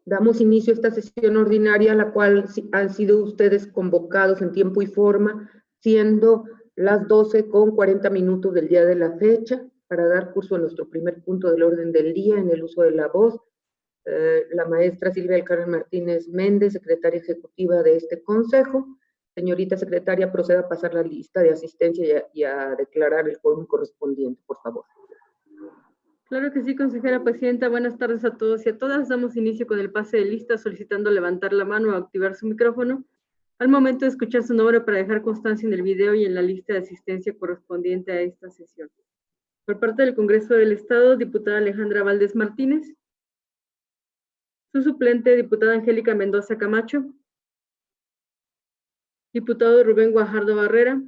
Damos inicio a esta sesión ordinaria, a la cual han sido ustedes convocados en tiempo y forma, siendo las 12:40 del día de la fecha, para dar curso a nuestro primer punto del orden del día en el uso de la voz. La maestra Silvia del Carmen Martínez Méndez, secretaria ejecutiva de este consejo. Señorita secretaria, proceda a pasar la lista de asistencia y a declarar el quórum correspondiente, por favor. Claro que sí, consejera presidenta. Buenas tardes a todos y a todas. Damos inicio con el pase de lista, solicitando levantar la mano o activar su micrófono al momento de escuchar su nombre para dejar constancia en el video y en la lista de asistencia correspondiente a esta sesión. Por parte del Congreso del Estado, diputada Alejandra Valdés Martínez. Su suplente, diputada Angélica Mendoza Camacho. Diputado Rubén Guajardo Barrera.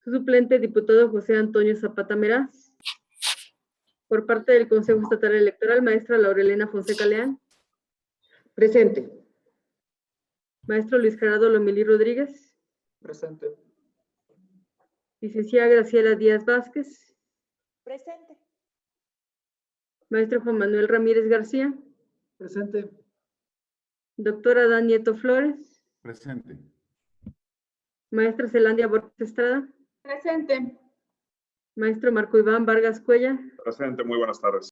Su suplente, diputado José Antonio Zapata Meraz. Por parte del Consejo Estatal Electoral, maestra Laurelena Fonseca Leán. Presente. Maestro Luis Gerardo Lomelí Rodríguez. Presente. Licenciada Graciela Díaz Vázquez. Presente. Maestro Juan Manuel Ramírez García. Presente. Doctora Dan Nieto Flores. Presente. Maestra Zelandia Borges Estrada. Presente. Maestro Marco Iván Vargas Cuellar. Presente, muy buenas tardes.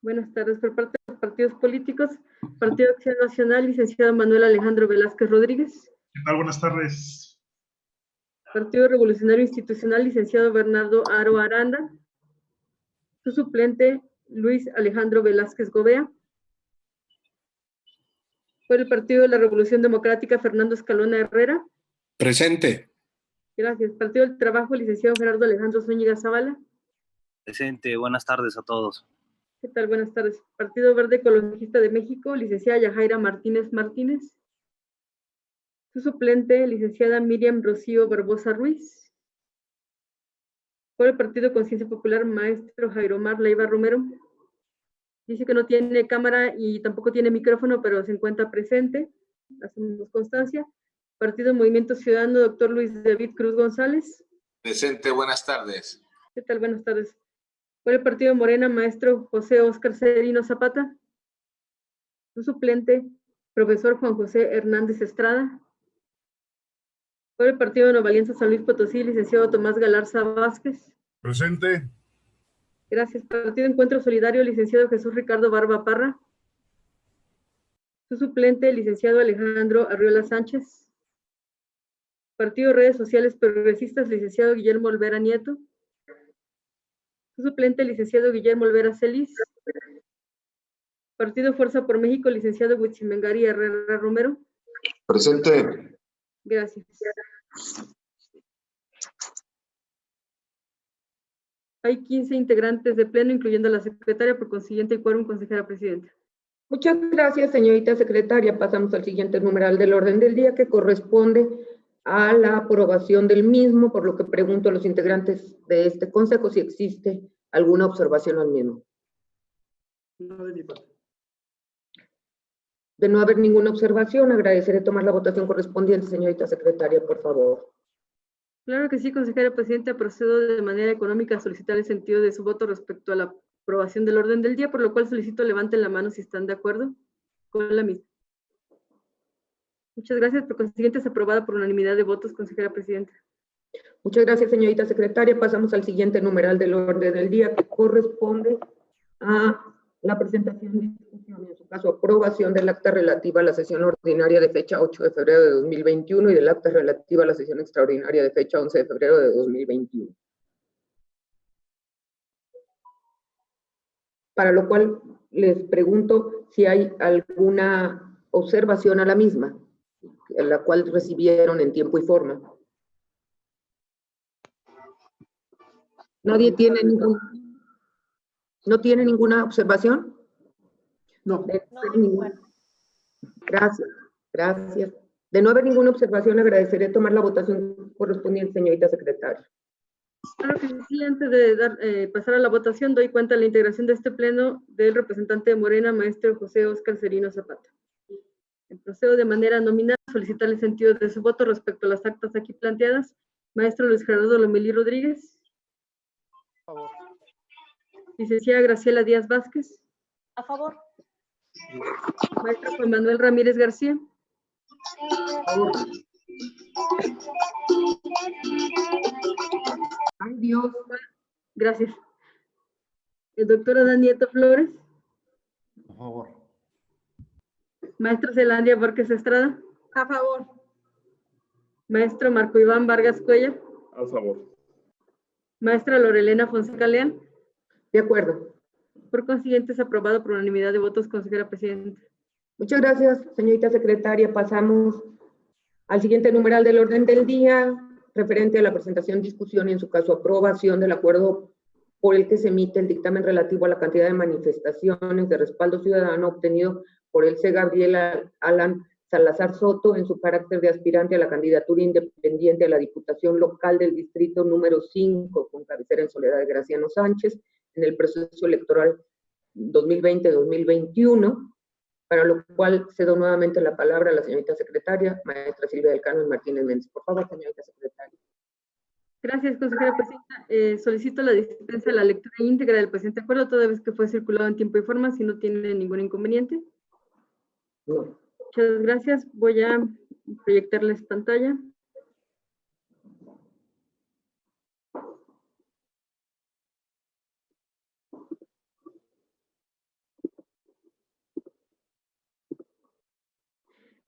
Buenas tardes. Por parte de los partidos políticos, Partido Acción Nacional, licenciado Manuel Alejandro Velázquez Rodríguez. ¿Qué tal? Buenas tardes. Partido Revolucionario Institucional, licenciado Bernardo Aro Aranda. Su suplente, Luis Alejandro Velázquez Gobea. Por el Partido de la Revolución Democrática, Fernando Escalona Herrera. Presente. Gracias. Partido del Trabajo, licenciado Gerardo Alejandro Zúñiga Zavala. Presente, buenas tardes a todos. ¿Qué tal? Buenas tardes. Partido Verde Ecologista de México, licenciada Yajaira Martínez Martínez. Su suplente, licenciada Miriam Rocío Barbosa Ruiz. Por el Partido Conciencia Popular, maestro Jairo Mar Leiva Romero. Dice que no tiene cámara y tampoco tiene micrófono, pero se encuentra presente. Hacemos constancia. Partido Movimiento Ciudadano, doctor Luis David Cruz González. Presente, buenas tardes. ¿Qué tal? Buenas tardes. Por el Partido Morena, maestro José Óscar Serino Zapata. Su suplente, profesor Juan José Hernández Estrada. Por el Partido Nueva Alianza San Luis Potosí, licenciado Tomás Galarza Vázquez. Presente. Gracias. Partido Encuentro Solidario, licenciado Jesús Ricardo Barba Parra. Su suplente, licenciado Alejandro Arriola Sánchez. Partido Redes Sociales Progresistas, licenciado Guillermo Olvera Nieto. Su suplente, licenciado Guillermo Olvera Celis. Partido Fuerza por México, licenciado Huitzimengari Herrera Romero. Presente. Gracias. Hay 15 integrantes de pleno, incluyendo a la secretaria, por consiguiente, el quórum, consejera presidenta. Muchas gracias, señorita secretaria. Pasamos al siguiente numeral del orden del día, que corresponde a la aprobación del mismo, por lo que pregunto a los integrantes de este consejo si existe alguna observación al mismo. No de mi parte. De no haber ninguna observación, agradeceré tomar la votación correspondiente, señorita secretaria, por favor. Claro que sí, consejera presidenta. Procedo de manera económica a solicitar el sentido de su voto respecto a la aprobación del orden del día, por lo cual solicito levanten la mano si están de acuerdo con la misma. Muchas gracias. Por consiguiente, es aprobada por unanimidad de votos, consejera presidenta. Muchas gracias, señorita secretaria. Pasamos al siguiente numeral del orden del día, que corresponde a la presentación y discusión, en su caso, aprobación del acta relativa a la sesión ordinaria de fecha 8 de febrero de 2021 y del acta relativa a la sesión extraordinaria de fecha 11 de febrero de 2021. Para lo cual les pregunto si hay alguna observación a la misma, la cual recibieron en tiempo y forma. ¿Nadie tiene ¿No tiene ninguna observación? No. Gracias, gracias. De no haber ninguna observación, agradeceré tomar la votación correspondiente, señorita secretaria. Claro que sí. Antes de pasar a la votación, doy cuenta de la integración de este pleno del representante de Morena, maestro José Óscar Serino Zapata. Procedo de manera nominal a solicitar el sentido de su voto respecto a las actas aquí planteadas. Maestro Luis Gerardo Lomelí Rodríguez. A favor. Licenciada Graciela Díaz Vázquez. A favor. Maestro Juan Manuel Ramírez García. Ay, Dios. Gracias. El doctor Adán Nieto Flores. A favor. Maestro Zelandia Borges Estrada. A favor. Maestro Marco Iván Vargas Cuellar. A favor. Maestra Lorelena Fonseca Leal. De acuerdo. Por consiguiente, es aprobado por unanimidad de votos, consejera presidenta. Muchas gracias, señorita secretaria. Pasamos al siguiente numeral del orden del día, referente a la presentación, discusión y en su caso aprobación del acuerdo por el que se emite el dictamen relativo a la cantidad de manifestaciones de respaldo ciudadano obtenido por el C. Gabriel Alan Salazar Soto en su carácter de aspirante a la candidatura independiente a la Diputación Local del Distrito número 5, con cabecera en Soledad de Graciano Sánchez, en el proceso electoral 2020-2021, para lo cual cedo nuevamente la palabra a la señorita secretaria, maestra Silvia del Carmen Martínez Méndez. Por favor, señorita secretaria. Gracias, consejera presidenta. Solicito la dispensa de la lectura íntegra del presente acuerdo, toda vez que fue circulado en tiempo y forma, si no tiene ningún inconveniente. No. Muchas gracias. Voy a proyectarles pantalla.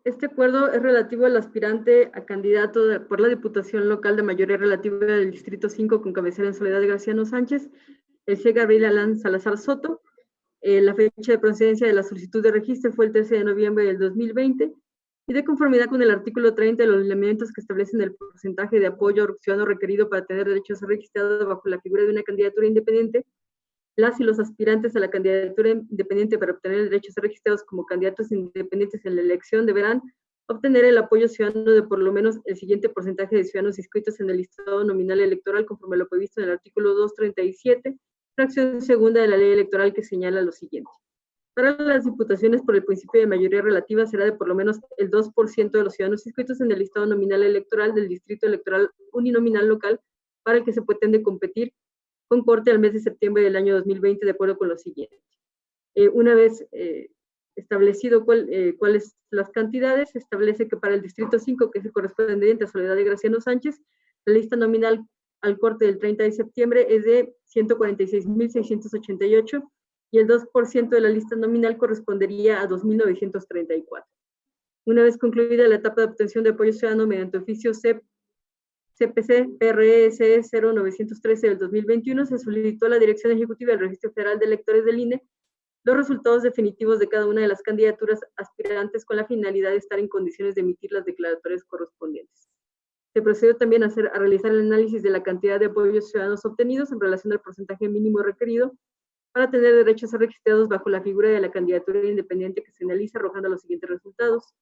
Este acuerdo es relativo al aspirante a candidato por la Diputación Local de mayoría relativa del Distrito 5 con cabecera en Soledad de Graciano Sánchez, el C. Gabriel Alan Salazar Soto. La fecha de procedencia de la solicitud de registro fue el 13 de noviembre del 2020 y de conformidad con el artículo 30 de los lineamientos que establecen el porcentaje de apoyo ciudadano requerido para tener derecho a ser registrado bajo la figura de una candidatura independiente, las y los aspirantes a la candidatura independiente para obtener el derecho a ser registrados como candidatos independientes en la elección deberán obtener el apoyo ciudadano de por lo menos el siguiente porcentaje de ciudadanos inscritos en el listado nominal electoral conforme a lo previsto en el artículo 237, fracción segunda de la ley electoral, que señala lo siguiente. Para las diputaciones por el principio de mayoría relativa será de por lo menos el 2% de los ciudadanos inscritos en el listado nominal electoral del distrito electoral uninominal local para el que se pretende competir con corte al mes de septiembre del año 2020, de acuerdo con lo siguiente. Una vez establecido cuáles las cantidades, se establece que para el distrito 5, que es el correspondiente a Soledad de Graciano Sánchez, la lista nominal al corte del 30 de septiembre es de 146.688 y el 2% de la lista nominal correspondería a 2.934. Una vez concluida la etapa de obtención de apoyo ciudadano mediante oficio CPC PRSE 0913 del 2021, se solicitó a la Dirección Ejecutiva del Registro Federal de Electores del INE los resultados definitivos de cada una de las candidaturas aspirantes con la finalidad de estar en condiciones de emitir las declaratorias correspondientes. Se procedió también a realizar el análisis de la cantidad de apoyos ciudadanos obtenidos en relación al porcentaje mínimo requerido para tener derecho a ser registrados bajo la figura de la candidatura independiente, que se analiza arrojando los siguientes resultados.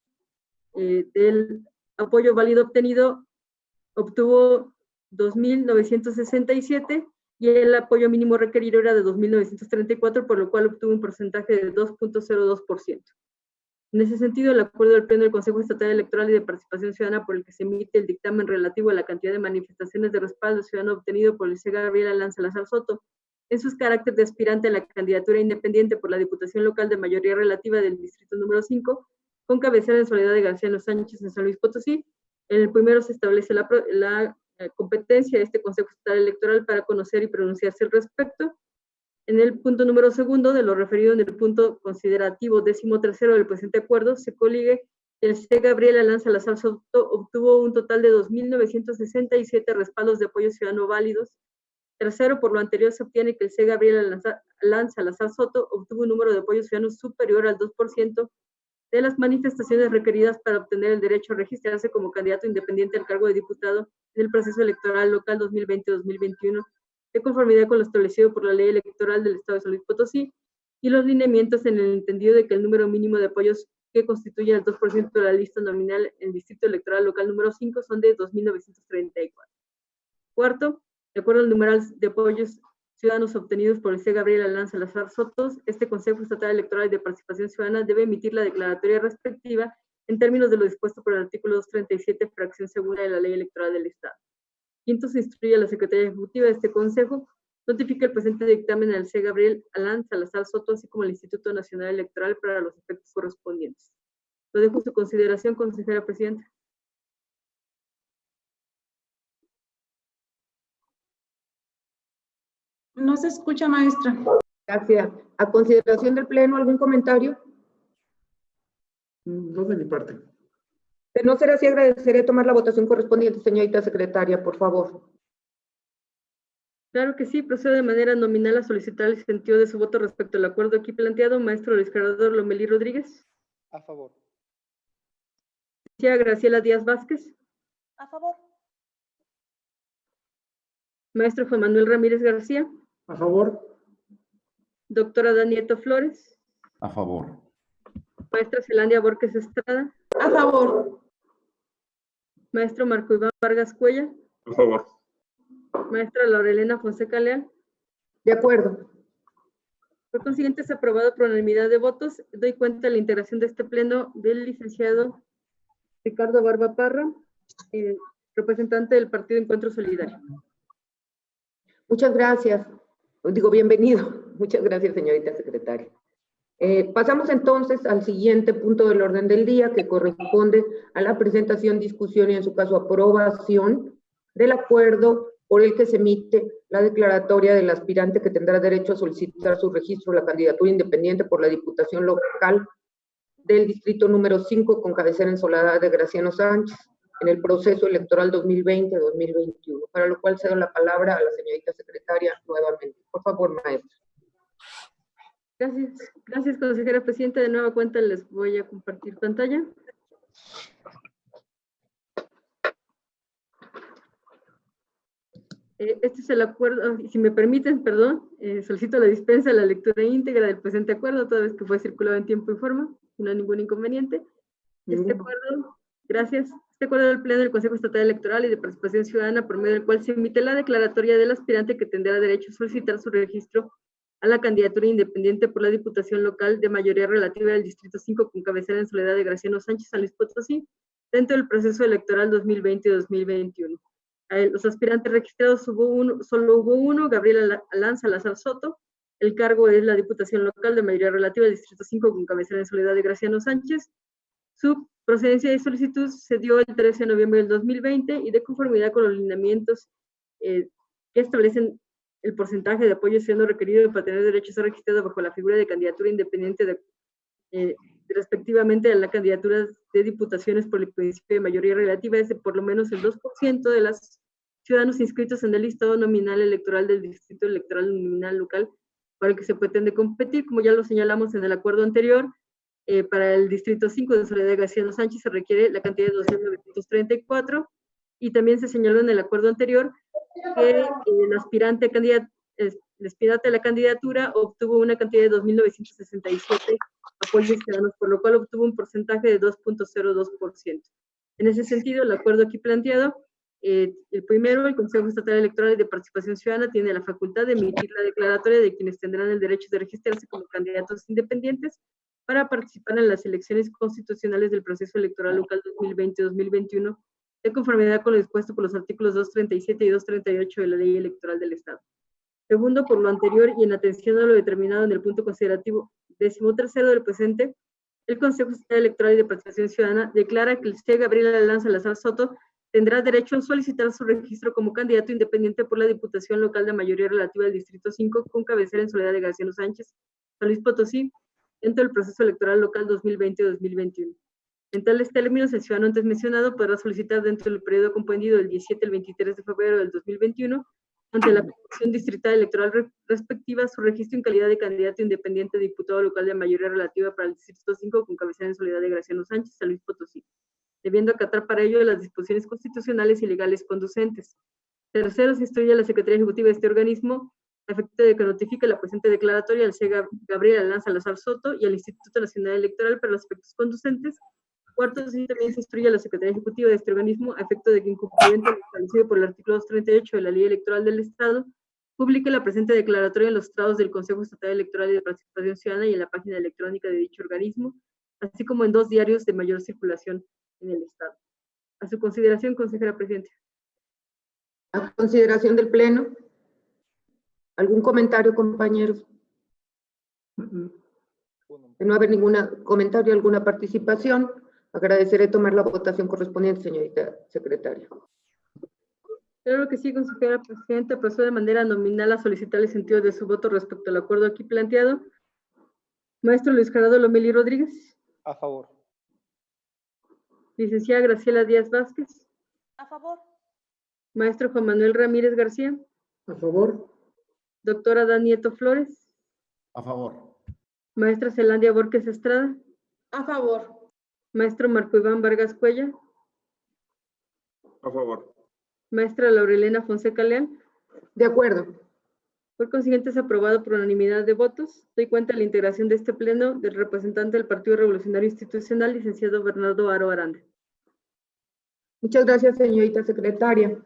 Del apoyo válido obtenido, obtuvo 2.967 y el apoyo mínimo requerido era de 2.934, por lo cual obtuvo un porcentaje de 2.02%. En ese sentido, el acuerdo del Pleno del Consejo Estatal Electoral y de Participación Ciudadana por el que se emite el dictamen relativo a la cantidad de manifestaciones de respaldo ciudadano obtenido por el C. Gabriel Alan Salazar Soto en sus carácter de aspirante a la candidatura independiente por la Diputación Local de mayoría relativa del Distrito número 5, con cabecera en Soledad de Graciano Sánchez en San Luis Potosí. En el primero se establece la competencia de este Consejo Estatal Electoral para conocer y pronunciarse al respecto. En el punto número segundo, de lo referido en el punto considerativo 13º del presente acuerdo, se coligue que el C. Gabriel Alan Salazar Soto obtuvo un total de 2.967 respaldos de apoyo ciudadano válidos. Tercero, por lo anterior se obtiene que el C. Gabriel Alan Salazar Soto obtuvo un número de apoyos ciudadanos superior al 2% de las manifestaciones requeridas para obtener el derecho a registrarse como candidato independiente al cargo de diputado en el proceso electoral local 2020-2021, de conformidad con lo establecido por la Ley Electoral del Estado de San Luis Potosí y los lineamientos en el entendido de que el número mínimo de apoyos que constituye el 2% de la lista nominal en el Distrito Electoral Local número 5 son de 2.934. Cuarto, de acuerdo al numeral de apoyos ciudadanos obtenidos por el C. Gabriel Alan Salazar Soto, este Consejo Estatal Electoral y de Participación Ciudadana debe emitir la declaratoria respectiva en términos de lo dispuesto por el artículo 237, fracción segunda de la Ley Electoral del Estado. Quinto, se instruye a la Secretaría Ejecutiva de este Consejo Notifica el presente dictamen al C. Gabriel Alán Salazar Soto, así como al Instituto Nacional Electoral para los efectos correspondientes. Lo dejo a su consideración, consejera presidenta. No se escucha, maestra. Gracias. A consideración del Pleno, ¿algún comentario? No de mi parte. De no ser así, agradeceré tomar la votación correspondiente, señorita secretaria, por favor. Claro que sí, procedo de manera nominal a solicitar el sentido de su voto respecto al acuerdo aquí planteado. Maestro Luis Gerardo Lomelí Rodríguez. A favor. Licenciada Graciela Díaz Vázquez. A favor. Maestro Juan Manuel Ramírez García. A favor. Doctora Danieto Flores. A favor. Maestra Zelandia Borges Estrada. A favor. Maestro Marco Iván Vargas Cuella. A favor. Maestra Laurelena Fonseca Leal. De acuerdo. Por consiguiente, es aprobado por unanimidad de votos. Doy cuenta de la integración de este pleno del licenciado Ricardo Barba Parra, representante del Partido Encuentro Solidario. Muchas gracias. Digo, bienvenido. Muchas gracias, señorita secretaria. Pasamos entonces al siguiente punto del orden del día, que corresponde a la presentación, discusión y, en su caso, aprobación del acuerdo por el que se emite la declaratoria del aspirante que tendrá derecho a solicitar su registro a la candidatura independiente por la Diputación Local del Distrito número 5, con cabecera en Soledad de Graciano Sánchez, en el proceso electoral 2020-2021, para lo cual cedo la palabra a la señorita secretaria nuevamente. Por favor, maestra. Gracias, consejera presidenta. De nueva cuenta les voy a compartir pantalla. Este es el acuerdo, y si me permiten, perdón, solicito la dispensa de la lectura íntegra del presente acuerdo, toda vez que fue circulado en tiempo y forma, si no hay ningún inconveniente. Este acuerdo, gracias. Este acuerdo del Pleno del Consejo Estatal Electoral y de Participación Ciudadana, por medio del cual se emite la declaratoria del aspirante que tendrá derecho a solicitar su registro a la candidatura independiente por la Diputación Local de mayoría relativa del Distrito 5, con cabecera en Soledad de Graciano Sánchez, San Luis Potosí, dentro del proceso electoral 2020-2021. Los aspirantes registrados solo hubo uno, Gabriel Alán Salazar Soto. El cargo es la Diputación Local de mayoría relativa del Distrito 5, con cabecera en Soledad de Graciano Sánchez. Su procedencia de solicitud se dio el 13 de noviembre del 2020 y de conformidad con los lineamientos que establecen el porcentaje de apoyo siendo requerido para tener derecho a ser registrado bajo la figura de candidatura independiente respectivamente a la candidatura de diputaciones por el principio de mayoría relativa es de por lo menos el 2% de los ciudadanos inscritos en el listado nominal electoral del Distrito Electoral Nominal Local para el que se pretende competir. Como ya lo señalamos en el acuerdo anterior, para el Distrito 5 de Soledad de Graciano Sánchez se requiere la cantidad de 2.934, y también se señaló en el acuerdo anterior que el aspirante a la candidatura obtuvo una cantidad de 2.967 apoyos ciudadanos, por lo cual obtuvo un porcentaje de 2.02%. En ese sentido, el acuerdo aquí planteado, el primero, el Consejo Estatal Electoral y de Participación Ciudadana tiene la facultad de emitir la declaratoria de quienes tendrán el derecho de registrarse como candidatos independientes para participar en las elecciones constitucionales del proceso electoral local 2020-2021, de conformidad con lo dispuesto por los artículos 237 y 238 de la Ley Electoral del Estado. Segundo, por lo anterior y en atención a lo determinado en el punto considerativo 13º del presente, el Consejo Estatal Electoral y de Participación Ciudadana declara que el C. Gabriel Alán Salazar Soto tendrá derecho a solicitar su registro como candidato independiente por la Diputación Local de mayoría relativa del Distrito 5, con cabecera en Soledad de Graciano Sánchez, San Luis Potosí, dentro del proceso electoral local 2020-2021. En tales términos, el ciudadano antes mencionado podrá solicitar dentro del periodo comprendido del 17 al 23 de febrero del 2021, ante la Comisión Distrital Electoral respectiva, su registro en calidad de candidato independiente de diputado local de mayoría relativa para el Distrito 5, con cabecera en Soledad de Graciano Sánchez, San Luis Potosí, debiendo acatar para ello las disposiciones constitucionales y legales conducentes. Tercero, se instruye a la Secretaría Ejecutiva de este organismo a efecto de que notifique la presente declaratoria al C. Gabriel Alán Salazar Soto y al Instituto Nacional Electoral para los efectos conducentes. Cuarto, sí, también se instruye a la Secretaría Ejecutiva de este organismo a efecto de que, en cumplimiento de lo establecido por el artículo 238 de la Ley Electoral del Estado, publique la presente declaratoria en los estados del Consejo Estatal Electoral y de Participación Ciudadana y en la página electrónica de dicho organismo, así como en 2 diarios de mayor circulación en el Estado. A su consideración, consejera presidenta. A consideración del Pleno. ¿Algún comentario, compañeros? De no haber ningún comentario, alguna participación, agradeceré tomar la votación correspondiente, señorita secretaria. Claro que sí, consejera presidenta, procedo de manera nominal a solicitar el sentido de su voto respecto al acuerdo aquí planteado. Maestro Luis Gerardo Lomelí Rodríguez. A favor. Licenciada Graciela Díaz Vázquez. A favor. Maestro Juan Manuel Ramírez García. A favor. Doctora Dan Nieto Flores. A favor. Maestra Zelandia Borges Estrada. A favor. Maestro Marco Iván Vargas Cuella. A favor. Maestra Laurelena Fonseca Leal. De acuerdo. Por consiguiente, es aprobado por unanimidad de votos. Doy cuenta de la integración de este pleno del representante del Partido Revolucionario Institucional, licenciado Bernardo Aro Aranda. Muchas gracias, señorita secretaria.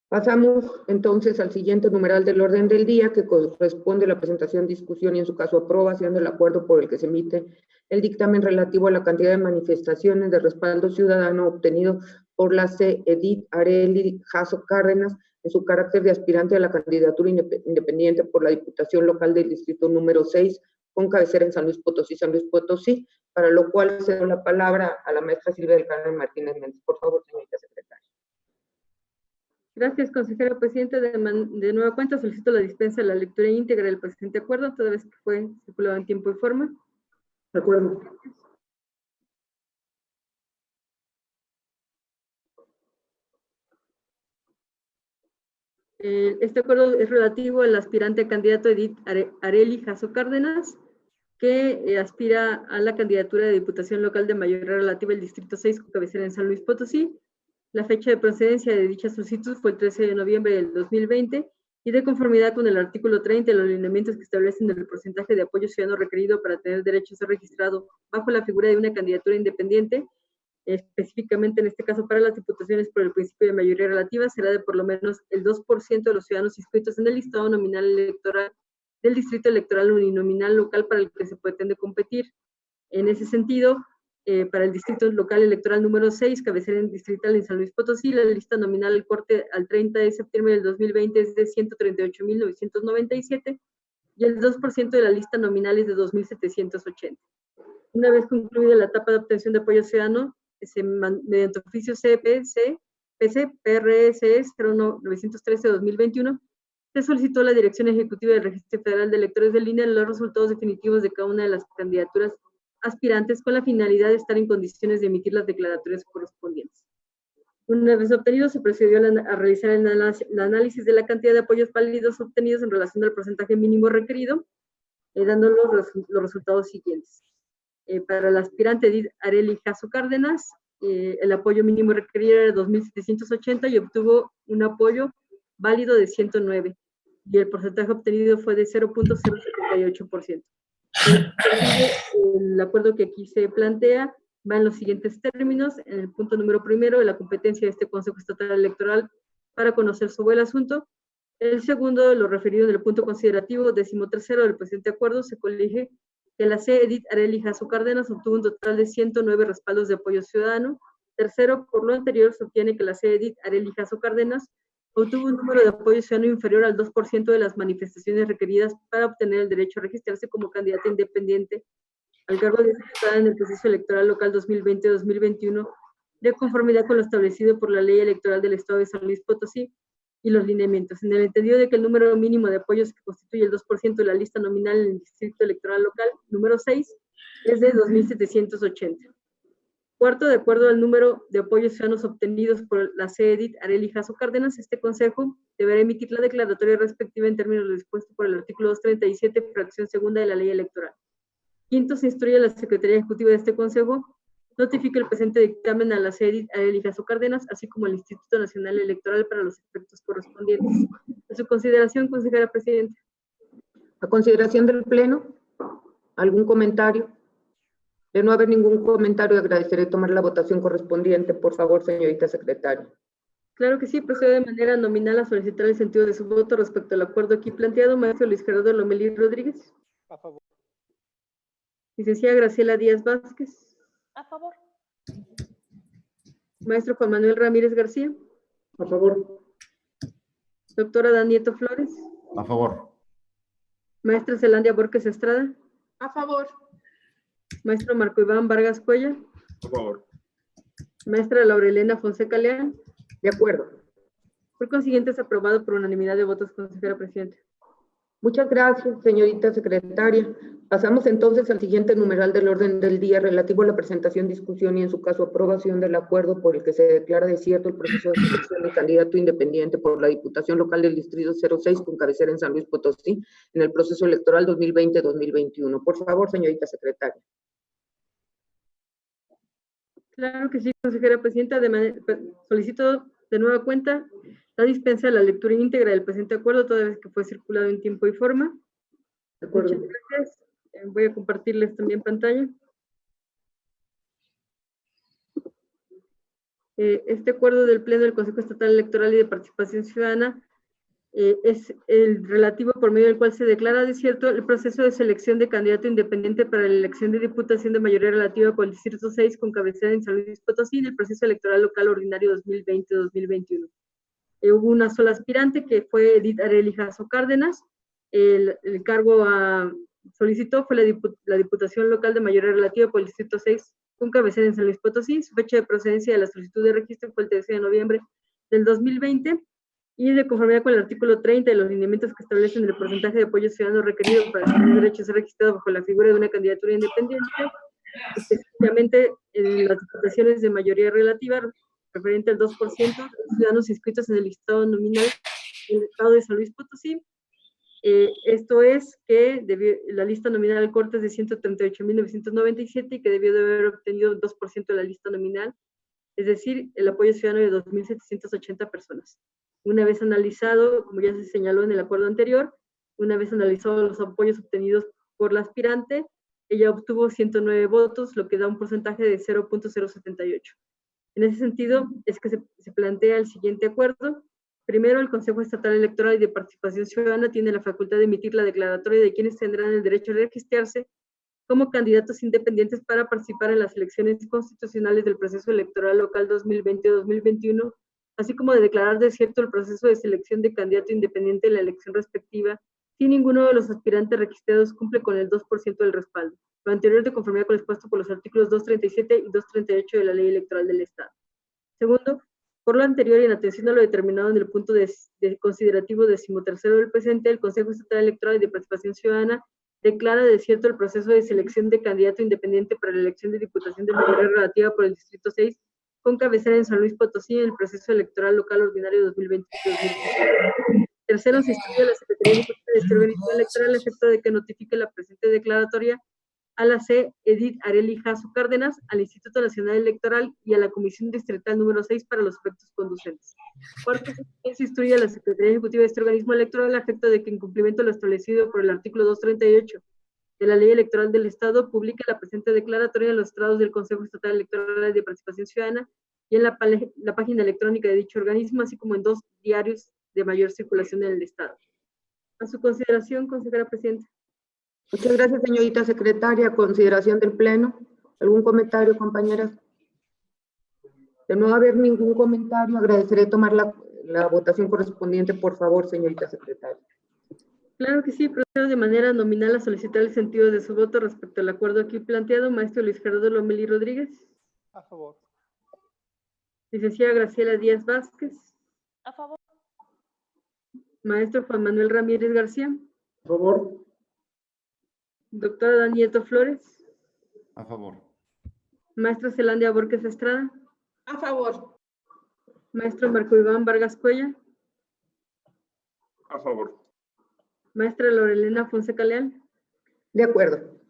Pasamos entonces al siguiente numeral del orden del día, que corresponde a la presentación, discusión y, en su caso, aprobación del acuerdo por el que se emite el dictamen relativo a la cantidad de manifestaciones de respaldo ciudadano obtenido por la C. Edith Arely Jasso Cárdenas en su carácter de aspirante a la candidatura independiente por la Diputación Local del Distrito número 6, con cabecera en San Luis Potosí, para lo cual cedo la palabra a la maestra Silvia del Carmen Martínez Méndez. Por favor, señorita secretaria. Gracias, consejera presidenta. De nueva cuenta, solicito la dispensa de la lectura íntegra del presente acuerdo, toda vez que fue circulado en tiempo y forma. De acuerdo. Este acuerdo es relativo al aspirante a candidato Edith Arely Jasso Cárdenas, que aspira a la candidatura de Diputación Local de mayoría relativa del Distrito 6, con cabecera en San Luis Potosí. La fecha de procedencia de dicha solicitud fue el 13 de noviembre del 2020 y de conformidad con el artículo 30 de los lineamientos que establecen el porcentaje de apoyo ciudadano requerido para tener derecho a ser registrado bajo la figura de una candidatura independiente, específicamente en este caso para las diputaciones por el principio de mayoría relativa, será de por lo menos el 2% de los ciudadanos inscritos en el listado nominal electoral del distrito electoral uninominal local para el que se pretende competir. En ese sentido, para el distrito local electoral número 6, cabecera en distrital en San Luis Potosí, la lista nominal al corte al 30 de septiembre del 2020 es de 138.997 y el 2% de la lista nominal es de 2.780. Una vez concluida la etapa de obtención de apoyo ciudadano, mediante oficio CPC, PRS 0913-2021, se solicitó a la Dirección Ejecutiva del Registro Federal de Electores de Línea los resultados definitivos de cada una de las candidaturas aspirantes con la finalidad de estar en condiciones de emitir las declaratorias correspondientes. Una vez obtenido, se procedió a realizar el análisis de la cantidad de apoyos válidos obtenidos en relación al porcentaje mínimo requerido, dando los resultados siguientes. Para el aspirante Edith Arely Jasso Cárdenas, el apoyo mínimo requerido era de 2.780 y obtuvo un apoyo válido de 109, y el porcentaje obtenido fue de 0.078%. El acuerdo que aquí se plantea va en los siguientes términos. En el punto número primero, de la competencia de este Consejo Estatal Electoral para conocer sobre el asunto. El segundo, lo referido en el punto considerativo 13º del presente acuerdo, se colige que la C. Edith Arely Jasso Cárdenas obtuvo un total de 109 respaldos de apoyo ciudadano. Tercero, por lo anterior, se obtiene que la C. Edith Arely Jasso Cárdenas obtuvo un número de apoyo ciudadano inferior al 2% de las manifestaciones requeridas para obtener el derecho a registrarse como candidata independiente al cargo de diputada en el proceso electoral local 2020-2021, de conformidad con lo establecido por la Ley Electoral del Estado de San Luis Potosí y los lineamientos, en el entendido de que el número mínimo de apoyos que constituye el 2% de la lista nominal en el distrito electoral local número 6 es de 2.780. Cuarto, de acuerdo al número de apoyos ciudadanos obtenidos por la C. Edith Arely Jasso Cárdenas, este Consejo deberá emitir la declaratoria respectiva en términos dispuestos por el artículo 237, fracción segunda de la Ley Electoral. Quinto, se instruye a la Secretaría Ejecutiva de este Consejo notifique el presente dictamen a la C. Edith Arely Jasso Cárdenas, así como al Instituto Nacional Electoral para los efectos correspondientes. A su consideración, consejera presidenta. A consideración del Pleno, ¿algún comentario? De no haber ningún comentario, agradeceré tomar la votación correspondiente. Por favor, señorita secretaria. Claro que sí, procedo de manera nominal a solicitar el sentido de su voto respecto al acuerdo aquí planteado. Maestro Luis Gerardo Lomelí Rodríguez. A favor. Licenciada Graciela Díaz Vázquez. A favor. Maestro Juan Manuel Ramírez García. A favor. Doctora Dan Nieto Flores. A favor. Maestra Zelandia Borges Estrada. A favor. Maestro Marco Iván Vargas Cuellar. A favor. Maestra Laurelena Fonseca Leal. De acuerdo. Por consiguiente, es aprobado por unanimidad de votos, consejera presidenta. Muchas gracias, señorita secretaria. Pasamos entonces al siguiente numeral del orden del día relativo a la presentación, discusión y, en su caso, aprobación del acuerdo por el que se declara desierto el proceso de selección de candidato independiente por la Diputación Local del Distrito 06 con cabecera en San Luis Potosí en el proceso electoral 2020-2021. Por favor, señorita secretaria. Claro que sí, consejera presidenta. Solicito de nueva cuenta la dispensa de la lectura íntegra del presente acuerdo, toda vez que fue circulado en tiempo y forma. De acuerdo. Muchas gracias. Voy a compartirles también pantalla. Este acuerdo del Pleno del Consejo Estatal Electoral y de Participación Ciudadana es el relativo por medio del cual se declara desierto el proceso de selección de candidato independiente para la elección de diputación de mayoría relativa por el Distrito 6 con cabecera en San Luis Potosí en el proceso electoral local ordinario 2020-2021. Hubo una sola aspirante que fue Edith Arely Jasso Cárdenas. El cargo solicitó fue la Diputación Local de Mayoría Relativa por el Distrito 6 con cabecera en San Luis Potosí. Su fecha de procedencia de la solicitud de registro fue el 13 de noviembre del 2020 y de conformidad con el artículo 30 de los lineamientos que establecen el porcentaje de apoyo ciudadano requerido para tener derecho a ser registrado bajo la figura de una candidatura independiente, específicamente en las diputaciones de mayoría relativa referente al 2% de ciudadanos inscritos en el listado nominal del estado de San Luis Potosí. Esto es que la lista nominal al corte es de 138.997 y que debió de haber obtenido 2% de la lista nominal, es decir, el apoyo ciudadano de 2.780 personas. Una vez analizado, como ya se señaló en el acuerdo anterior, una vez analizados los apoyos obtenidos por la aspirante, ella obtuvo 109 votos, lo que da un porcentaje de 0.078. En ese sentido, es que se plantea el siguiente acuerdo. Primero, el Consejo Estatal Electoral y de Participación Ciudadana tiene la facultad de emitir la declaratoria de quienes tendrán el derecho a registrarse como candidatos independientes para participar en las elecciones constitucionales del proceso electoral local 2020-2021, así como de declarar desierto el proceso de selección de candidato independiente en la elección respectiva, si ninguno de los aspirantes registrados cumple con el 2% del respaldo. Lo anterior de conformidad con lo expuesto por los artículos 237 y 238 de la Ley Electoral del Estado. Segundo, por lo anterior y en atención a lo determinado en el punto de considerativo 13º del presente, el Consejo Estatal Electoral y de Participación Ciudadana declara desierto el proceso de selección de candidato independiente para la elección de diputación de mayoría relativa por el Distrito 6 con cabecera en San Luis Potosí en el proceso electoral local ordinario 2020-2021. Tercero, se instruye a la Secretaría Ejecutiva de este organismo electoral a efecto de que notifique la presente declaratoria a la C. Edith Arely Jasso Cárdenas, al Instituto Nacional Electoral y a la Comisión Distrital número 6 para los efectos conducentes. Cuarto, se instruye a la Secretaría Ejecutiva de este organismo electoral a efecto de que, en cumplimiento de lo establecido por el artículo 238 de la Ley Electoral del Estado, publique la presente declaratoria en los estrados del Consejo Estatal Electoral de Participación Ciudadana y en la página electrónica de dicho organismo, así como en 2 diarios de mayor circulación en el Estado. A su consideración, consejera presidenta. Muchas gracias, señorita secretaria. Consideración del Pleno. ¿Algún comentario, compañeras? De no haber ningún comentario, agradeceré tomar la votación correspondiente, por favor, señorita secretaria. Claro que sí, procedo de manera nominal a solicitar el sentido de su voto respecto al acuerdo aquí planteado. Maestro Luis Gerardo Lomelí Rodríguez. A favor. Licenciada Graciela Díaz Vázquez. A favor. Maestro Juan Manuel Ramírez García. A favor. Doctora Danieto Flores. A favor. Maestra Zelandia Borges Estrada. A favor. Maestro Marco Iván Vargas Cuellar. A favor. Maestra Laurelena Fonseca Leal. De acuerdo.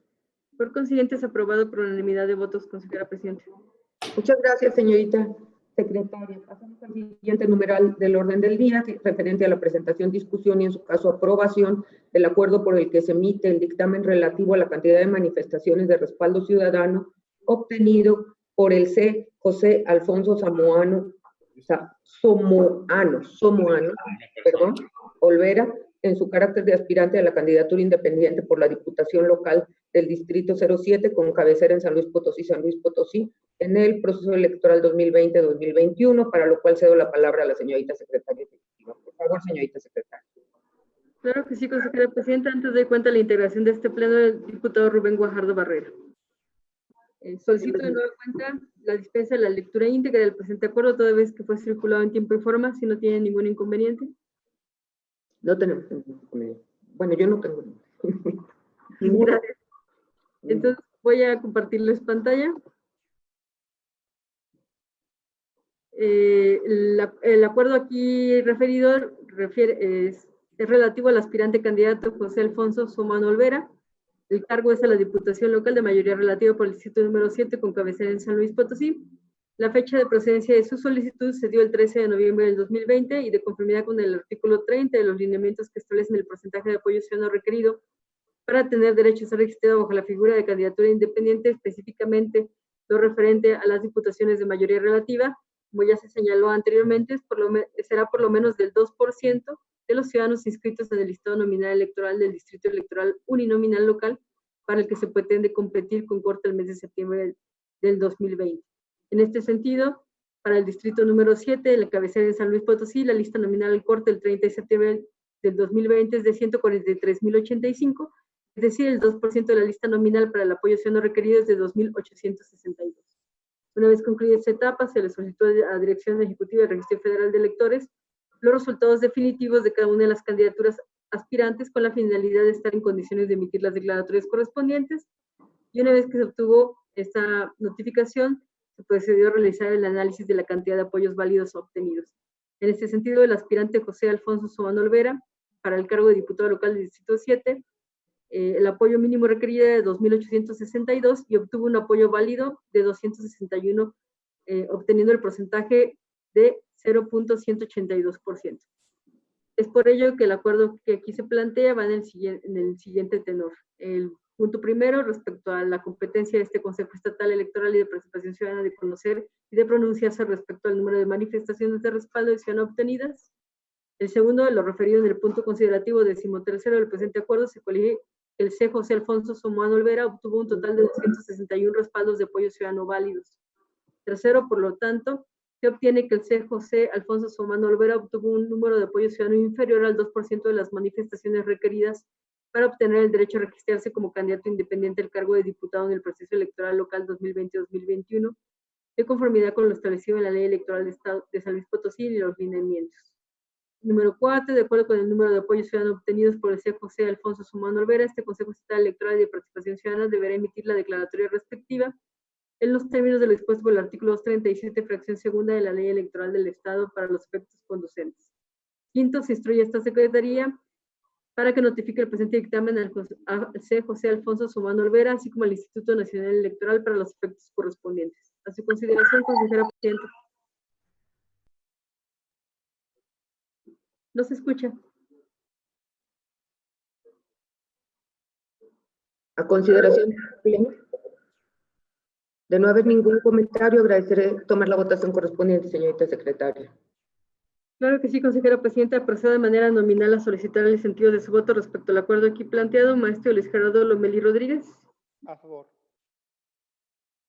Por consiguiente, es aprobado por unanimidad de votos, consejera presidenta. Muchas gracias, señorita secretaria. Pasamos al siguiente numeral del orden del día, que es referente a la presentación, discusión y, en su caso, aprobación del acuerdo por el que se emite el dictamen relativo a la cantidad de manifestaciones de respaldo ciudadano obtenido por el C. José Alfonso Somoano, Olvera, en su carácter de aspirante a la candidatura independiente por la Diputación Local del Distrito 07 con cabecera en San Luis Potosí, en el proceso electoral 2020-2021, para lo cual cedo la palabra a la señorita secretaria ejecutiva. Por favor, señorita secretaria. Claro que sí, consejera presidenta. Antes de cuenta la integración de este pleno del diputado Rubén Guajardo Barrera. Solicito de nueva cuenta la dispensa de la lectura íntegra del presente acuerdo, toda vez que fue circulado en tiempo y forma, si no tiene ningún inconveniente. No tenemos ningún inconveniente. Bueno, yo no tengo ningún. Gracias. Entonces voy a compartirles pantalla. El acuerdo aquí referido es relativo al aspirante candidato José Alfonso Somano Olvera. El cargo es a la Diputación Local de mayoría relativa por el distrito número 7 con cabecera en San Luis Potosí. La fecha de procedencia de su solicitud se dio el 13 de noviembre del 2020 y de conformidad con el artículo 30 de los lineamientos que establecen el porcentaje de apoyo ciudadano requerido para tener derecho a ser registrado bajo la figura de candidatura independiente, específicamente lo referente a las diputaciones de mayoría relativa, como ya se señaló anteriormente, será por lo menos del 2% de los ciudadanos inscritos en el listado nominal electoral del Distrito Electoral Uninominal Local, para el que se pretende competir con corte el mes de septiembre del 2020. En este sentido, para el distrito número 7, la cabecera de San Luis Potosí, la lista nominal al corte el 30 de septiembre del 2020 es de 143,085, es decir, el 2% de la lista nominal para el apoyo ciudadano requerido es de 2,862. Una vez concluida esta etapa, se le solicitó a la Dirección Ejecutiva del Registro Federal de Electores los resultados definitivos de cada una de las candidaturas aspirantes con la finalidad de estar en condiciones de emitir las declaratorias correspondientes, y una vez que se obtuvo esta notificación, se procedió a realizar el análisis de la cantidad de apoyos válidos obtenidos. En este sentido, el aspirante José Alfonso Somano Olvera, para el cargo de diputado local del Distrito 7, el apoyo mínimo requerido era de 2,862 y obtuvo un apoyo válido de 261, obteniendo el porcentaje de 0,182%. Es por ello que el acuerdo que aquí se plantea va en el siguiente tenor. El punto primero, respecto a la competencia de este Consejo Estatal Electoral y de Participación Ciudadana de conocer y de pronunciarse respecto al número de manifestaciones de respaldo de ciudadano obtenidas. El segundo, lo referido en el punto considerativo 13º del presente acuerdo, se colige que el C. José Alfonso Somano Olvera obtuvo un total de 261 respaldos de apoyo ciudadano válidos. Tercero, por lo tanto, se obtiene que el C. José Alfonso Somano Olvera obtuvo un número de apoyo ciudadano inferior al 2% de las manifestaciones requeridas para obtener el derecho a registrarse como candidato independiente al cargo de diputado en el proceso electoral local 2020-2021, de conformidad con lo establecido en la Ley Electoral de Estado de San Luis Potosí y los lineamientos. Número 4, de acuerdo con el número de apoyos ciudadanos obtenidos por el C. José Alfonso Somano Olvera, este Consejo Estatal Electoral y de Participación Ciudadana deberá emitir la declaratoria respectiva en los términos de lo dispuesto por el artículo 237, fracción segunda de la Ley Electoral del Estado para los efectos conducentes. Quinto, se instruye a esta Secretaría para que notifique el presente dictamen al C. José Alfonso Somano Olvera, así como al Instituto Nacional Electoral para los efectos correspondientes. A su consideración, consejera presidenta. No se escucha. A consideración del pleno. De no haber ningún comentario, agradeceré tomar la votación correspondiente, señorita secretaria. Claro que sí, consejera presidenta. Procedo de manera nominal a solicitar el sentido de su voto respecto al acuerdo aquí planteado. Maestro Luis Gerardo Lomelí Rodríguez. A favor.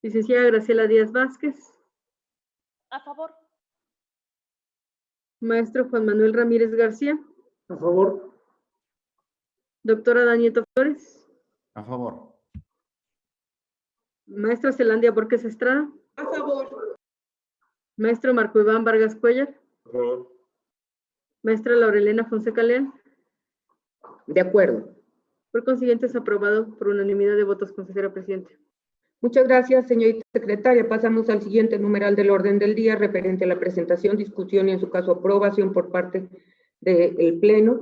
Licenciada Graciela Díaz Vázquez. A favor. Maestro Juan Manuel Ramírez García. A favor. Doctora Danieto Flores. A favor. Maestra Zelandia Borges Estrada. A favor. Maestro Marco Iván Vargas Cuellar. A favor. Maestra Laurelena Fonseca Leal. De acuerdo. Por consiguiente, es aprobado por unanimidad de votos, consejera presidenta. Muchas gracias, señorita secretaria. Pasamos al siguiente numeral del orden del día, referente a la presentación, discusión y, en su caso, aprobación por parte del Pleno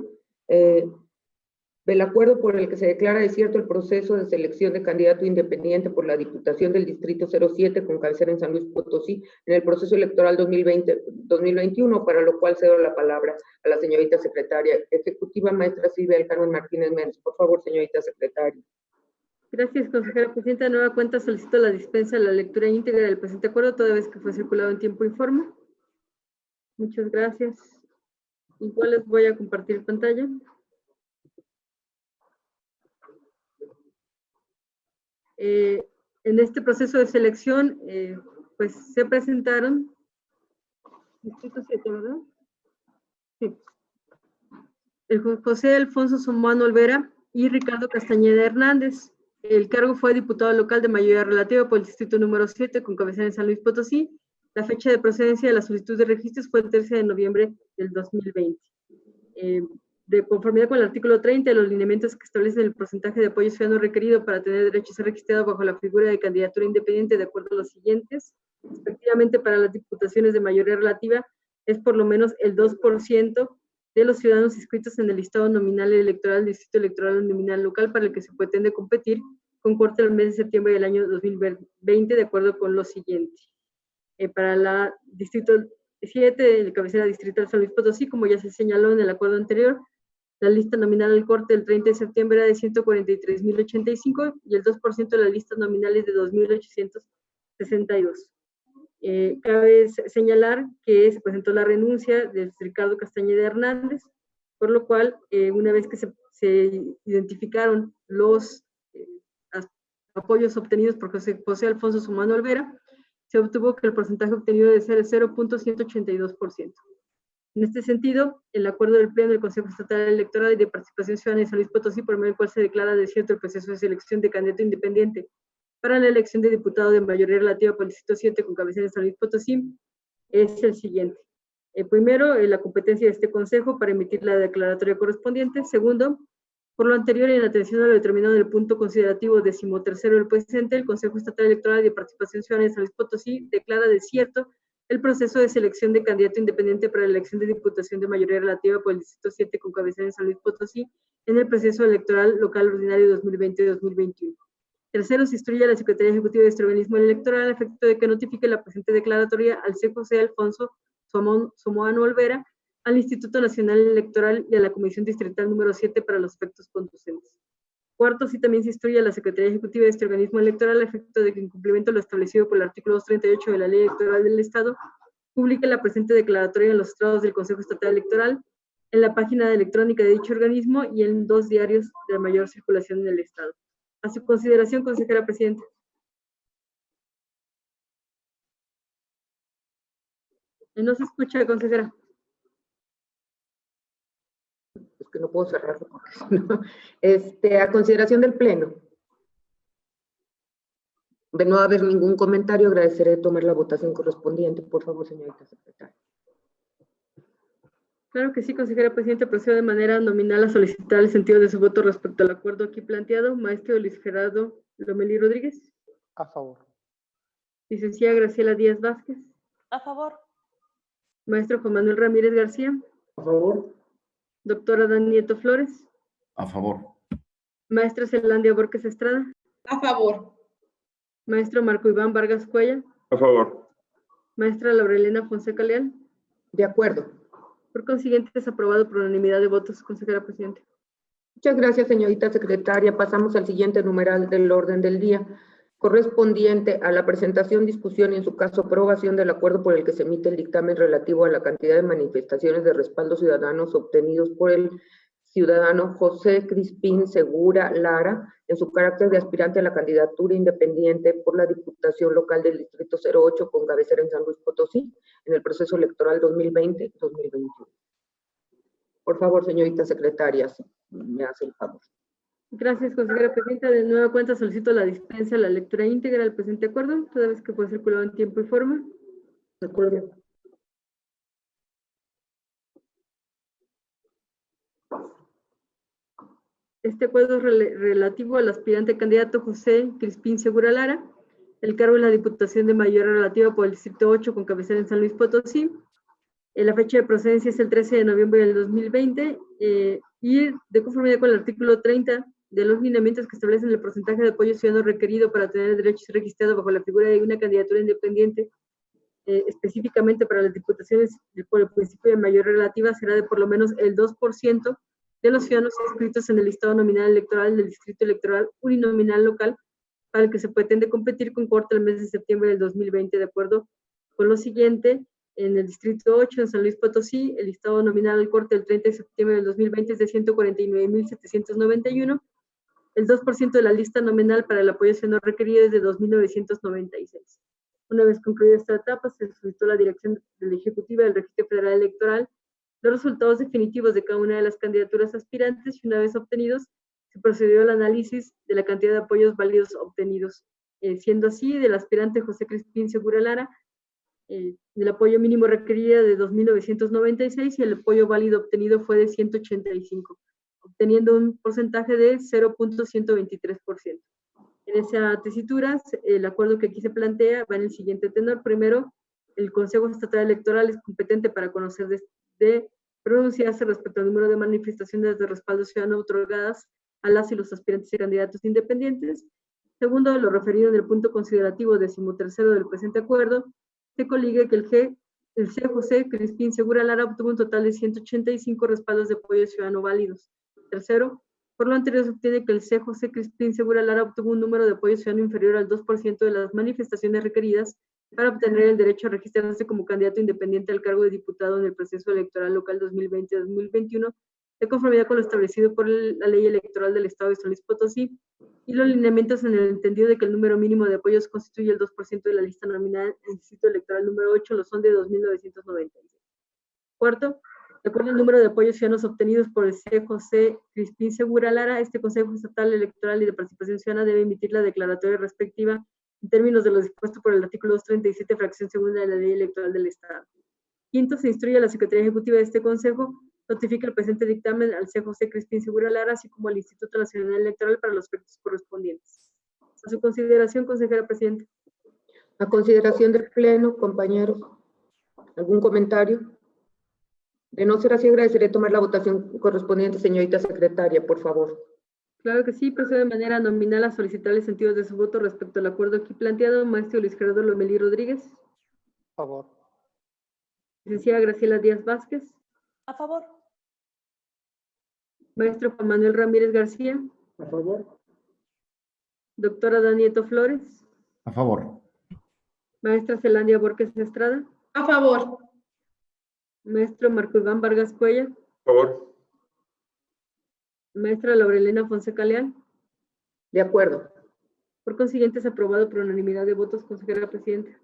del acuerdo por el que se declara desierto el proceso de selección de candidato independiente por la Diputación del Distrito 07 con cabecera en San Luis Potosí en el proceso electoral 2020-2021, para lo cual cedo la palabra a la señorita secretaria ejecutiva, maestra Silvia del Carmen Martínez Méndez. Por favor, señorita secretaria. Gracias, consejera presidenta. De nueva cuenta, solicito la dispensa de la lectura íntegra del presente acuerdo, toda vez que fue circulado en tiempo y forma. Muchas gracias. Igual les voy a compartir pantalla. En este proceso de selección, pues se presentaron, Distrito 7, ¿verdad? Sí. el José Alfonso Somoano Olvera y Ricardo Castañeda Hernández. El cargo fue diputado local de mayoría relativa por el distrito número 7 con cabecera en San Luis Potosí. La fecha de procedencia de la solicitud de registros fue el 13 de noviembre del 2020. De conformidad con el artículo 30 de los lineamientos que establecen el porcentaje de apoyo ciudadano requerido para tener derecho a ser registrado bajo la figura de candidatura independiente de acuerdo a los siguientes, respectivamente para las diputaciones de mayoría relativa, es por lo menos el 2% de los ciudadanos inscritos en el listado nominal electoral del distrito electoral nominal local para el que se pretende competir con corte el mes de septiembre del año 2020 de acuerdo con lo siguiente. Para la distrito 7 de cabecera distrital San Luis Potosí, como ya se señaló en el acuerdo anterior, la lista nominal al corte del 30 de septiembre era de 143,085 y el 2% de la lista nominal es de 2,862. Cabe señalar que se presentó la renuncia de Ricardo Castañeda Hernández, por lo cual, una vez que se identificaron los apoyos obtenidos por José Alfonso Somoano Olvera, se obtuvo que el porcentaje obtenido debe ser el 0.182%. En este sentido, el acuerdo del Pleno del Consejo Estatal Electoral y de Participación Ciudadana de San Luis Potosí, por medio del cual se declara desierto el proceso de selección de candidato independiente para la elección de diputado de mayoría relativa por el Distrito 7 con cabecera en San Luis Potosí, es el siguiente. Primero, la competencia de este Consejo para emitir la declaratoria correspondiente. Segundo, por lo anterior, en atención a lo determinado en el punto considerativo 13º del presente, el Consejo Estatal Electoral y de Participación Ciudadana de San Luis Potosí declara desierto el proceso de selección de candidato independiente para la elección de diputación de mayoría relativa por el Distrito 7 con cabecera en San Luis Potosí en el proceso electoral local ordinario 2020-2021. Tercero, se instruye a la Secretaría Ejecutiva de este organismo electoral a efecto de que notifique la presente declaratoria al C. José Alfonso Somoano Olvera, al Instituto Nacional Electoral y a la Comisión Distrital número 7 para los efectos conducentes. Cuarto, sí también se instruye a la Secretaría Ejecutiva de este organismo electoral a efecto de que, en cumplimiento de lo establecido por el artículo 238 de la Ley Electoral del Estado, publique la presente declaratoria en los estados del Consejo Estatal Electoral, en la página electrónica de dicho organismo y en 2 diarios de mayor circulación en el Estado. A su consideración, consejera presidenta. No se escucha, consejera. Es que no puedo cerrarlo porque si no. A consideración del Pleno. De no haber ningún comentario, agradeceré tomar la votación correspondiente. Por favor, señorita secretaria. Claro que sí, consejera presidenta. Procedo de manera nominal a solicitar el sentido de su voto respecto al acuerdo aquí planteado. Maestro Luis Gerardo Lomelí Rodríguez. A favor. Licenciada Graciela Díaz Vázquez. A favor. Maestro Juan Manuel Ramírez García. A favor. Doctora Dan Nieto Flores. A favor. Maestra Zelandia Borges Estrada. A favor. Maestro Marco Iván Vargas Cuella. A favor. Maestra Laurelena Fonseca Leal. De acuerdo. Por consiguiente, es aprobado por unanimidad de votos, consejera presidenta. Muchas gracias, señorita secretaria. Pasamos al siguiente numeral del orden del día, correspondiente a la presentación, discusión y, en su caso, aprobación del acuerdo por el que se emite el dictamen relativo a la cantidad de manifestaciones de respaldo ciudadanos obtenidos por el ciudadano José Crispín Segura Lara, en su carácter de aspirante a la candidatura independiente por la Diputación Local del Distrito 08 con cabecera en San Luis Potosí, en el proceso electoral 2020-2021. Por favor, señorita secretaria, si me hace el favor. Gracias, consejera presidenta. De nueva cuenta solicito la dispensa de la lectura íntegra del presente acuerdo, toda vez que fue circulado en tiempo y forma. De acuerdo. Este acuerdo es relativo al aspirante candidato José Crispín Segura Lara, el cargo de la Diputación de mayoría relativa por el Distrito 8 con cabecera en San Luis Potosí. La fecha de procedencia es el 13 de noviembre del 2020 y de conformidad con el artículo 30 de los lineamientos que establecen el porcentaje de apoyo ciudadano requerido para tener el derecho a ser registrado bajo la figura de una candidatura independiente, específicamente para las diputaciones por el principio de mayoría relativa, será de por lo menos el 2% de los ciudadanos inscritos en el listado nominal electoral del Distrito Electoral Uninominal Local para el que se pretende competir con corte el mes de septiembre del 2020, de acuerdo con lo siguiente. En el Distrito 8, en San Luis Potosí, el listado nominal al corte del 30 de septiembre del 2020 es de 149,791. El 2% de la lista nominal para el apoyo ciudadano requerido es de 2,996. Una vez concluida esta etapa, se solicitó la dirección de la Ejecutiva del Registro Federal Electoral los resultados definitivos de cada una de las candidaturas aspirantes y una vez obtenidos, se procedió al análisis de la cantidad de apoyos válidos obtenidos. Siendo así, del aspirante José Crispín Segura Lara, el apoyo mínimo requerido de 2.996 y el apoyo válido obtenido fue de 185, obteniendo un porcentaje de 0.123%. En esa tesitura, el acuerdo que aquí se plantea va en el siguiente tenor. Primero, el Consejo Estatal Electoral es competente para conocer de pronunciarse respecto al número de manifestaciones de respaldo ciudadano otorgadas a las y los aspirantes y candidatos independientes. Segundo, lo referido en el punto considerativo 13º del presente acuerdo, se coligue que el C. José Crispín Segura Lara obtuvo un total de 185 respaldos de apoyo ciudadano válidos. Tercero, por lo anterior se obtiene que el C. José Crispín Segura Lara obtuvo un número de apoyo ciudadano inferior al 2% de las manifestaciones requeridas para obtener el derecho a registrarse como candidato independiente al cargo de diputado en el proceso electoral local 2020-2021, de conformidad con lo establecido por la Ley Electoral del Estado de San Luis Potosí, y los lineamientos en el entendido de que el número mínimo de apoyos constituye el 2% de la lista nominal en el distrito electoral número 8, lo son de 2.996. Cuarto, de acuerdo al número de apoyos ciudadanos obtenidos por el C. José Crispín Segura Lara, este Consejo Estatal Electoral y de Participación Ciudadana debe emitir la declaratoria respectiva en términos de lo dispuesto por el artículo 237, fracción segunda de la Ley Electoral del Estado. Quinto, se instruye a la Secretaría Ejecutiva de este Consejo notifica el presente dictamen al C. José Crispín Segura Lara, así como al Instituto Nacional Electoral para los efectos correspondientes. A su consideración, consejera presidenta. A consideración del Pleno, compañeros, ¿algún comentario? De no ser así, agradeceré tomar la votación correspondiente, señorita secretaria, por favor. Claro que sí, procedo de manera nominal a solicitar el sentido de su voto respecto al acuerdo aquí planteado. Maestro Luis Gerardo Lomelí Rodríguez. A favor. Licenciada Graciela Díaz Vázquez. A favor. Maestro Juan Manuel Ramírez García. A favor. Doctora Danieto Flores. A favor. Maestra Celandia Borges Estrada. A favor. Maestro Marco Iván Vargas Cuellar. A favor. Maestra Laurelena Fonseca Leal. De acuerdo. Por consiguiente, es aprobado por unanimidad de votos, consejera presidenta.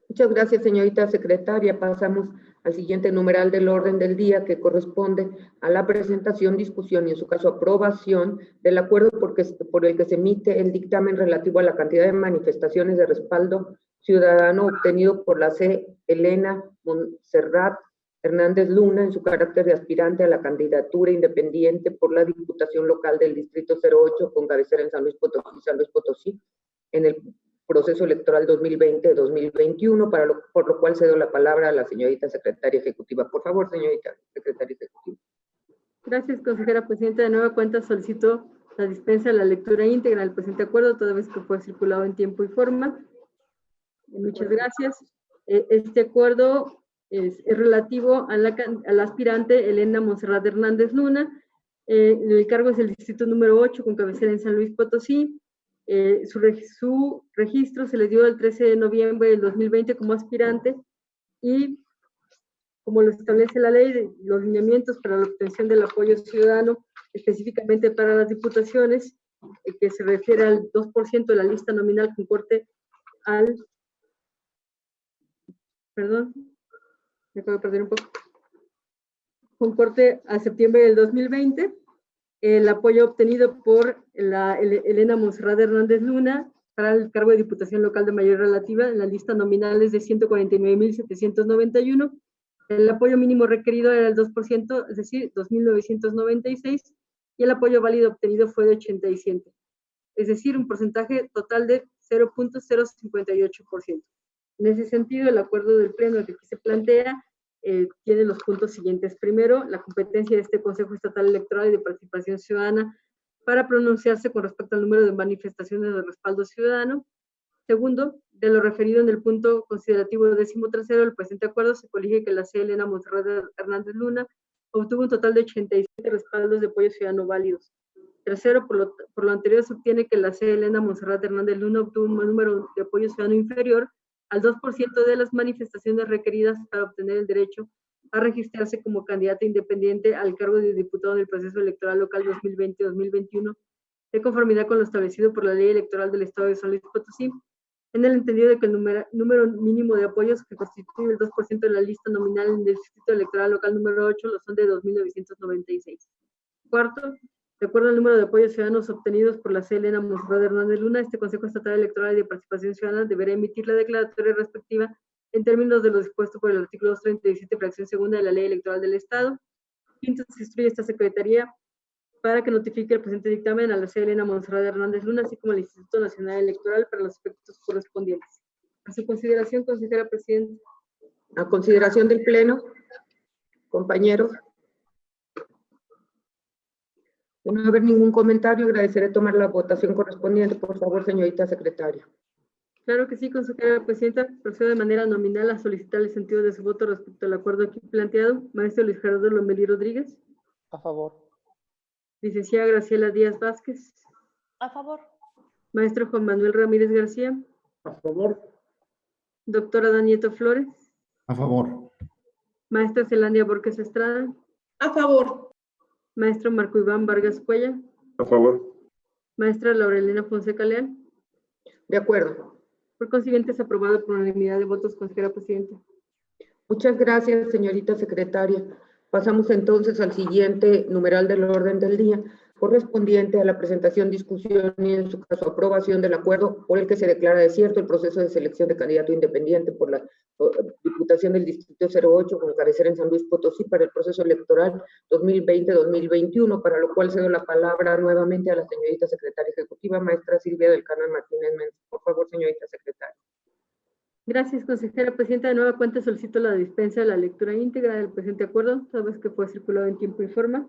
Muchas gracias, señorita secretaria. Pasamos al siguiente numeral del orden del día, que corresponde a la presentación, discusión y, en su caso, aprobación del acuerdo por el que se emite el dictamen relativo a la cantidad de manifestaciones de respaldo ciudadano obtenido por la C. Elena Montserrat Hernández Luna en su carácter de aspirante a la candidatura independiente por la Diputación Local del Distrito 08 con cabecera en San Luis Potosí, en el proceso electoral 2020-2021, por lo cual cedo la palabra a la señorita secretaria ejecutiva. Por favor, señorita secretaria ejecutiva. Gracias, consejera presidenta. De nueva cuenta solicito la dispensa de la lectura íntegra del presente acuerdo, toda vez que fue circulado en tiempo y forma. Muchas gracias. Este acuerdo es relativo a la aspirante Elena Montserrat Hernández Luna. El cargo es el distrito número 8 con cabecera en San Luis Potosí. Su registro se le dio el 13 de noviembre del 2020 como aspirante y, como lo establece la ley, los lineamientos para la obtención del apoyo ciudadano, específicamente para las diputaciones, que se refiere al 2% de la lista nominal con corte al... Perdón, me acabo de perder un poco. Con corte a septiembre del 2020, el apoyo obtenido por Elena Montserrat Hernández Luna para el cargo de Diputación Local de mayoría relativa en la lista nominal es de 149.791. El apoyo mínimo requerido era el 2%, es decir, 2.996, y el apoyo válido obtenido fue de 87, es decir, un porcentaje total de 0.058%. En ese sentido, el acuerdo del Pleno que aquí se plantea tiene los puntos siguientes. Primero, la competencia de este Consejo Estatal Electoral y de Participación Ciudadana para pronunciarse con respecto al número de manifestaciones de respaldo ciudadano. Segundo, de lo referido en el punto considerativo 13º del presente acuerdo, se colige que la C. Elena Montserrat Hernández Luna obtuvo un total de 87 respaldos de apoyo ciudadano válidos. Tercero, por lo anterior, se obtiene que la C. Elena Montserrat Hernández Luna obtuvo un número de apoyo ciudadano inferior al 2% de las manifestaciones requeridas para obtener el derecho a registrarse como candidata independiente al cargo de diputado del proceso electoral local 2020-2021, de conformidad con lo establecido por la Ley Electoral del Estado de San Luis Potosí, en el entendido de que el número mínimo de apoyos que constituye el 2% de la lista nominal en el Distrito Electoral Local número 8 lo son de 2.996. Cuarto, de acuerdo al número de apoyos ciudadanos obtenidos por la C. Elena Monserrate Hernández Luna, este Consejo Estatal Electoral y de Participación Ciudadana deberá emitir la declaratoria respectiva en términos de lo dispuesto por el artículo 237, fracción segunda de la Ley Electoral del Estado. Quinto, se instruye esta Secretaría para que notifique el presente dictamen a la C. Elena Monserrate Hernández Luna, así como al Instituto Nacional Electoral para los efectos correspondientes. A su consideración, consejera presidenta. A consideración del Pleno, compañeros. De no haber ningún comentario, agradeceré tomar la votación correspondiente. Por favor, señorita secretaria. Claro que sí, consejera presidenta. Procedo de manera nominal a solicitar el sentido de su voto respecto al acuerdo aquí planteado. Maestro Luis Gerardo Lomelí Rodríguez. A favor. Licenciada Graciela Díaz Vázquez. A favor. Maestro Juan Manuel Ramírez García. A favor. Doctora Danieto Flores. A favor. Maestra Celandia Borges Estrada. A favor. Maestro Marco Iván Vargas Cuella. A favor. Maestra Laurelena Fonseca Leal. De acuerdo. Por consiguiente, es aprobado por unanimidad de votos, consejera presidenta. Muchas gracias, señorita secretaria. Pasamos entonces al siguiente numeral del orden del día, correspondiente a la presentación, discusión y, en su caso, aprobación del acuerdo por el que se declara desierto el proceso de selección de candidato independiente por la Diputación del Distrito 08 con cabecera en San Luis Potosí para el proceso electoral 2020-2021, para lo cual cedo la palabra nuevamente a la señorita secretaria ejecutiva, maestra Silvia del Canal Martínez Méndez. Por favor, señorita secretaria. Gracias, consejera presidenta. De nueva cuenta solicito la dispensa de la lectura íntegra del presente acuerdo, toda vez que fue circulado en tiempo y forma.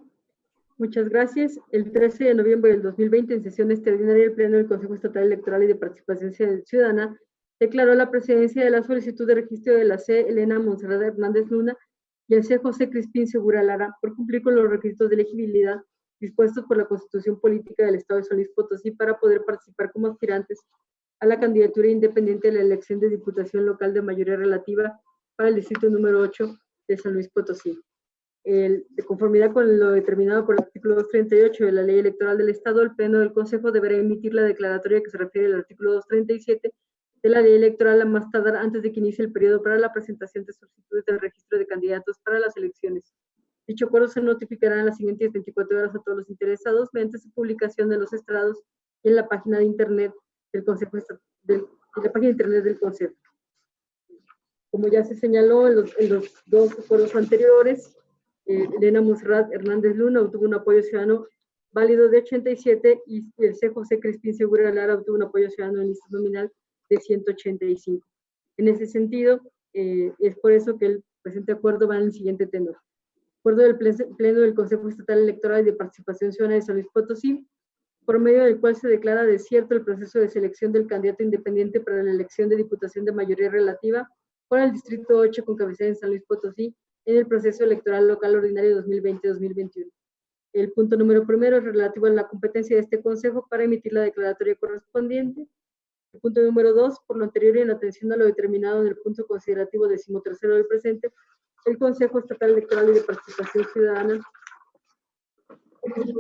Muchas gracias. El 13 de noviembre del 2020, en sesión extraordinaria, el Pleno del Consejo Estatal Electoral y de Participación Ciudadana declaró la precedencia de la solicitud de registro de la C. Elena Monserrate Hernández Luna y el C. José Crispín Segura Lara por cumplir con los requisitos de elegibilidad dispuestos por la Constitución Política del Estado de San Luis Potosí para poder participar como aspirantes a la candidatura independiente de la elección de Diputación Local de mayoría relativa para el distrito número 8 de San Luis Potosí. De conformidad con lo determinado por el artículo 238 de la Ley Electoral del Estado, el Pleno del Consejo deberá emitir la declaratoria que se refiere al artículo 237 de la Ley Electoral a más tardar antes de que inicie el periodo para la presentación de solicitudes de registro de candidatos para las elecciones. Dicho acuerdo se notificará en las siguientes 24 horas a todos los interesados mediante su publicación en los estrados y en la página de internet del Consejo, del Consejo. Como ya se señaló en los dos acuerdos anteriores, Elena Monserrate Hernández Luna obtuvo un apoyo ciudadano válido de 87 y el C. José Crispín Segura Lara obtuvo un apoyo ciudadano en lista nominal de 185. En ese sentido, es por eso que el presente acuerdo va en el siguiente tenor. Acuerdo del Pleno del Consejo Estatal Electoral y de Participación Ciudadana de San Luis Potosí, por medio del cual se declara desierto el proceso de selección del candidato independiente para la elección de Diputación de mayoría relativa por el Distrito 8 con cabecera en San Luis Potosí en el proceso electoral local ordinario 2020-2021. El punto número primero es relativo a la competencia de este Consejo para emitir la declaratoria correspondiente. El punto número 2, por lo anterior y en atención a lo determinado en el punto considerativo 13º del presente, el Consejo Estatal Electoral y de Participación Ciudadana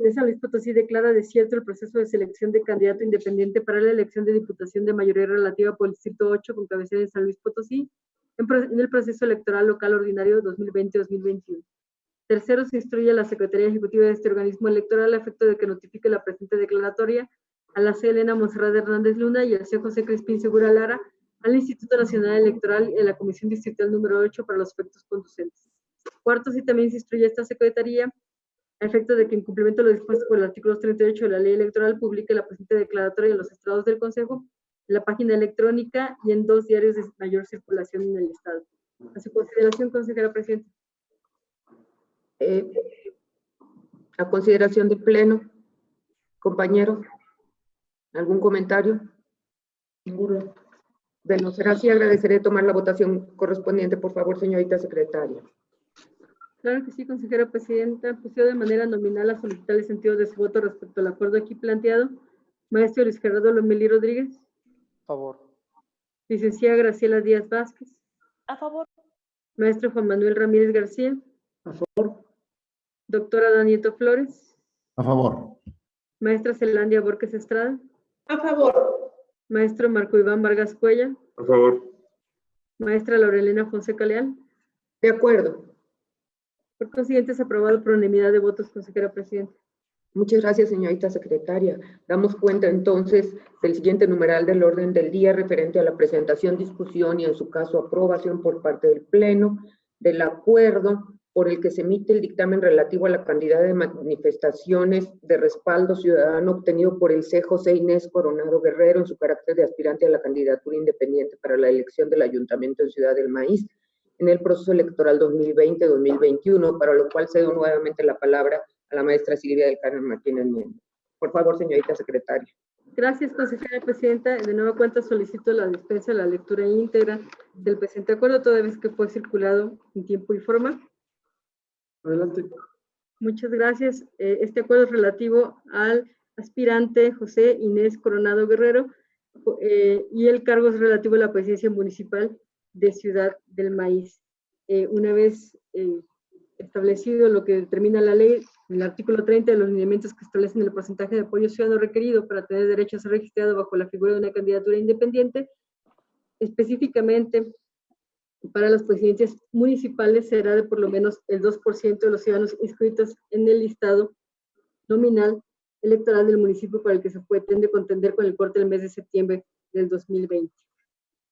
de San Luis Potosí declara desierto el proceso de selección de candidato independiente para la elección de Diputación de mayoría relativa por el Distrito 8 con cabecera en San Luis Potosí en el proceso electoral local ordinario 2020-2021. Tercero, se instruye a la Secretaría Ejecutiva de este organismo electoral a efecto de que notifique la presente declaratoria a la C. Elena Monserrate Hernández Luna y al C. José Crispín Segura Lara, al Instituto Nacional Electoral y a la Comisión Distrital número 8 para los efectos conducentes. Cuarto, sí también se instruye a esta Secretaría a efecto de que, en cumplimiento de lo dispuesto por el artículo 38 de la Ley Electoral, publique la presente declaratoria en los estrados del Consejo, en la página electrónica y en 2 diarios de mayor circulación en el Estado. A su consideración, consejera presidenta. A consideración del Pleno, compañeros, ¿algún comentario? Ninguno. De no ser así, agradeceré tomar la votación correspondiente, por favor, señorita secretaria. Claro que sí, consejera presidenta. Procedo de manera nominal a solicitar el sentido de su voto respecto al acuerdo aquí planteado. Maestro Luis Gerardo Lomelí Rodríguez. A favor. Licenciada Graciela Díaz Vázquez. A favor. Maestro Juan Manuel Ramírez García. A favor. Doctora Danieto Flores. A favor. Maestra Celandia Borges Estrada. A favor. Maestro Marco Iván Vargas Cuella. A favor. Maestra Laurelena Fonseca Leal. De acuerdo. Por consiguiente, es aprobado por unanimidad de votos, consejera presidenta. Muchas gracias, señorita secretaria. Damos cuenta entonces del siguiente numeral del orden del día referente a la presentación, discusión y en su caso aprobación por parte del Pleno del acuerdo por el que se emite el dictamen relativo a la cantidad de manifestaciones de respaldo ciudadano obtenido por el C. José Inés Coronado Guerrero en su carácter de aspirante a la candidatura independiente para la elección del Ayuntamiento en Ciudad del Maíz en el proceso electoral 2020-2021, para lo cual cedo nuevamente la palabra a la maestra Silvia del Carmen Martínez Miendo. Por favor, señorita secretaria. Gracias, consejera presidenta. De nueva cuenta solicito la dispensa de la lectura íntegra del presente acuerdo, toda vez que fue circulado en tiempo y forma. Adelante. Muchas gracias. Este acuerdo es relativo al aspirante José Inés Coronado Guerrero y el cargo es relativo a la presidencia municipal de Ciudad del Maíz. Una vez establecido lo que determina la ley, en el artículo 30 de los lineamientos que establecen el porcentaje de apoyo ciudadano requerido para tener derecho a ser registrado bajo la figura de una candidatura independiente, específicamente para las presidencias municipales será de por lo menos el 2% de los ciudadanos inscritos en el listado nominal electoral del municipio para el que se pretende contender con el corte del mes de septiembre del 2020.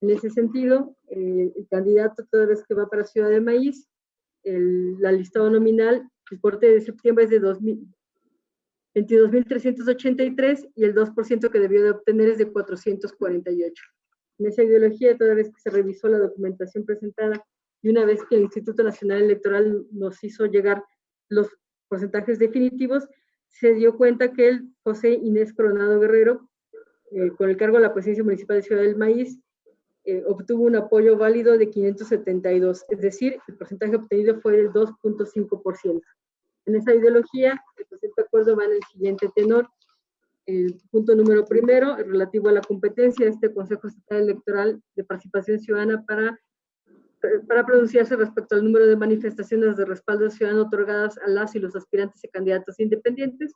En ese sentido, el candidato, toda vez que va para Ciudad del Maíz, la listado nominal, el corte de septiembre es de 22.383 y el 2% que debió de obtener es de 448. En esa ideología, toda vez que se revisó la documentación presentada y una vez que el Instituto Nacional Electoral nos hizo llegar los porcentajes definitivos, se dio cuenta que el José Inés Coronado Guerrero, con el cargo de la presidencia municipal de Ciudad del Maíz, obtuvo un apoyo válido de 572, es decir, el porcentaje obtenido fue del 2.5%. En esa ideología, el presente acuerdo va en el siguiente tenor. El punto número primero, relativo a la competencia de este Consejo Estatal Electoral de Participación Ciudadana para pronunciarse respecto al número de manifestaciones de respaldo ciudadano otorgadas a las y los aspirantes y candidatos independientes.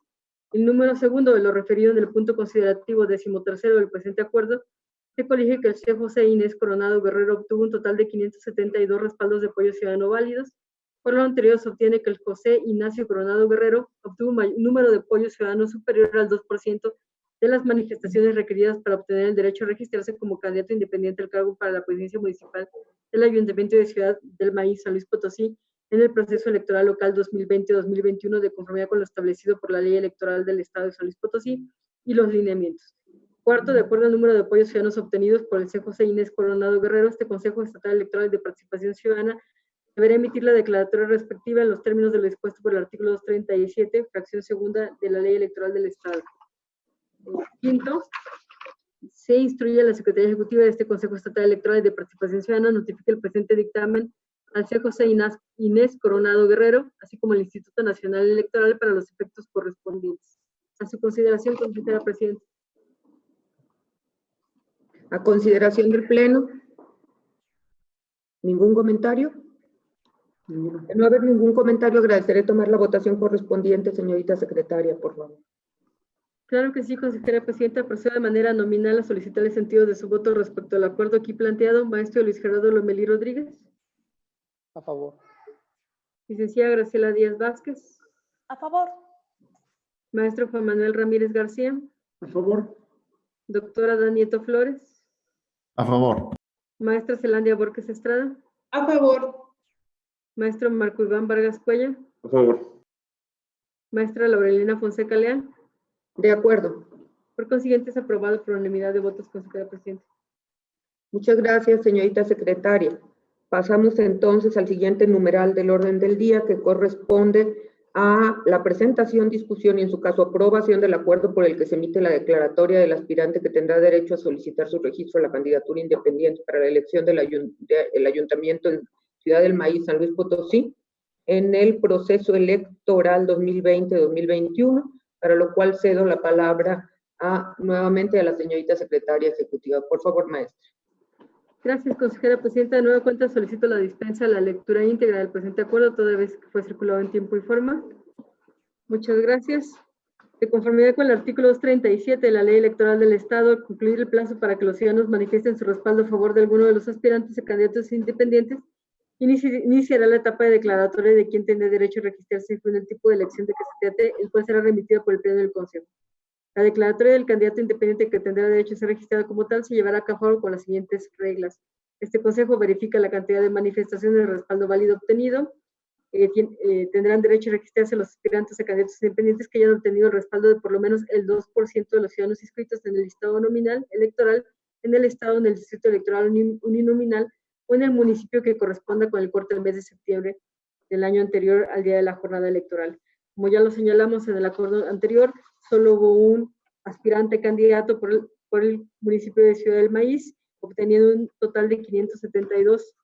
El número segundo, de lo referido en el punto considerativo 13º del presente acuerdo, se colige que el señor José Inés Coronado Guerrero obtuvo un total de 572 respaldos de apoyo ciudadano válidos. Por lo anterior, se obtiene que el José Ignacio Coronado Guerrero obtuvo un número de apoyo ciudadano superior al 2% de las manifestaciones requeridas para obtener el derecho a registrarse como candidato independiente al cargo para la presidencia municipal del Ayuntamiento de Ciudad del Maíz, San Luis Potosí, en el proceso electoral local 2020-2021 de conformidad con lo establecido por la Ley Electoral del Estado de San Luis Potosí y los lineamientos. Cuarto, de acuerdo al número de apoyos ciudadanos obtenidos por el señor José Inés Coronado Guerrero, este Consejo Estatal Electoral de Participación Ciudadana deberá emitir la declaratoria respectiva en los términos de lo dispuesto por el artículo 237, fracción segunda de la Ley Electoral del Estado. Quinto, se instruye a la Secretaría Ejecutiva de este Consejo Estatal Electoral de Participación Ciudadana notifique el presente dictamen al señor José Inés Coronado Guerrero, así como al Instituto Nacional Electoral para los efectos correspondientes. A su consideración, consejera presidenta. A consideración del Pleno. ¿Ningún comentario? De no haber ningún comentario, agradeceré tomar la votación correspondiente, señorita secretaria, por favor. Claro que sí, consejera presidenta. Procedo de manera nominal a solicitar el sentido de su voto respecto al acuerdo aquí planteado. Maestro Luis Gerardo Lomelí Rodríguez. A favor. Licenciada Graciela Díaz Vázquez. A favor. Maestro Juan Manuel Ramírez García. A favor. Doctora Danieto Flores. A favor. Maestra Zelandia Borges Estrada. A favor. Maestro Marco Iván Vargas Cuella. A favor. Maestra Laurelena Fonseca Leal. De acuerdo. Por consiguiente, es aprobado por unanimidad de votos, consejera presidenta. Muchas gracias, señorita secretaria. Pasamos entonces al siguiente numeral del orden del día, que corresponde a la presentación, discusión y en su caso aprobación del acuerdo por el que se emite la declaratoria del aspirante que tendrá derecho a solicitar su registro a la candidatura independiente para la elección del Ayuntamiento en Ciudad del Maíz, San Luis Potosí, en el proceso electoral 2020-2021, para lo cual cedo la palabra nuevamente a la señorita secretaria ejecutiva. Por favor, maestra. Gracias, consejera presidenta. De nueva cuenta solicito la dispensa de la lectura íntegra del presente acuerdo, toda vez que fue circulado en tiempo y forma. Muchas gracias. De conformidad con el artículo 237 de la Ley Electoral del Estado, al concluir el plazo para que los ciudadanos manifiesten su respaldo a favor de alguno de los aspirantes a candidatos independientes, iniciará la etapa de declaratoria de quien tiene derecho a registrarse según el tipo de elección de que se trate, el cual será remitido por el Pleno del Consejo. La declaratoria del candidato independiente que tendrá derecho a ser registrado como tal se llevará a cabo con las siguientes reglas. Este Consejo verifica la cantidad de manifestaciones de respaldo válido obtenido. Tendrán derecho a registrarse los aspirantes a candidatos independientes que hayan obtenido el respaldo de por lo menos el 2% de los ciudadanos inscritos en el listado nominal electoral en el estado, en el distrito electoral uninominal o en el municipio que corresponda con el corte del mes de septiembre del año anterior al día de la jornada electoral. Como ya lo señalamos en el acuerdo anterior, solo hubo un aspirante candidato por el municipio de Ciudad del Maíz, obteniendo un total de 572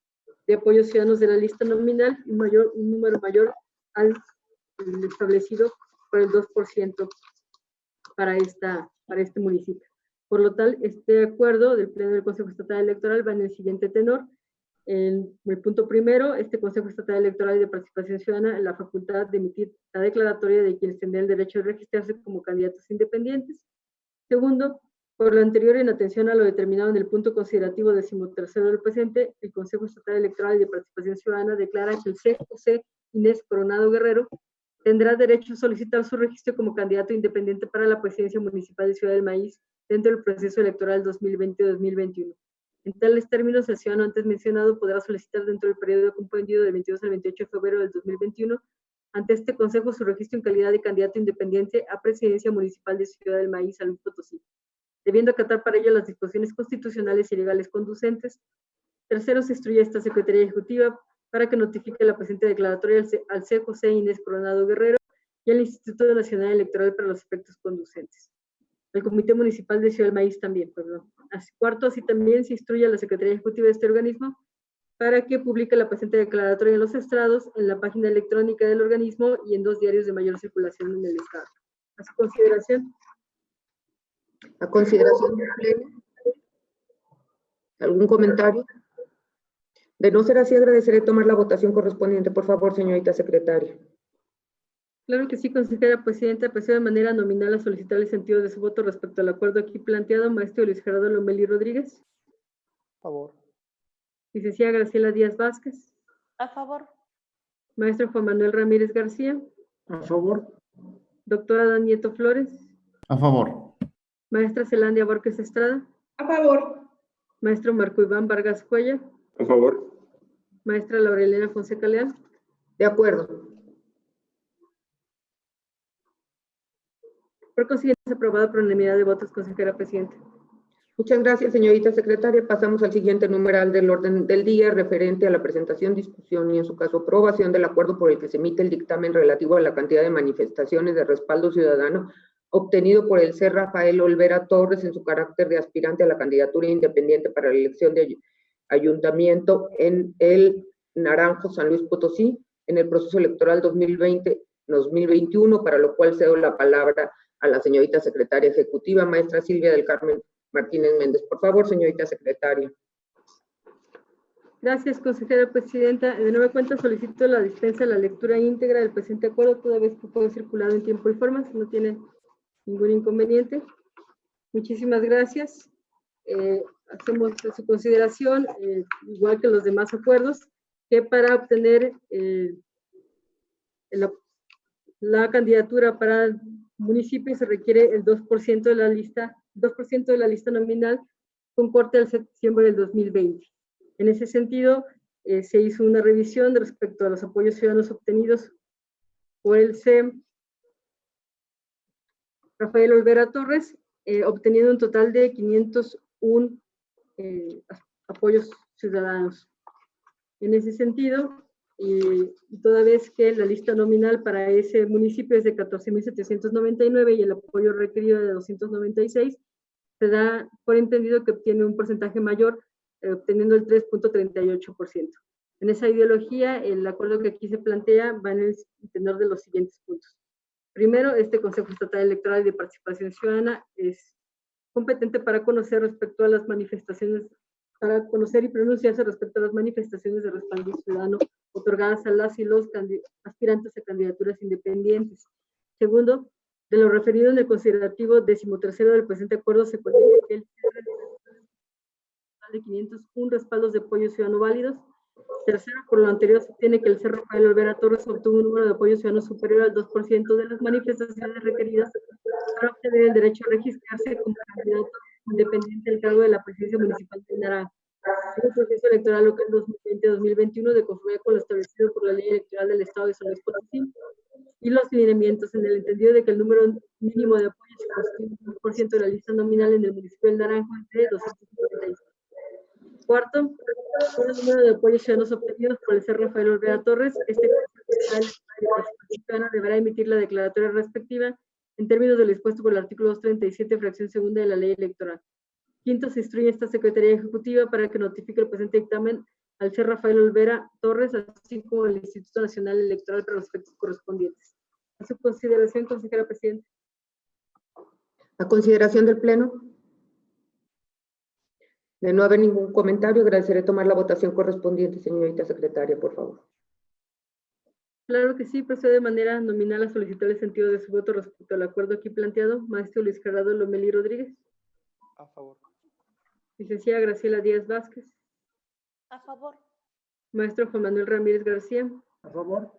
de apoyos ciudadanos de la lista nominal y un número mayor al establecido por el 2% para este municipio. Por lo tal, este acuerdo del Pleno del Consejo Estatal Electoral va en el siguiente tenor. En el punto primero, este Consejo Estatal Electoral y de Participación Ciudadana la facultad de emitir la declaratoria de quienes tendrán el derecho de registrarse como candidatos independientes. Segundo, por lo anterior, en atención a lo determinado en el punto considerativo 13º del presente, el Consejo Estatal Electoral y de Participación Ciudadana declara que el C. José Inés Coronado Guerrero tendrá derecho a solicitar su registro como candidato independiente para la presidencia municipal de Ciudad del Maíz dentro del proceso electoral 2020-2021. En tales términos, el ciudadano antes mencionado podrá solicitar dentro del periodo comprendido del 22 al 28 de febrero del 2021 ante este Consejo su registro en calidad de candidato independiente a presidencia municipal de Ciudad del Maíz, San Luis Potosí, debiendo acatar para ello las disposiciones constitucionales y legales conducentes. Tercero, se instruye a esta Secretaría Ejecutiva para que notifique la presente declaratoria al C. José Inés Coronado Guerrero y al Instituto Nacional Electoral para los efectos conducentes. El Comité Municipal de Ciudad del Maíz también, perdón. Cuarto, así también se instruye a la Secretaría Ejecutiva de este organismo para que publique la presente declaratoria en los estrados, en la página electrónica del organismo y en 2 diarios de mayor circulación en el Estado. A su consideración. A consideración del Pleno. ¿Algún comentario? De no ser así, agradeceré tomar la votación correspondiente. Por favor, señorita secretaria. Claro que sí, consejera presidenta. Procedo de manera nominal a solicitar el sentido de su voto respecto al acuerdo aquí planteado. Maestro Luis Gerardo Lomelí Rodríguez. A favor. Licenciada Graciela Díaz Vázquez. A favor. Maestro Juan Manuel Ramírez García. A favor. Doctora Dan Nieto Flores. A favor. Maestra Zelandia Borges Estrada. A favor. Maestro Marco Iván Vargas Cuella. A favor. Maestra Laurelena Fonseca Leal. De acuerdo. Por consiguiente, es aprobado por unanimidad de votos, consejera presidenta. Muchas gracias, señorita secretaria. Pasamos al siguiente numeral del orden del día, referente a la presentación, discusión y, en su caso, aprobación del acuerdo por el que se emite el dictamen relativo a la cantidad de manifestaciones de respaldo ciudadano obtenido por el C. Rafael Olvera Torres en su carácter de aspirante a la candidatura independiente para la elección de ayuntamiento en el Naranjo, San Luis Potosí, en el proceso electoral 2020-2021, para lo cual cedo la palabra a la señorita secretaria ejecutiva, maestra Silvia del Carmen Martínez Méndez. Por favor, señorita secretaria. Gracias, consejera presidenta. De nueva cuenta solicito la dispensa de la lectura íntegra del presente acuerdo, toda vez que fue circulado en tiempo y forma, si no tiene ningún inconveniente. Muchísimas gracias. Hacemos de su consideración, igual que los demás acuerdos, que para obtener la candidatura para el municipio se requiere el 2% de la lista, 2% de la lista nominal con corte al septiembre del 2020. En ese sentido, se hizo una revisión respecto a los apoyos ciudadanos obtenidos por el C. Rafael Olvera Torres, obteniendo un total de 501 apoyos ciudadanos. En ese sentido, toda vez que la lista nominal para ese municipio es de 14.799 y el apoyo requerido de 296, se da por entendido que obtiene un porcentaje mayor, obteniendo el 3.38%. En esa ideología, el acuerdo que aquí se plantea va en el tenor de los siguientes puntos. Primero, este Consejo Estatal Electoral y de Participación Ciudadana es competente para conocer respecto a las manifestaciones, para conocer y pronunciarse respecto a las manifestaciones de respaldo ciudadano otorgadas a las y los aspirantes a candidaturas independientes. Segundo, De lo referido en el considerativo 13º del presente acuerdo, se conoce que el cierre de 501 respaldos de apoyo ciudadano válidos. Tercero, por lo anterior, se obtiene que el Cerro Rafael Olvera Torres obtuvo un número de apoyo ciudadano superior al 2% de las manifestaciones requeridas para obtener el derecho a registrarse como candidato independiente al cargo de la presidencia municipal de Naranjo en el proceso electoral local 2020-2021, de conformidad con lo establecido por la Ley Electoral del Estado de San Luis Potosí y los lineamientos, en el entendido de que el número mínimo de apoyo se constituye un 1% de la lista nominal en el municipio del Naranjo entre 256. Cuarto, por el número de apoyos ciudadanos obtenidos por el Cerro Rafael Olvera Torres, este ciudadana deberá emitir la declaratoria respectiva en términos de lo dispuesto por el artículo 237, fracción segunda de la Ley Electoral. Quinto, se instruye esta Secretaría Ejecutiva para que notifique el presente dictamen al Cerro Rafael Olvera Torres, así como al Instituto Nacional Electoral para los efectos correspondientes. A su consideración, consejera presidenta. A consideración del Pleno. De no haber ningún comentario, agradeceré tomar la votación correspondiente, señorita secretaria, por favor. Claro que sí, procede de manera nominal a solicitar el sentido de su voto respecto al acuerdo aquí planteado. Maestro Luis Gerardo Lomelí Rodríguez. A favor. Licenciada Graciela Díaz Vázquez. A favor. Maestro Juan Manuel Ramírez García. A favor.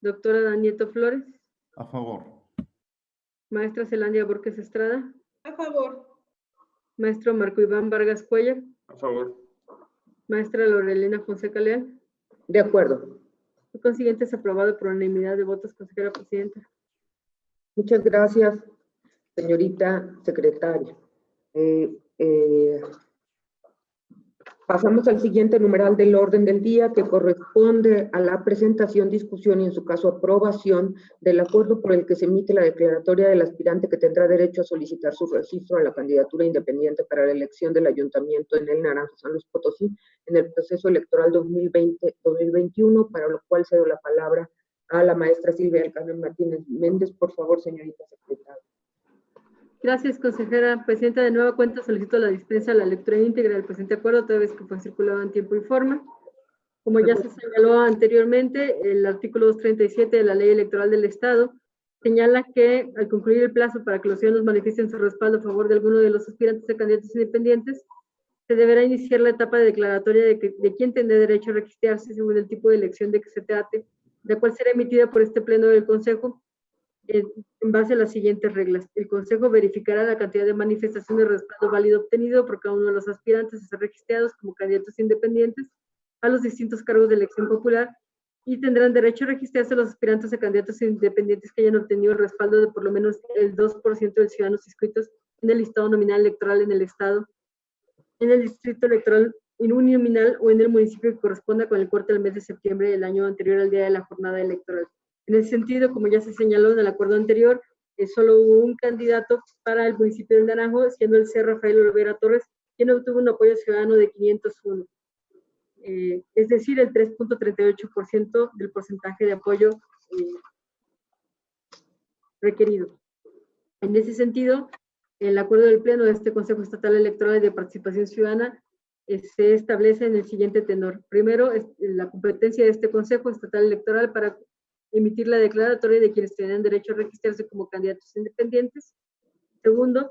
Doctora Danieto Flores. A favor. Maestra Celandia Borges Estrada. A favor. Maestro Marco Iván Vargas Cuellar. A favor. Maestra Lorelena Fonseca Leal. De acuerdo. Por consiguiente, es aprobado por unanimidad de votos, consejera presidenta. Muchas gracias, señorita secretaria. Pasamos al siguiente numeral del orden del día, que corresponde a la presentación, discusión y, en su caso, aprobación del acuerdo por el que se emite la declaratoria del aspirante que tendrá derecho a solicitar su registro a la candidatura independiente para la elección del ayuntamiento en el Naranjo, San Luis Potosí, en el proceso electoral 2020-2021, para lo cual cedo la palabra a la maestra Silvia del Carmen Martínez Méndez. Por favor, señorita secretaria. Gracias, consejera presidenta. De nueva cuenta, solicito la dispensa a la lectura íntegra del presente acuerdo, toda vez que fue circulado en tiempo y forma. Como ya se señaló anteriormente, el artículo 237 de la Ley Electoral del Estado señala que, al concluir el plazo para que los ciudadanos manifiesten su respaldo a favor de alguno de los aspirantes a candidatos independientes, se deberá iniciar la etapa de declaratoria de quién tendrá derecho a registrarse según el tipo de elección de que se trate, la cual será emitida por este Pleno del Consejo en base a las siguientes reglas. El Consejo verificará la cantidad de manifestaciones de respaldo válido obtenido por cada uno de los aspirantes a ser registrados como candidatos independientes a los distintos cargos de elección popular, y tendrán derecho a registrarse los aspirantes a candidatos independientes que hayan obtenido el respaldo de por lo menos el 2% de ciudadanos inscritos en el listado nominal electoral en el Estado, en el distrito electoral uninominal o en el municipio que corresponda con el corte del mes de septiembre del año anterior al día de la jornada electoral. En ese sentido, como ya se señaló en el acuerdo anterior, solo hubo un candidato para el municipio de Naranjo, siendo el Cerro Rafael Olvera Torres, quien obtuvo un apoyo ciudadano de 501. Es decir, el 3.38% del porcentaje de apoyo requerido. En ese sentido, el acuerdo del Pleno de este Consejo Estatal Electoral y de Participación Ciudadana se establece en el siguiente tenor. Primero, la competencia de este Consejo Estatal Electoral para emitir la declaratoria de quienes tienen derecho a registrarse como candidatos independientes. Segundo,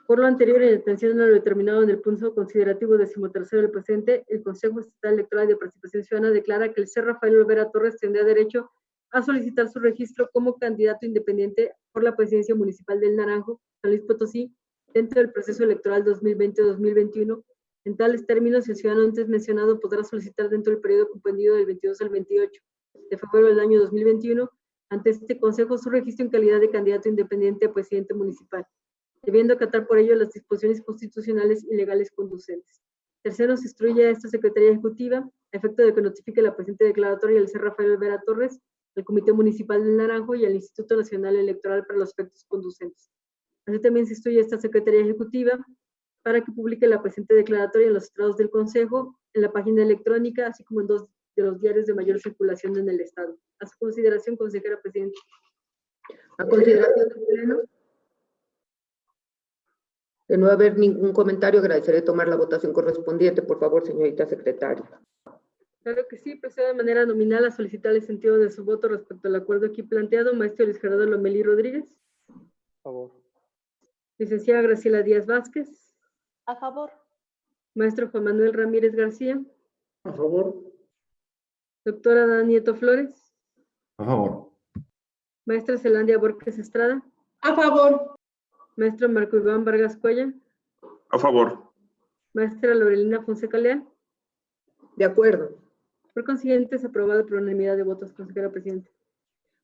por lo anterior, en atención a lo determinado en el punto considerativo 13º del presente, el Consejo Estatal Electoral de Participación Ciudadana declara que el Cerro Rafael Olvera Torres tendrá derecho a solicitar su registro como candidato independiente por la presidencia municipal del Naranjo, San Luis Potosí, dentro del proceso electoral 2020-2021. En tales términos, el ciudadano antes mencionado podrá solicitar dentro del periodo comprendido del 22 al 28 de febrero del año 2021 ante este Consejo su registro en calidad de candidato independiente a presidente municipal, debiendo acatar por ello las disposiciones constitucionales y legales conducentes. Tercero, se instruye a esta Secretaría Ejecutiva, a efecto de que notifique la presente declaratoria al Cerro Rafael Olvera Torres, al Comité Municipal del Naranjo y al Instituto Nacional Electoral para los efectos conducentes. Así también se instruye a esta Secretaría Ejecutiva para que publique la presente declaratoria en los estrados del Consejo, en la página electrónica, así como en 2 de los diarios de mayor circulación en el Estado. A su consideración, consejera presidenta. A consideración del Pleno. De no haber ningún comentario, agradeceré tomar la votación correspondiente. Por favor, señorita secretaria. Claro que sí, procede de manera nominal a solicitar el sentido de su voto respecto al acuerdo aquí planteado. Maestro Luis Gerardo Lomelí Rodríguez. A favor. Licenciada Graciela Díaz Vázquez. A favor. Maestro Juan Manuel Ramírez García. A favor. Doctora Dan Nieto Flores. A favor. Maestra Zelandia Borges Estrada. A favor. Maestro Marco Iván Vargas Cuella. A favor. Maestra Lorelina Fonseca Leal. De acuerdo. Por consiguiente, es aprobado por unanimidad de votos, consejera presidenta.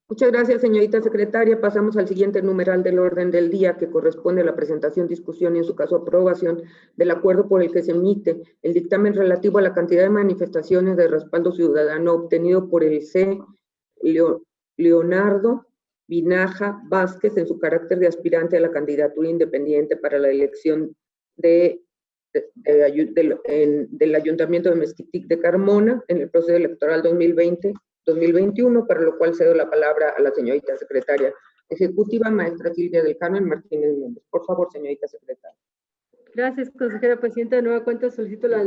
Muchas gracias, señorita secretaria. Pasamos al siguiente numeral del orden del día, que corresponde a la presentación, discusión y, en su caso, aprobación del acuerdo por el que se emite el dictamen relativo a la cantidad de manifestaciones de respaldo ciudadano obtenido por el C. Leonardo Vinaja Vázquez en su carácter de aspirante a la candidatura independiente para la elección del Ayuntamiento de Mezquitic de Carmona en el proceso electoral 2020-2021, para lo cual cedo la palabra a la señorita secretaria ejecutiva, maestra Silvia del Carmen Martínez Méndez. Por favor, señorita secretaria. Gracias, consejera presidenta. De nueva cuenta, solicito la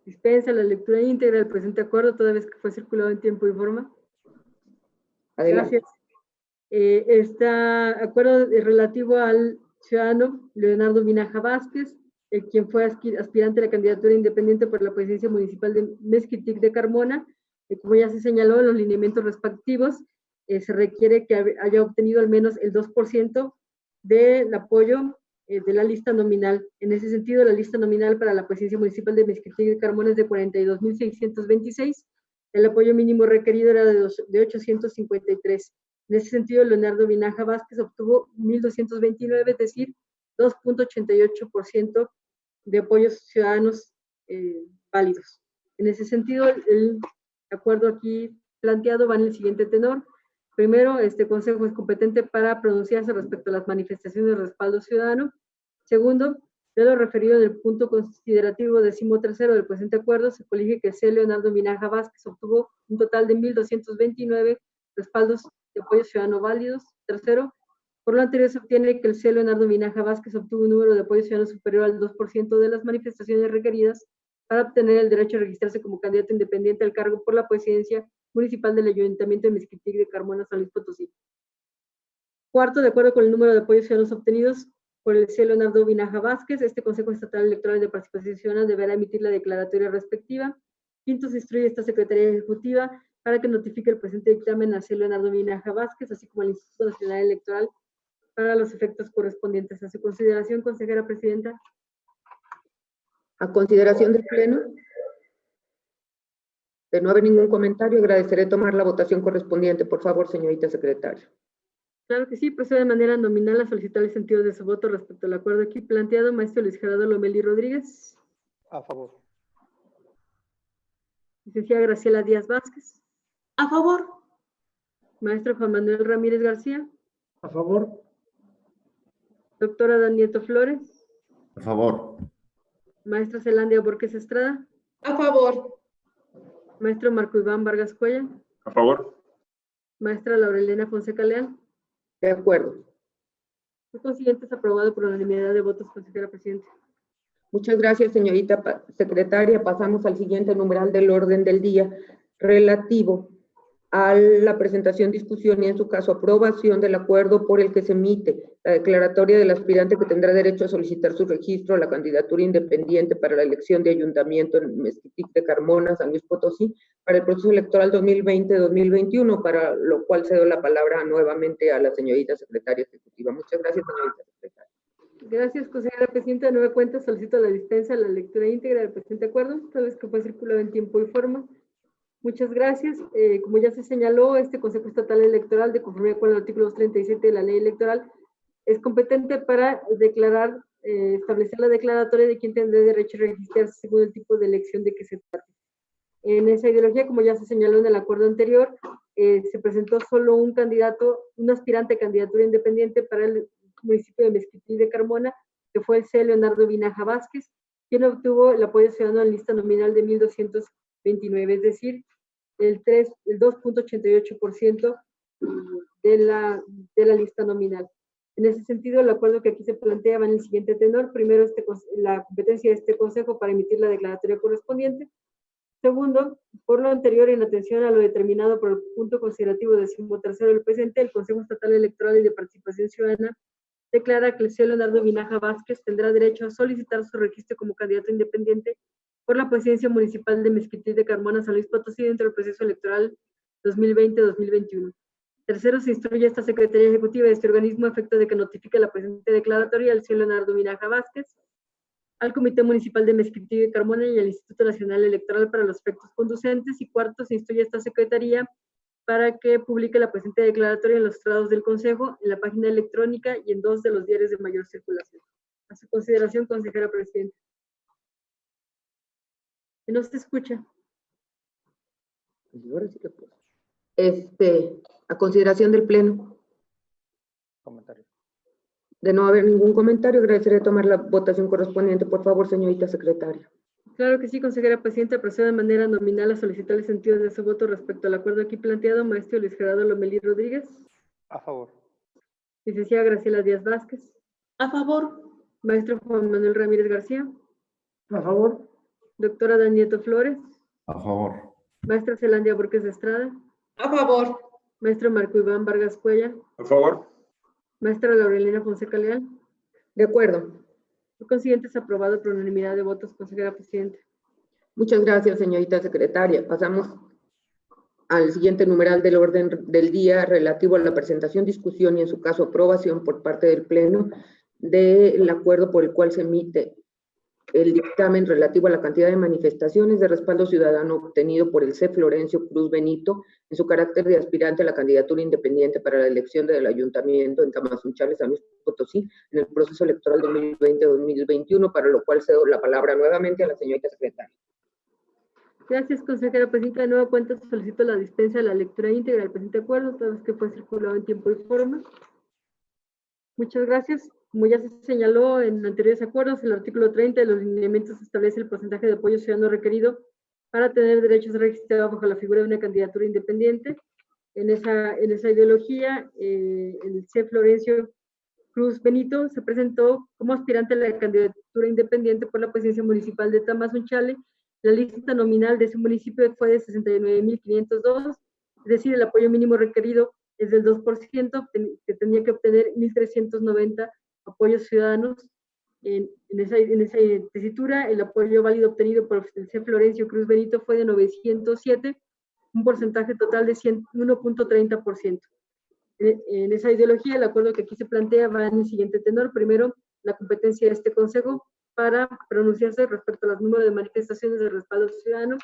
dispensa, la lectura íntegra del presente acuerdo, toda vez que fue circulado en tiempo y forma. Adelante. Gracias. Este acuerdo es relativo al ciudadano Leonardo Vinaja Vázquez, quien fue aspirante a la candidatura independiente por la presidencia municipal de Mezquitic de Carmona. Como ya se señaló en los lineamientos respectivos, se requiere que haya obtenido al menos el 2% del apoyo de la lista nominal. En ese sentido, la lista nominal para la presidencia municipal de Mezquitic de Carmona es de 42.626. El apoyo mínimo requerido era de 853. En ese sentido, Leonardo Vinaja Vázquez obtuvo 1.229, es decir, 2.88% de apoyos ciudadanos válidos. En ese sentido, el acuerdo aquí planteado va en el siguiente tenor. Primero, este consejo es competente para pronunciarse respecto a las manifestaciones de respaldo ciudadano. Segundo, de lo referido en el punto considerativo 13º del presente acuerdo, se colige que C. Leonardo Vinaja Vázquez obtuvo un total de 1.229 respaldos de apoyo ciudadano válidos. Tercero, por lo anterior se obtiene que el C. Leonardo Vinaja Vázquez obtuvo un número de apoyo ciudadano superior al 2% de las manifestaciones requeridas para obtener el derecho a registrarse como candidato independiente al cargo por la presidencia municipal del Ayuntamiento de Mezquitic de Carmona, San Luis Potosí. Cuarto, de acuerdo con el número de apoyos ciudadanos obtenidos por el C. Leonardo Vinaja Vázquez, este Consejo Estatal Electoral de Participación Ciudadana deberá emitir la declaratoria respectiva. Quinto, se instruye esta Secretaría Ejecutiva para que notifique el presente dictamen a C. Leonardo Vinaja Vázquez, así como al Instituto Nacional Electoral, para los efectos correspondientes. A su consideración, consejera presidenta. A consideración del Pleno. De no haber ningún comentario, agradeceré tomar la votación correspondiente. Por favor, señorita secretaria. Claro que sí, procede de manera nominal a solicitar el sentido de su voto respecto al acuerdo aquí planteado. Maestro Luis Gerardo Lomelí Rodríguez. A favor. Licenciada Graciela Díaz Vázquez. A favor. Maestro Juan Manuel Ramírez García. A favor. Doctora Dan Nieto Flores. A favor. Maestra Zelandia Borges Estrada. A favor. Maestro Marco Iván Vargas Cuella. A favor. Maestra Laurelena Fonseca Leal. De acuerdo. Por consiguiente, es aprobado por unanimidad de votos, consejera presidenta. Muchas gracias, señorita secretaria. Pasamos al siguiente numeral del orden del día, relativo a la presentación, discusión y, en su caso, aprobación del acuerdo por el que se emite la declaratoria del aspirante que tendrá derecho a solicitar su registro a la candidatura independiente para la elección de ayuntamiento en Mezquitic de Carmona, San Luis Potosí, para el proceso electoral 2020-2021, para lo cual cedo la palabra nuevamente a la señorita secretaria ejecutiva. Muchas gracias, señorita secretaria. Gracias, consejera presidenta. De nueva cuenta, solicito la dispensa, la lectura íntegra del presente acuerdo, toda vez que fue circulado en tiempo y forma. Muchas gracias. Como ya se señaló, este Consejo Estatal Electoral, de conformidad con el artículo 237 de la Ley Electoral, es competente para declarar, establecer la declaratoria de quien tendrá derecho a registrarse según el tipo de elección de que se trate. En esa ideología, como ya se señaló en el acuerdo anterior, se presentó solo un candidato, un aspirante a candidatura independiente para el municipio de Mezquitic de Carmona, que fue el C. Leonardo Vinaja Vázquez, quien obtuvo el apoyo ciudadano en lista nominal de 1.229, es decir, el 2.88% de la lista nominal. En ese sentido, el acuerdo que aquí se plantea va en el siguiente tenor. Primero, la competencia de este Consejo para emitir la declaratoria correspondiente. Segundo, por lo anterior, en atención a lo determinado por el punto considerativo 13º del presente, el Consejo Estatal Electoral y de Participación Ciudadana declara que el señor Leonardo Vinaja Vázquez tendrá derecho a solicitar su registro como candidato independiente por la presidencia municipal de Mezquití de Carmona, San Luis Potosí, dentro del proceso electoral 2020-2021. Tercero, se instruye a esta Secretaría Ejecutiva de este organismo a efecto de que notifique la presente declaratoria al señor Leonardo Vinaja Vázquez, al Comité Municipal de Mezquití de Carmona y al Instituto Nacional Electoral para los efectos conducentes. Y cuarto, se instruye a esta Secretaría para que publique la presente declaratoria en los estados del Consejo, en la página electrónica y en 2 de los diarios de mayor circulación. A su consideración, consejera presidenta. Que no se escucha. Ahora sí que puedo. A consideración del Pleno. Comentario. De no haber ningún comentario, agradeceré tomar la votación correspondiente. Por favor, señorita secretaria. Claro que sí, consejera presidenta. Procedo de manera nominal a solicitar el sentido de su voto respecto al acuerdo aquí planteado. Maestro Luis Gerardo Lomelí Rodríguez. A favor. Licenciada Graciela Díaz Vázquez. A favor. Maestro Juan Manuel Ramírez García. A favor. Doctora Danieto Flores. A favor. Maestra Zelandia Borges Estrada. A favor. Maestro Marco Iván Vargas Cuellar. A favor. Maestra Laurelina Fonseca Leal. De acuerdo. Por consiguiente, es aprobado por unanimidad de votos, consejera presidenta. Muchas gracias, señorita secretaria. Pasamos al siguiente numeral del orden del día relativo a la presentación, discusión y, en su caso, aprobación por parte del Pleno del acuerdo por el cual se emite el dictamen relativo a la cantidad de manifestaciones de respaldo ciudadano obtenido por el C. Florencio Cruz Benito en su carácter de aspirante a la candidatura independiente para la elección del ayuntamiento en Tamazunchale, San Luis Potosí, en el proceso electoral 2020-2021, para lo cual cedo la palabra nuevamente a la señorita secretaria. Gracias, consejera presidenta. De nueva cuenta, solicito la dispensa de la lectura íntegra del presente acuerdo, toda vez que fue circulado en tiempo y forma. Muchas gracias. Como ya se señaló en anteriores acuerdos, el artículo 30 de los lineamientos establece el porcentaje de apoyo ciudadano requerido para tener derechos registrados bajo la figura de una candidatura independiente. En esa ideología, el C. Florencio Cruz Benito se presentó como aspirante a la candidatura independiente por la presidencia municipal de Tamazunchale. La lista nominal de ese municipio fue de 69.502, es decir, el apoyo mínimo requerido es del 2%, que tenía que obtener 1.390 apoyos ciudadanos. En esa tesitura, el apoyo válido obtenido por el C. Florencio Cruz Benito fue de 907, un porcentaje total de 1.30%. En esa ideología, el acuerdo que aquí se plantea va en el siguiente tenor. Primero, la competencia de este Consejo para pronunciarse respecto a los números de manifestaciones de respaldo ciudadano.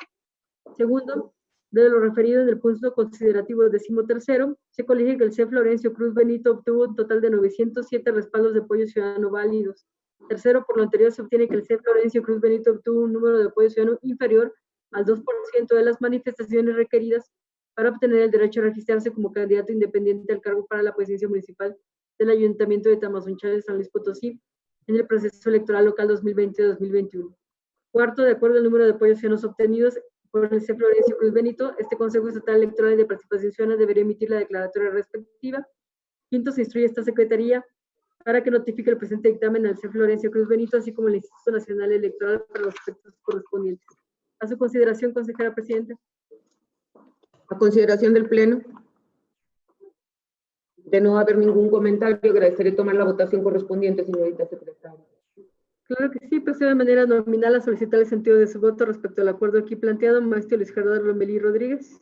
Segundo, de lo referido en el punto considerativo 13º, se colige que el C. Florencio Cruz Benito obtuvo un total de 907 respaldos de apoyo ciudadano válidos. Tercero, por lo anterior, se obtiene que el C. Florencio Cruz Benito obtuvo un número de apoyo ciudadano inferior al 2% de las manifestaciones requeridas para obtener el derecho a registrarse como candidato independiente al cargo para la presidencia municipal del Ayuntamiento de Tamazunchale, San Luis Potosí, en el proceso electoral local 2020-2021. Cuarto, de acuerdo al número de apoyos ciudadanos obtenidos por el C. Florencio Cruz Benito, este Consejo Estatal Electoral y de Participación Ciudadana debería emitir la declaratoria respectiva. Quinto, se instruye a esta Secretaría para que notifique el presente dictamen al C. Florencio Cruz Benito, así como al Instituto Nacional Electoral para los efectos correspondientes. A su consideración, consejera presidenta. A consideración del Pleno. De no haber ningún comentario, agradeceré tomar la votación correspondiente, señorita secretaria. Claro que sí, procedo de manera nominal a solicitar el sentido de su voto respecto al acuerdo aquí planteado. Maestro Luis Gerardo Lomelí Rodríguez.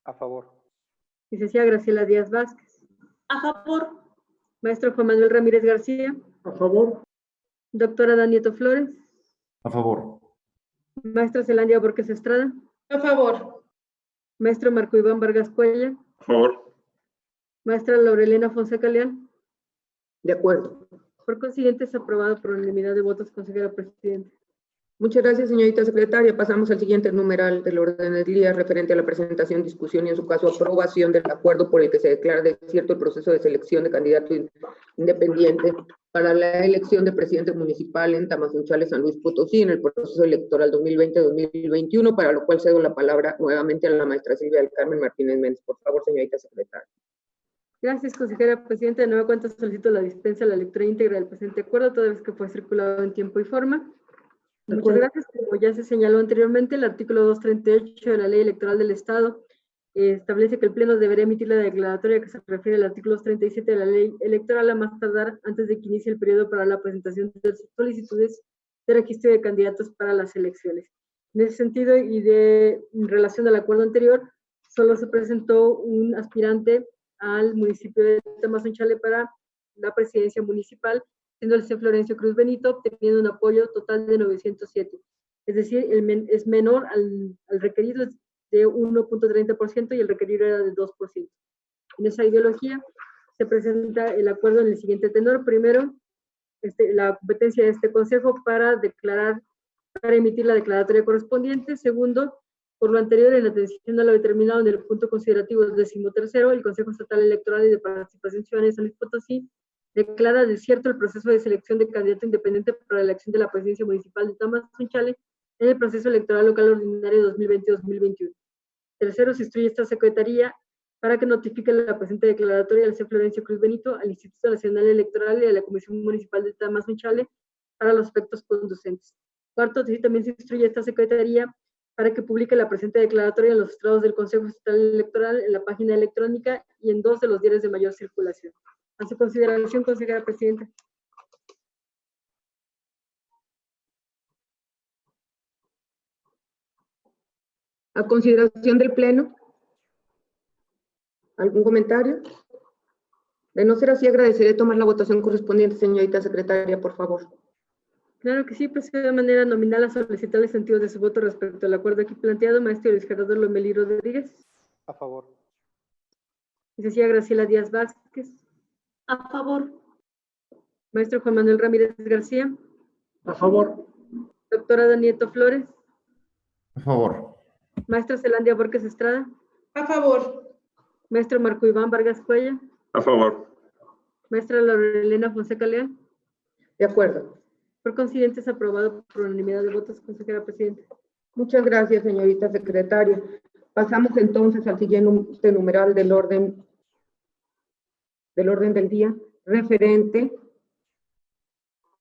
A favor. Licenciada Graciela Díaz Vázquez. A favor. Maestro Juan Manuel Ramírez García. A favor. Doctora Danieto Flores. A favor. Maestra Zelandia Borges Estrada. A favor. Maestro Marco Iván Vargas Cuellar. A favor. Maestra Laurelina Fonseca Leal. De acuerdo. Por consiguiente, es aprobado por unanimidad de votos, consejera presidenta. Muchas gracias, señorita secretaria. Pasamos al siguiente numeral del orden del día referente a la presentación, discusión y, en su caso, aprobación del acuerdo por el que se declara desierto el proceso de selección de candidato independiente para la elección de presidente municipal en Tamazunchale, San Luis Potosí, en el proceso electoral 2020-2021, para lo cual cedo la palabra nuevamente a la maestra Silvia del Carmen Martínez Méndez. Por favor, señorita secretaria. Gracias, consejera presidenta. De nueva cuenta, solicito la dispensa de la lectura íntegra del presente acuerdo, toda vez que fue circulado en tiempo y forma. Muchas gracias. Como ya se señaló anteriormente, el artículo 238 de la Ley Electoral del Estado establece que el Pleno deberá emitir la declaratoria que se refiere al artículo 237 de la Ley Electoral a más tardar antes de que inicie el periodo para la presentación de solicitudes de registro de candidatos para las elecciones. En ese sentido y en relación al acuerdo anterior, solo se presentó un aspirante al municipio de Tamazunchale para la presidencia municipal, siendo el señor Florencio Cruz Benito, obteniendo un apoyo total de 907. Es decir, es menor al requerido, es de 1.30% y el requerido era de 2%. En esa ideología se presenta el acuerdo en el siguiente tenor. Primero, la competencia de este consejo para emitir la declaratoria correspondiente. Segundo, por lo anterior, en atención a lo determinado en el punto considerativo 13º, el Consejo Estatal Electoral y de Participación Ciudadana de San Luis Potosí declara desierto el proceso de selección de candidato independiente para la elección de la presidencia municipal de Tamazunchale en el proceso electoral local ordinario 2020-2021. Tercero, se instruye esta secretaría para que notifique la presente declaratoria al señor Florencio Cruz Benito, al Instituto Nacional Electoral y a la Comisión Municipal de Tamazunchale para los efectos conducentes. Cuarto, también se instruye esta secretaría para que publique la presente declaratoria en los estrados del Consejo Estatal Electoral, en la página electrónica y en 2 de los diarios de mayor circulación. A su consideración, consejera presidenta. A consideración del Pleno. ¿Algún comentario? De no ser así, agradeceré tomar la votación correspondiente, señorita secretaria, por favor. Claro que sí, procedo de manera nominal a solicitar el sentido de su voto respecto al acuerdo aquí planteado. Maestro Luis Gerardo Lomelí Rodríguez. A favor. Licenciada Graciela Díaz Vázquez. A favor. Maestro Juan Manuel Ramírez García. A favor. Doctora Danieto Flores. A favor. Maestra Zelandia Borges Estrada. A favor. Maestro Marco Iván Vargas Cuella. A favor. Maestra Lorelena Fonseca Leal. De acuerdo. Por consiguiente, es aprobado por unanimidad de votos, consejera presidenta. Muchas gracias, señorita secretaria. Pasamos entonces al siguiente numeral del orden del día, referente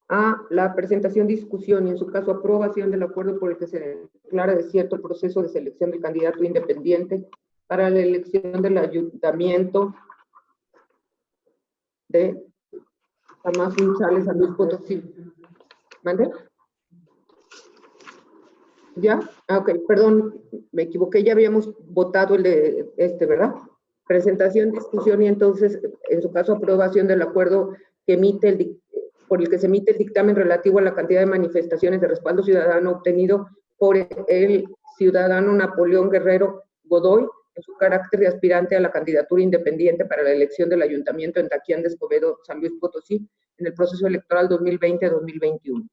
a la presentación, discusión y en su caso aprobación del acuerdo por el que se declara desierto el proceso de selección del candidato independiente para la elección del ayuntamiento de Tamazunchale, San Luis Potosí. ¿Mande? ¿Ya? Ah, ok, perdón, me equivoqué, ya habíamos votado el de ¿verdad? Presentación, discusión y entonces, en su caso, aprobación del acuerdo que por el que se emite el dictamen relativo a la cantidad de manifestaciones de respaldo ciudadano obtenido por el ciudadano Napoleón Guerrero Godoy en su carácter de aspirante a la candidatura independiente para la elección del ayuntamiento en Taquián de Escobedo, San Luis Potosí, en el proceso electoral 2020-2021.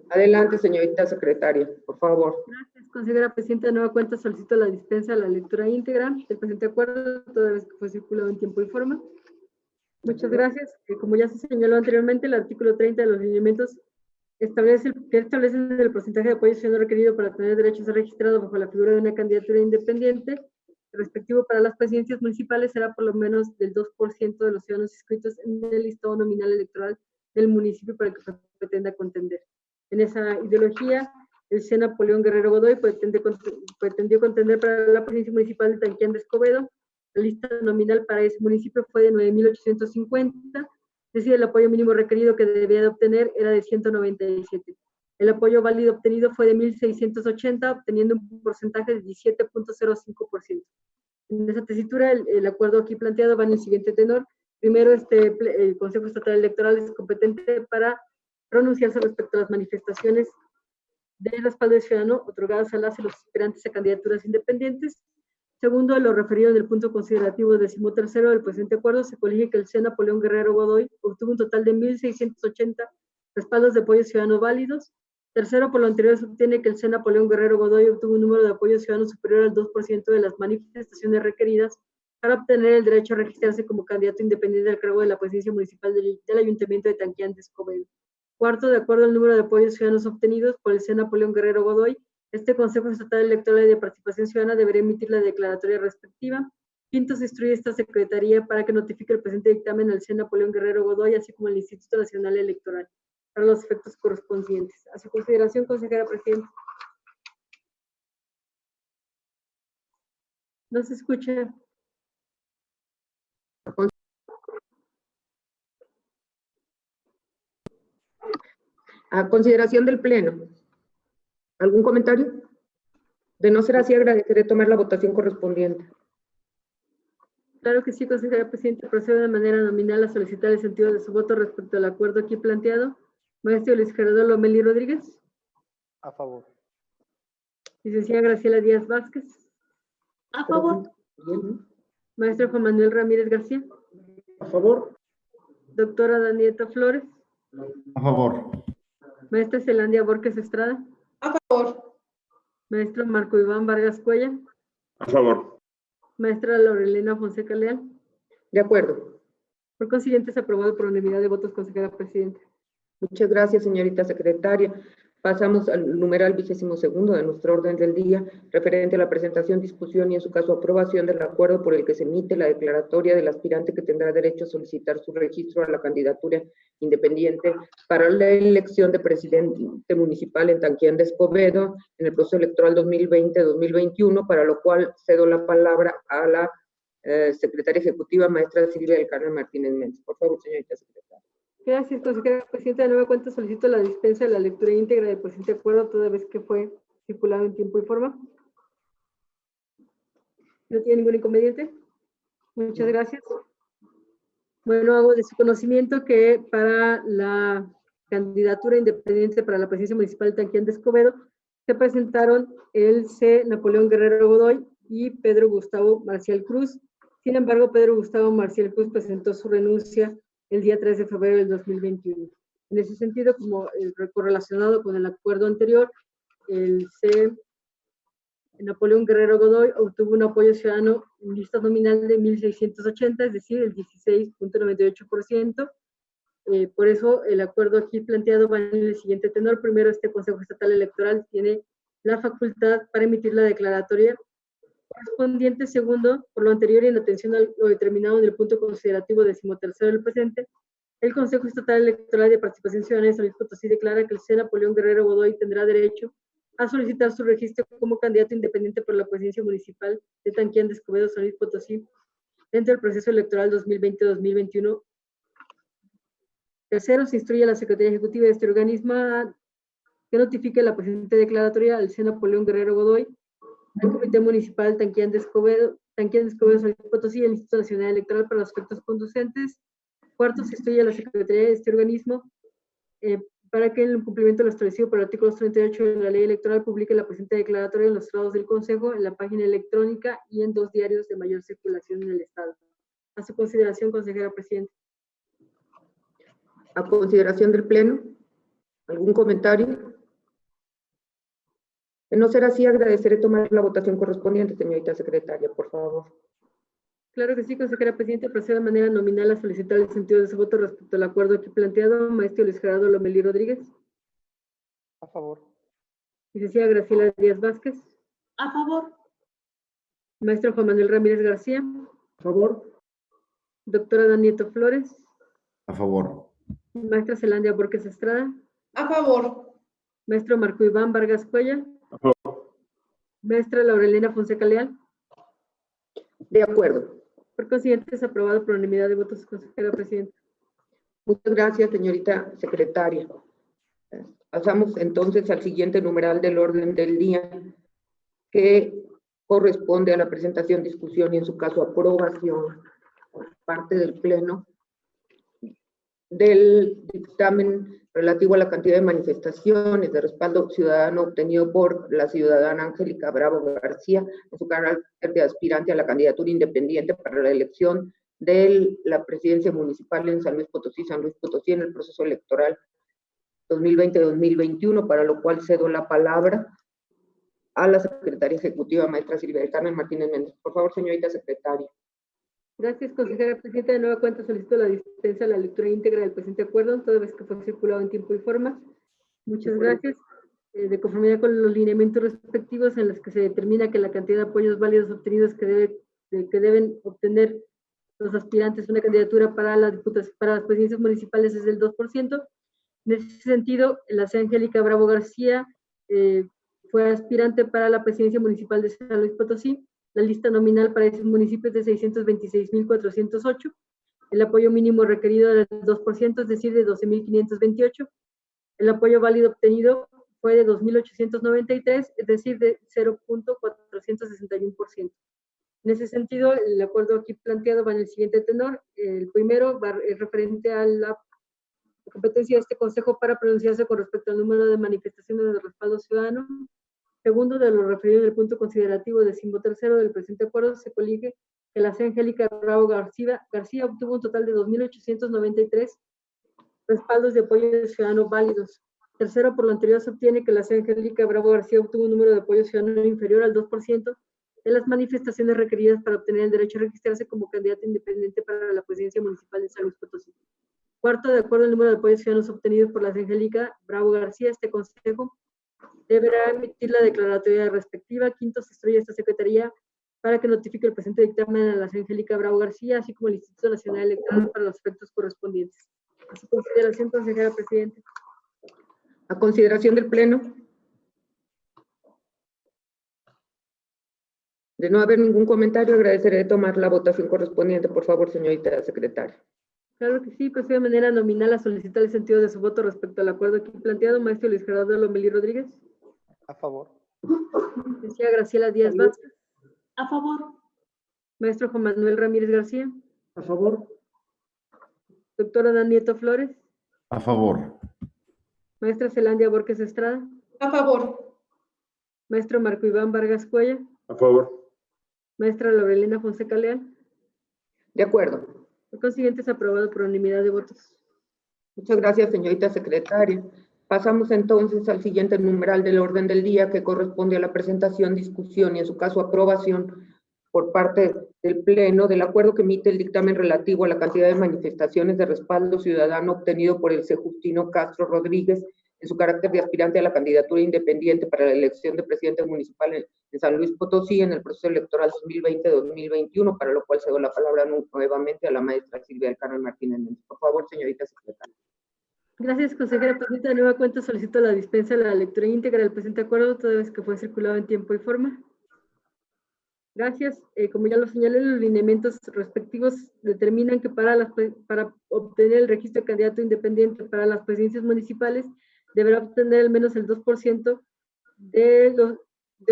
Adelante, señorita secretaria, por favor. Gracias, consejera presidenta. De nueva cuenta, solicito la dispensa de la lectura íntegra del presente acuerdo, toda vez que fue circulado en tiempo y forma. Muchas gracias. Como ya se señaló anteriormente, el artículo 30 de los lineamientos establecen el porcentaje de apoyo ciudadano requerido para tener derecho a ser registrado bajo la figura de una candidatura independiente. El respectivo para las presidencias municipales será por lo menos del 2% de los ciudadanos inscritos en el listado nominal electoral del municipio para el que se pretenda contender. En esa ideología, el señor Napoleón Guerrero Godoy pretendió contender para la presidencia municipal de Taquián de Escobedo. La lista nominal para ese municipio fue de 9,850, es decir, el apoyo mínimo requerido que debía de obtener era de 197. El apoyo válido obtenido fue de 1,680, obteniendo un porcentaje de 17.05%. En esa tesitura, el acuerdo aquí planteado va en el siguiente tenor. Primero, el Consejo Estatal Electoral es competente para pronunciarse respecto a las manifestaciones de respaldo ciudadano otorgadas a las y los aspirantes a candidaturas independientes. Segundo, lo referido en el punto considerativo 13º del presente acuerdo, se colige que el señor Napoleón Guerrero Godoy obtuvo un total de 1,680 respaldos de apoyo ciudadano válidos. Tercero, por lo anterior, se obtiene que el señor Napoleón Guerrero Godoy obtuvo un número de apoyo ciudadano superior al 2% de las manifestaciones requeridas para obtener el derecho a registrarse como candidato independiente al cargo de la presidencia municipal del Ayuntamiento de Taquián de Escobedo. Cuarto, de acuerdo al número de apoyos ciudadanos obtenidos por el señor Napoleón Guerrero Godoy, este Consejo Estatal Electoral y de Participación Ciudadana deberá emitir la declaratoria respectiva. Quinto, se instruye esta Secretaría para que notifique el presente dictamen al señor Napoleón Guerrero Godoy, así como al Instituto Nacional Electoral, para los efectos correspondientes. A su consideración, consejera presidenta. No se escucha. A consideración del Pleno. ¿Algún comentario? De no ser así, agradeceré tomar la votación correspondiente. Claro que sí, consejera presidenta. Procedo de manera nominal a solicitar el sentido de su voto respecto al acuerdo aquí planteado. Maestro Luis Gerardo Lomelí Rodríguez. A favor. Licenciada Graciela Díaz Vázquez. A favor. Maestro Juan Manuel Ramírez García. A favor. Doctora Daniela Flores. A favor. Maestra Zelandia Borges Estrada. A favor. Maestro Marco Iván Vargas Cuella. A favor. Maestra Laurelena Fonseca Leal. De acuerdo. Por consiguiente, es aprobado por unanimidad de votos, consejera presidenta. Muchas gracias, señorita secretaria. Pasamos al numeral 22º de nuestro orden del día, referente a la presentación, discusión y, en su caso, aprobación del acuerdo por el que se emite la declaratoria del aspirante que tendrá derecho a solicitar su registro a la candidatura independiente para la elección de presidente municipal en Tanquián de Escobedo en el proceso electoral 2020-2021, para lo cual cedo la palabra a la secretaria ejecutiva, maestra Silvia del Carmen Martínez Méndez. Por favor, señorita secretaria. Gracias, consejera presidenta. De nueva cuenta, solicito la dispensa de la lectura íntegra del presente acuerdo, toda vez que fue circulado en tiempo y forma. ¿No tiene ningún inconveniente? Muchas gracias. Bueno, hago de su conocimiento que para la candidatura independiente para la presidencia municipal de Tanquián de Escobedo se presentaron el C. Napoleón Guerrero Godoy y Pedro Gustavo Marcial Cruz. Sin embargo, Pedro Gustavo Marcial Cruz presentó su renuncia el día 3 de febrero del 2021. En ese sentido, como correlacionado con el acuerdo anterior, el C. Napoleón Guerrero Godoy obtuvo un apoyo ciudadano en lista nominal de 1,680, es decir, el 16.98%. Por eso, el acuerdo aquí planteado va en el siguiente tenor. Primero, este Consejo Estatal Electoral tiene la facultad para emitir la declaratoria correspondiente. Segundo, por lo anterior y en atención a lo determinado en el punto considerativo 13º del presente, el Consejo Estatal Electoral de Participación Ciudadana de San Luis Potosí declara que el C. Napoleón Guerrero Godoy tendrá derecho a solicitar su registro como candidato independiente por la presidencia municipal de Tanquián de Escobedo, San Luis Potosí, dentro del proceso electoral 2020-2021. Tercero, se instruye a la Secretaría Ejecutiva de este organismo que notifique la presente declaratoria al C. Napoleón Guerrero Godoy, al Comité Municipal Tanquián de Escobedo, San Luis Potosí y el Instituto Nacional Electoral para los efectos conducentes. Cuarto, se instruye a la Secretaría de este organismo para que en el cumplimiento de lo establecido por el artículo 38 de la Ley Electoral publique la presente declaratoria en los estados del Consejo, en la página electrónica y en 2 diarios de mayor circulación en el Estado. A su consideración, consejera presidenta. A consideración del Pleno, ¿algún comentario? De no ser así, agradeceré tomar la votación correspondiente, señorita secretaria, por favor. Claro que sí, consejera presidenta. Procede de manera nominal a solicitar el sentido de su voto respecto al acuerdo aquí planteado. Maestro Luis Gerardo Lomelí Rodríguez. A favor. Licenciada Graciela Díaz Vázquez. A favor. Maestro Juan Manuel Ramírez García. A favor. Doctora Daniela Flores. A favor. Maestra Zelandia Borges Estrada. A favor. Maestro Marco Iván Vargas Cuella. A favor. Maestra Laurelena Fonseca Leal. De acuerdo. Por consiguiente, es aprobado por unanimidad de votos, consejera presidenta. Muchas gracias, señorita secretaria. Pasamos entonces al siguiente numeral del orden del día, que corresponde a la presentación, discusión y, en su caso, aprobación por parte del Pleno del dictamen relativo a la cantidad de manifestaciones de respaldo ciudadano obtenido por la ciudadana Angélica Bravo García en su carácter de aspirante a la candidatura independiente para la elección de la presidencia municipal en San Luis Potosí en el proceso electoral 2020-2021, para lo cual cedo la palabra a la secretaria ejecutiva, maestra Silvia del Carmen Martínez Méndez. Por favor, señorita secretaria. Gracias, consejera presidenta. De nueva cuenta, solicito la dispensa de la lectura íntegra del presente acuerdo, toda vez que fue circulado en tiempo y forma. Muchas gracias. De conformidad con los lineamientos respectivos en los que se determina que la cantidad de apoyos válidos obtenidos que deben obtener los aspirantes a una candidatura para las presidencias municipales es del 2%, En ese sentido, la señora Angélica Bravo García fue aspirante para la presidencia municipal de San Luis Potosí. La lista nominal para ese municipio es de 626,408. El apoyo mínimo requerido era del 2%, es decir, de 12,528. El apoyo válido obtenido fue de 2,893, es decir, de 0,461%. En ese sentido, el acuerdo aquí planteado va en el siguiente tenor. El primero es referente a la competencia de este Consejo para pronunciarse con respecto al número de manifestaciones de respaldo ciudadano. Segundo, de lo referido en el punto considerativo 13º del presente acuerdo, se colige que la señora Angélica Bravo García obtuvo un total de 2,893 respaldos de apoyo ciudadano válidos. Tercero, por lo anterior se obtiene que la señora Angélica Bravo García obtuvo un número de apoyo ciudadano inferior al 2% de las manifestaciones requeridas para obtener el derecho a registrarse como candidato independiente para la presidencia municipal de San Luis Potosí. Cuarto, de acuerdo al número de apoyos ciudadanos obtenidos por la señora Angélica Bravo García, este Consejo deberá emitir la declaratoria respectiva. Quinto, se instruye a esta Secretaría para que notifique el presente dictamen a la señora Angélica Bravo García, así como el Instituto Nacional Electoral para los efectos correspondientes. A su consideración, consejera presidenta. A consideración del Pleno. De no haber ningún comentario, agradeceré tomar la votación correspondiente. Por favor, señorita secretaria. Claro que sí, procedo de manera nominal a solicitar el sentido de su voto respecto al acuerdo aquí planteado. Maestro Luis Gerardo Lomelí Rodríguez. A favor. Licenciada Graciela Díaz Vázquez. A favor. Maestro Juan Manuel Ramírez García. A favor. Doctora Dan Nieto Flores. A favor. Maestra Zelandia Borges Estrada. A favor. Maestro Marco Iván Vargas Cuella. A favor. Maestra Laurelena Fonseca Leal. De acuerdo. Por consiguiente, es aprobado por unanimidad de votos. Muchas gracias, señorita secretaria. Pasamos entonces al siguiente numeral del orden del día, que corresponde a la presentación, discusión y, en su caso, aprobación por parte del Pleno del acuerdo que emite el dictamen relativo a la cantidad de manifestaciones de respaldo ciudadano obtenido por el C. Justino Castro Rodríguez en su carácter de aspirante a la candidatura independiente para la elección de presidente municipal en San Luis Potosí en el proceso electoral 2020-2021, para lo cual cedo la palabra nuevamente a la maestra Silvia del Carmen Martínez. Por favor, señorita secretaria. Gracias, consejera presidenta. De nueva cuenta solicito la dispensa de la lectura íntegra del presente acuerdo, toda vez que fue circulado en tiempo y forma. Gracias. Como ya lo señalé, los lineamientos respectivos determinan que para obtener el registro de candidato independiente para las presidencias municipales deberá obtener al menos el 2% de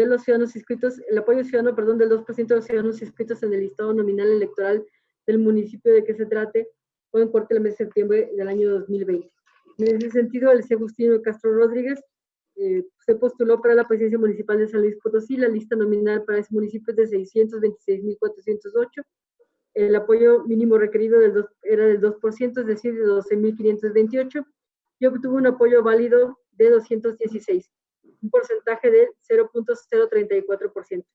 los ciudadanos inscritos, el apoyo ciudadano, perdón, del 2% de los ciudadanos inscritos en el listado nominal electoral del municipio de que se trate o en corte el mes de septiembre del año 2020. En ese sentido, el C. Justino Castro Rodríguez se postuló para la presidencia municipal de San Luis Potosí. La lista nominal para ese municipio es de 626,408. El apoyo mínimo requerido era del 2%, es decir, de 12,528, y obtuvo un apoyo válido de 216, un porcentaje de 0,034%.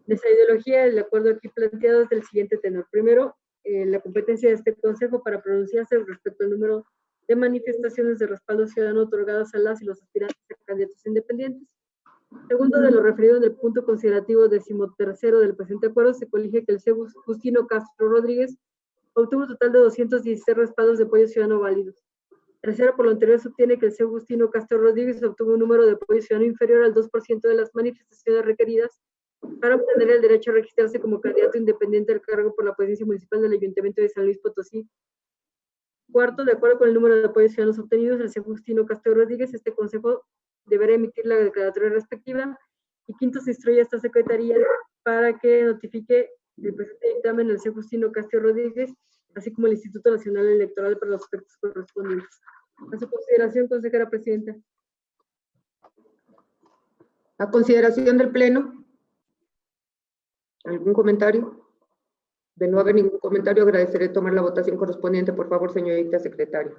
De esa ideología, el acuerdo aquí planteado es del siguiente tenor. Primero, la competencia de este Consejo para pronunciarse respecto al número de manifestaciones de respaldo ciudadano otorgadas a las y los aspirantes a candidatos independientes. Segundo, de lo referido en el punto considerativo 13º del presente acuerdo, se colige que el C. Justino Castro Rodríguez obtuvo un total de 216 respaldos de apoyo ciudadano válidos. Tercero, por lo anterior, se obtiene que el C. Justino Castro Rodríguez obtuvo un número de apoyo ciudadano inferior al 2% de las manifestaciones requeridas para obtener el derecho a registrarse como candidato independiente al cargo por la presidencia municipal del Ayuntamiento de San Luis Potosí. Cuarto, de acuerdo con el número de apoyos ciudadanos obtenidos, el C. Justino Castro Rodríguez, este Consejo deberá emitir la declaratoria respectiva. Y quinto, se instruye a esta Secretaría para que notifique el presente dictamen al C. Justino Castro Rodríguez, así como el Instituto Nacional Electoral para los efectos correspondientes. A su consideración, consejera presidenta. A consideración del Pleno. ¿Algún comentario? De no haber ningún comentario, agradeceré tomar la votación correspondiente. Por favor, señorita secretaria.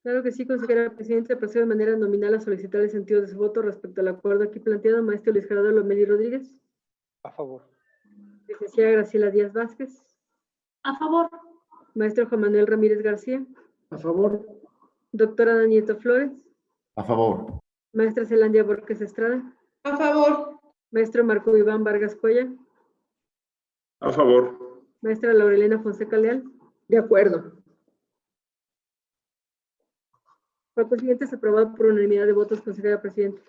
Claro que sí, consejera presidenta. Procedo de manera nominal a solicitar el sentido de su voto respecto al acuerdo aquí planteado. Maestro Luis Gerardo Lomelí Rodríguez. A favor. Licenciada Graciela Díaz Vázquez. A favor. Maestro Juan Manuel Ramírez García. A favor. Doctora Dan Nieto Flores. A favor. Maestra Zelandia Borges Estrada. A favor. Maestro Marco Iván Vargas Cuella. A favor. Maestra Laurelena Fonseca Leal. De acuerdo. Por consiguiente, es aprobado por unanimidad de votos, consejera presidenta.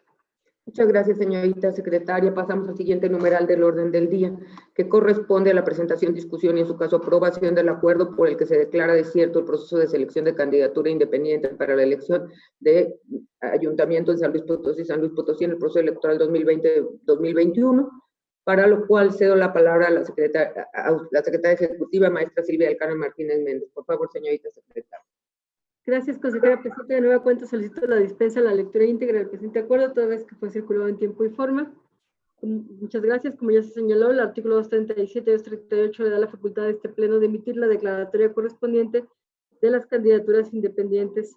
Muchas gracias, señorita secretaria. Pasamos al siguiente numeral del orden del día, que corresponde a la presentación, discusión y, en su caso, aprobación del acuerdo por el que se declara desierto el proceso de selección de candidatura independiente para la elección de Ayuntamiento de San Luis Potosí en el proceso electoral 2020-2021, para lo cual cedo la palabra a la secretaria ejecutiva, maestra Silvia del Carmen Martínez Méndez. Por favor, señorita secretaria. Gracias, consejera presidenta. De nueva cuenta solicito la dispensa de la lectura íntegra del presente acuerdo, toda vez que fue circulado en tiempo y forma. Muchas gracias. Como ya se señaló, el artículo 237 y 238 le da la facultad a este pleno de emitir la declaratoria correspondiente de las candidaturas independientes,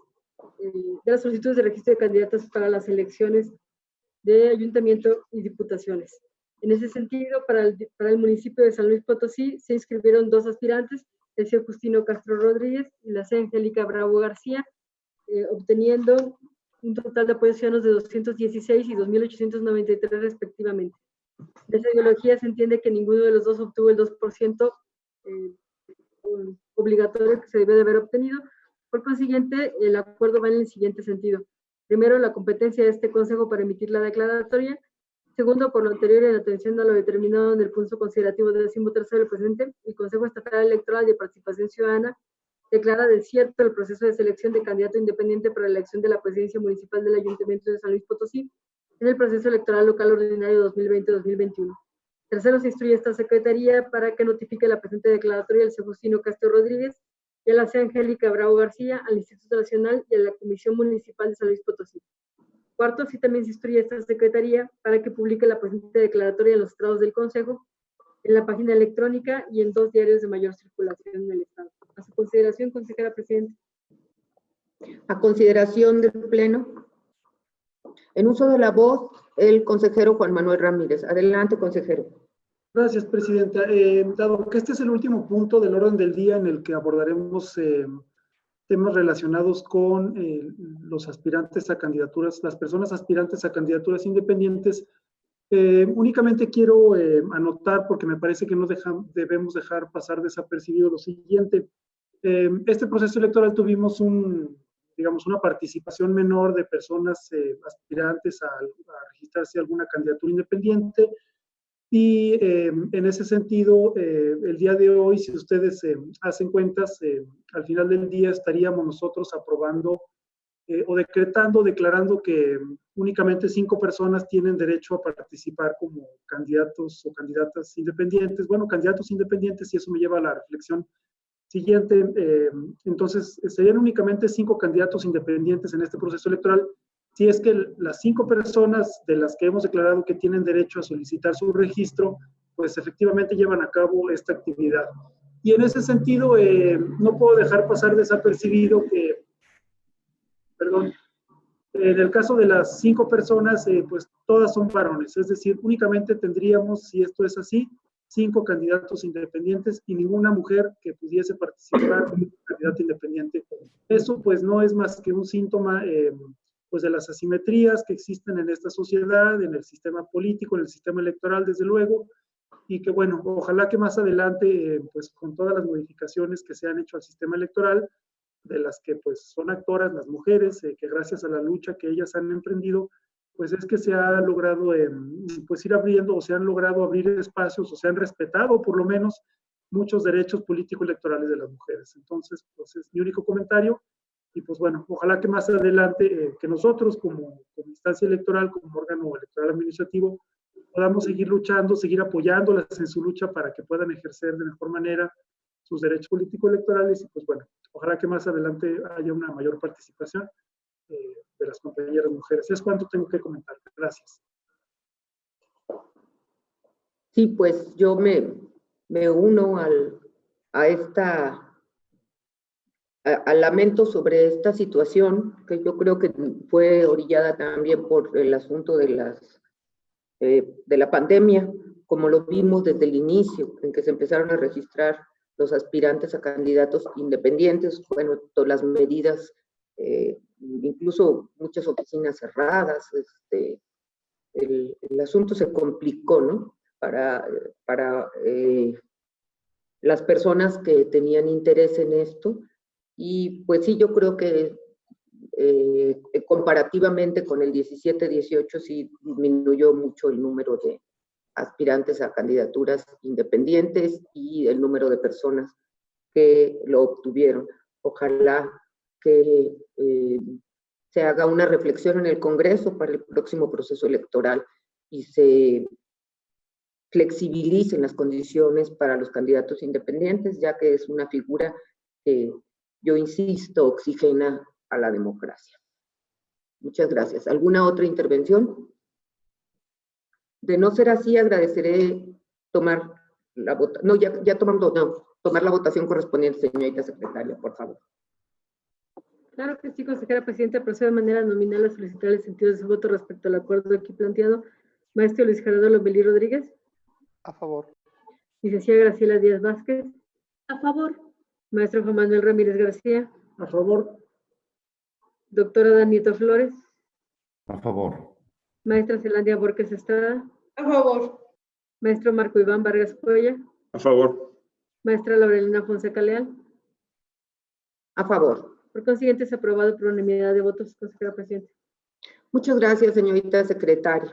de las solicitudes de registro de candidatos para las elecciones de ayuntamiento y diputaciones. En ese sentido, para el municipio de San Luis Potosí se inscribieron 2 aspirantes, el señor Justino Castro Rodríguez y la señora Angélica Bravo García, obteniendo un total de apoyos ciudadanos de 216 y 2.893 respectivamente. De esa ideología se entiende que ninguno de los dos obtuvo el 2% obligatorio que se debe de haber obtenido. Por consiguiente, el acuerdo va en el siguiente sentido. Primero, la competencia de este consejo para emitir la declaratoria. Segundo, por lo anterior y en atención a lo determinado en el punto considerativo del 13º del presente, el Consejo Estatal Electoral de Participación Ciudadana declara desierto el proceso de selección de candidato independiente para la elección de la presidencia municipal del Ayuntamiento de San Luis Potosí en el proceso electoral local ordinario 2020-2021. Tercero, se instruye a esta Secretaría para que notifique la presente declaratoria al señor Justino Castro Rodríguez y a la señora Angélica Bravo García, al Instituto Nacional y a la Comisión Municipal de San Luis Potosí. Cuarto, sí también se instruye a esta Secretaría para que publique la presente declaratoria en los estados del Consejo, en la página electrónica y en 2 diarios de mayor circulación en el estado. A su consideración, consejera presidenta. A consideración del Pleno. En uso de la voz, el consejero Juan Manuel Ramírez. Adelante, consejero. Gracias, presidenta. Dado que este es el último punto del orden del día en el que abordaremos temas relacionados con los aspirantes a candidaturas, las personas aspirantes a candidaturas independientes, únicamente quiero anotar, porque me parece que no debemos dejar pasar desapercibido lo siguiente. Este proceso electoral tuvimos una participación menor de personas aspirantes a registrarse a alguna candidatura independiente. Y en ese sentido, el día de hoy, si ustedes hacen cuentas, al final del día estaríamos nosotros aprobando o declarando que únicamente 5 personas tienen derecho a participar como candidatos o candidatas independientes. Bueno, candidatos independientes, y eso me lleva a la reflexión siguiente. Entonces, serían únicamente 5 candidatos independientes en este proceso electoral, si es que las 5 personas de las que hemos declarado que tienen derecho a solicitar su registro, pues efectivamente llevan a cabo esta actividad. Y en ese sentido, no puedo dejar pasar desapercibido que, en el caso de las 5 personas, pues todas son varones, es decir, únicamente tendríamos, si esto es así, 5 candidatos independientes y ninguna mujer que pudiese participar como candidata independiente. Eso pues no es más que un síntoma pues de las asimetrías que existen en esta sociedad, en el sistema político, en el sistema electoral, desde luego, y que bueno, ojalá que más adelante, pues con todas las modificaciones que se han hecho al sistema electoral, de las que pues son actoras las mujeres, que gracias a la lucha que ellas han emprendido, pues es que se ha logrado pues ir abriendo, o se han logrado abrir espacios, o se han respetado por lo menos muchos derechos político-electorales de las mujeres. Entonces, pues es mi único comentario. Y pues bueno, ojalá que más adelante, que nosotros como instancia electoral, como órgano electoral administrativo, podamos seguir luchando, seguir apoyándolas en su lucha para que puedan ejercer de mejor manera sus derechos político-electorales. Y pues bueno, ojalá que más adelante haya una mayor participación de las compañeras mujeres. Es cuanto tengo que comentar. Gracias. Sí, pues yo me uno al lamento sobre esta situación, que yo creo que fue orillada también por el asunto de la pandemia, como lo vimos desde el inicio, en que se empezaron a registrar los aspirantes a candidatos independientes, bueno, todas las medidas, incluso muchas oficinas cerradas, el asunto se complicó, ¿no? Para las personas que tenían interés en esto. Y pues sí, yo creo que comparativamente con el 17-18 sí disminuyó mucho el número de aspirantes a candidaturas independientes y el número de personas que lo obtuvieron. Ojalá que se haga una reflexión en el Congreso para el próximo proceso electoral y se flexibilicen las condiciones para los candidatos independientes, ya que es una figura que, yo insisto, oxigena a la democracia. Muchas gracias. ¿Alguna otra intervención? De no ser así, agradeceré tomar la votación. No, ya tomamos, no, tomar la votación correspondiente, señorita secretaria, por favor. Claro que sí, consejera presidenta, procedo de manera nominal a solicitar el sentido de su voto respecto al acuerdo aquí planteado. Maestro Luis Gerardo Lomelí Rodríguez. A favor. Licenciada Graciela Díaz Vázquez. A favor. Maestro Juan Manuel Ramírez García. A favor. Doctora Danieto Flores. A favor. Maestra Zelandia Borges Estrada. A favor. Maestro Marco Iván Vargas Cuella. A favor. Maestra Laurelina Fonseca Leal. A favor. Por consiguiente, es aprobado por unanimidad de votos, consejera presidenta. Muchas gracias, señorita secretaria.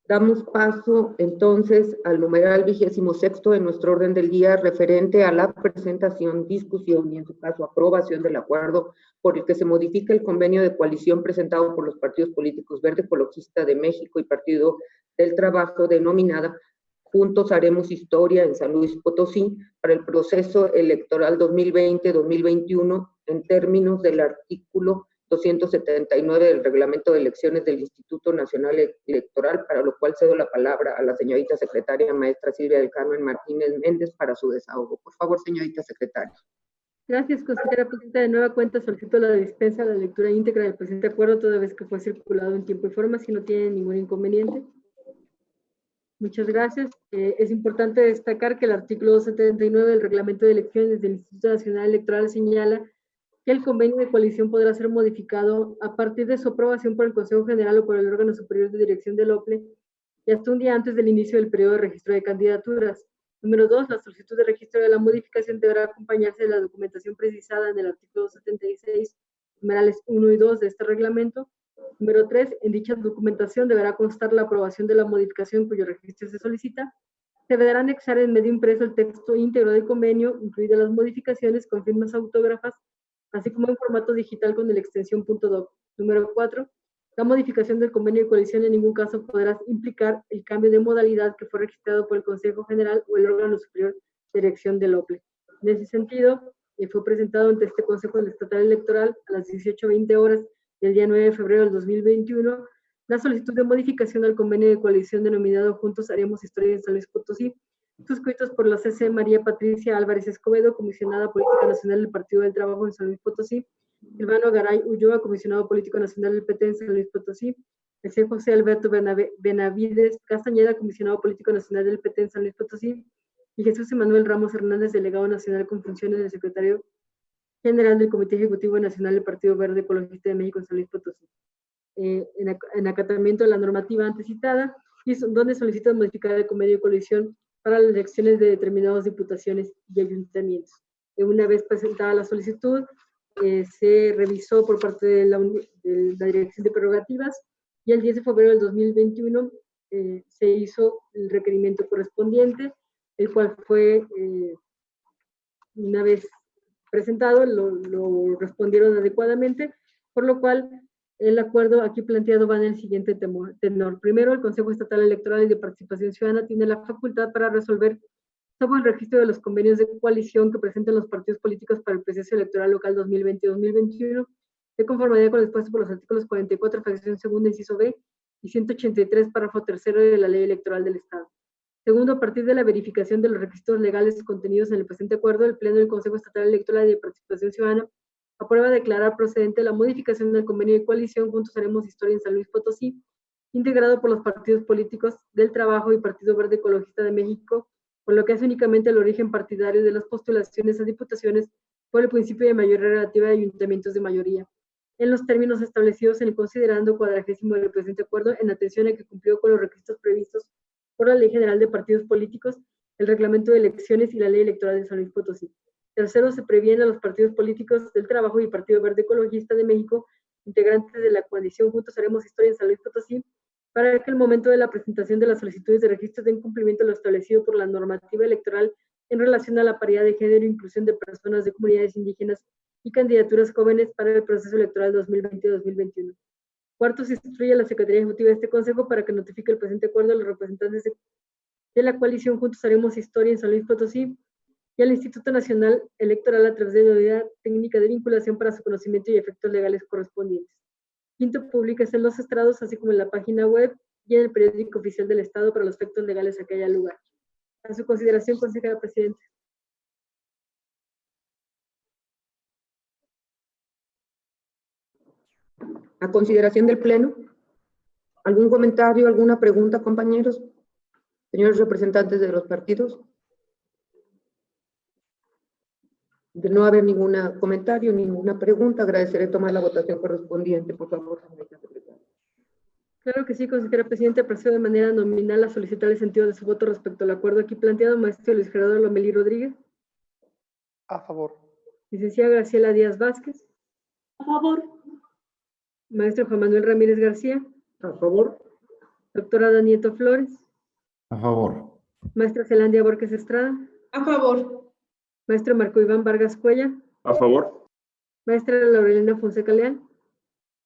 Damos paso entonces al numeral 26º de nuestro orden del día referente a la presentación, discusión y en su caso aprobación del acuerdo por el que se modifica el convenio de coalición presentado por los partidos políticos Verde Ecologista de México y Partido del Trabajo denominada Juntos Haremos Historia en San Luis Potosí para el proceso electoral 2020-2021 en términos del artículo 279 del Reglamento de Elecciones del Instituto Nacional Electoral, para lo cual cedo la palabra a la señorita secretaria maestra Silvia del Carmen Martínez Méndez para su desahogo. Por favor, señorita secretaria. Gracias, consejera presidenta. De nueva cuenta solicito la dispensa de la lectura íntegra del presente acuerdo, toda vez que fue circulado en tiempo y forma, si no tiene ningún inconveniente. Muchas gracias. Es importante destacar que el artículo 279 del Reglamento de Elecciones del Instituto Nacional Electoral señala que el convenio de coalición podrá ser modificado a partir de su aprobación por el Consejo General o por el órgano superior de dirección del OPLE y hasta un día antes del inicio del periodo de registro de candidaturas. Número 2, la solicitud de registro de la modificación deberá acompañarse de la documentación precisada en el artículo 76, numerales 1 y 2 de este reglamento. Número 3, en dicha documentación deberá constar la aprobación de la modificación cuyo registro se solicita. Se deberá anexar en medio impreso el texto íntegro del convenio, incluidas las modificaciones con firmas autógrafas, así como en formato digital con la extensión .doc. Número 4, la modificación del convenio de coalición en ningún caso podrá implicar el cambio de modalidad que fue registrado por el Consejo General o el órgano superior de dirección del OPLE. En ese sentido, fue presentado ante este Consejo Estatal Electoral a las 18:20 horas del día 9 de febrero del 2021 la solicitud de modificación al convenio de coalición denominado Juntos Haremos Historia en San Luis Potosí, suscritos por la CC María Patricia Álvarez Escobedo, comisionada política nacional del Partido del Trabajo en San Luis Potosí, Silvano Garay Ulloa, comisionado político nacional del PT en San Luis Potosí, el señor José Alberto Benavides Castañeda, comisionado político nacional del PT en San Luis Potosí, y Jesús Emanuel Ramos Hernández, delegado nacional con funciones de secretario general del Comité Ejecutivo Nacional del Partido Verde Ecologista de México en San Luis Potosí. En acatamiento de la normativa antes citada, y donde solicitan modificar el convenio de coalición para las elecciones de determinadas diputaciones y ayuntamientos. Una vez presentada la solicitud, se revisó por parte de la Dirección de Prerrogativas y el 10 de febrero del 2021 se hizo el requerimiento correspondiente, el cual fue, una vez presentado, lo respondieron adecuadamente, por lo cual el acuerdo aquí planteado va en el siguiente tenor. Primero, el Consejo Estatal Electoral y de Participación Ciudadana tiene la facultad para resolver sobre el registro de los convenios de coalición que presenten los partidos políticos para el proceso electoral local 2020-2021, de conformidad con lo dispuesto por los artículos 44, fracción segunda, inciso B, y 183, párrafo tercero de la Ley Electoral del Estado. Segundo, a partir de la verificación de los requisitos legales contenidos en el presente acuerdo, el Pleno del Consejo Estatal Electoral y de Participación Ciudadana aprueba declarar procedente la modificación del convenio de coalición Juntos Haremos Historia en San Luis Potosí, integrado por los partidos políticos del Trabajo y Partido Verde Ecologista de México, por lo que es únicamente el origen partidario de las postulaciones a diputaciones por el principio de mayoría relativa de ayuntamientos de mayoría, en los términos establecidos en el considerando 40º del presente acuerdo, en atención a que cumplió con los requisitos previstos por la Ley General de Partidos Políticos, el Reglamento de Elecciones y la Ley Electoral de San Luis Potosí. Tercero, se previene a los partidos políticos del Trabajo y Partido Verde Ecologista de México integrantes de la coalición Juntos Haremos Historia en San Luis Potosí, para que el momento de la presentación de las solicitudes de registro den cumplimiento a lo establecido por la normativa electoral en relación a la paridad de género e inclusión de personas de comunidades indígenas y candidaturas jóvenes para el proceso electoral 2020-2021. Cuarto, se instruye a la Secretaría Ejecutiva de este Consejo para que notifique el presente acuerdo a los representantes de la coalición Juntos Haremos Historia en San Luis Potosí y al Instituto Nacional Electoral a través de la unidad técnica de vinculación para su conocimiento y efectos legales correspondientes. Quinto, públicase en los estrados, así como en la página web y en el periódico oficial del Estado para los efectos legales a que haya lugar. A su consideración, consejera presidenta. A consideración del Pleno. ¿Algún comentario, alguna pregunta, compañeros? Señores representantes de los partidos. De no haber ningún comentario, ninguna pregunta, agradeceré tomar la votación correspondiente. Por favor, señorita secretaria. Claro que sí, consejera presidenta. Procedo de manera nominal a solicitar el sentido de su voto respecto al acuerdo aquí planteado. Maestro Luis Gerardo Lomelí Rodríguez. A favor. Licenciada Graciela Díaz Vázquez. A favor. Maestro Juan Manuel Ramírez García. A favor. Doctora Danieto Flores. A favor. Maestra Zelandia Borges Estrada. A favor. Maestro Marco Iván Vargas Cuella. A favor. Maestra Laurelina Fonseca Leal.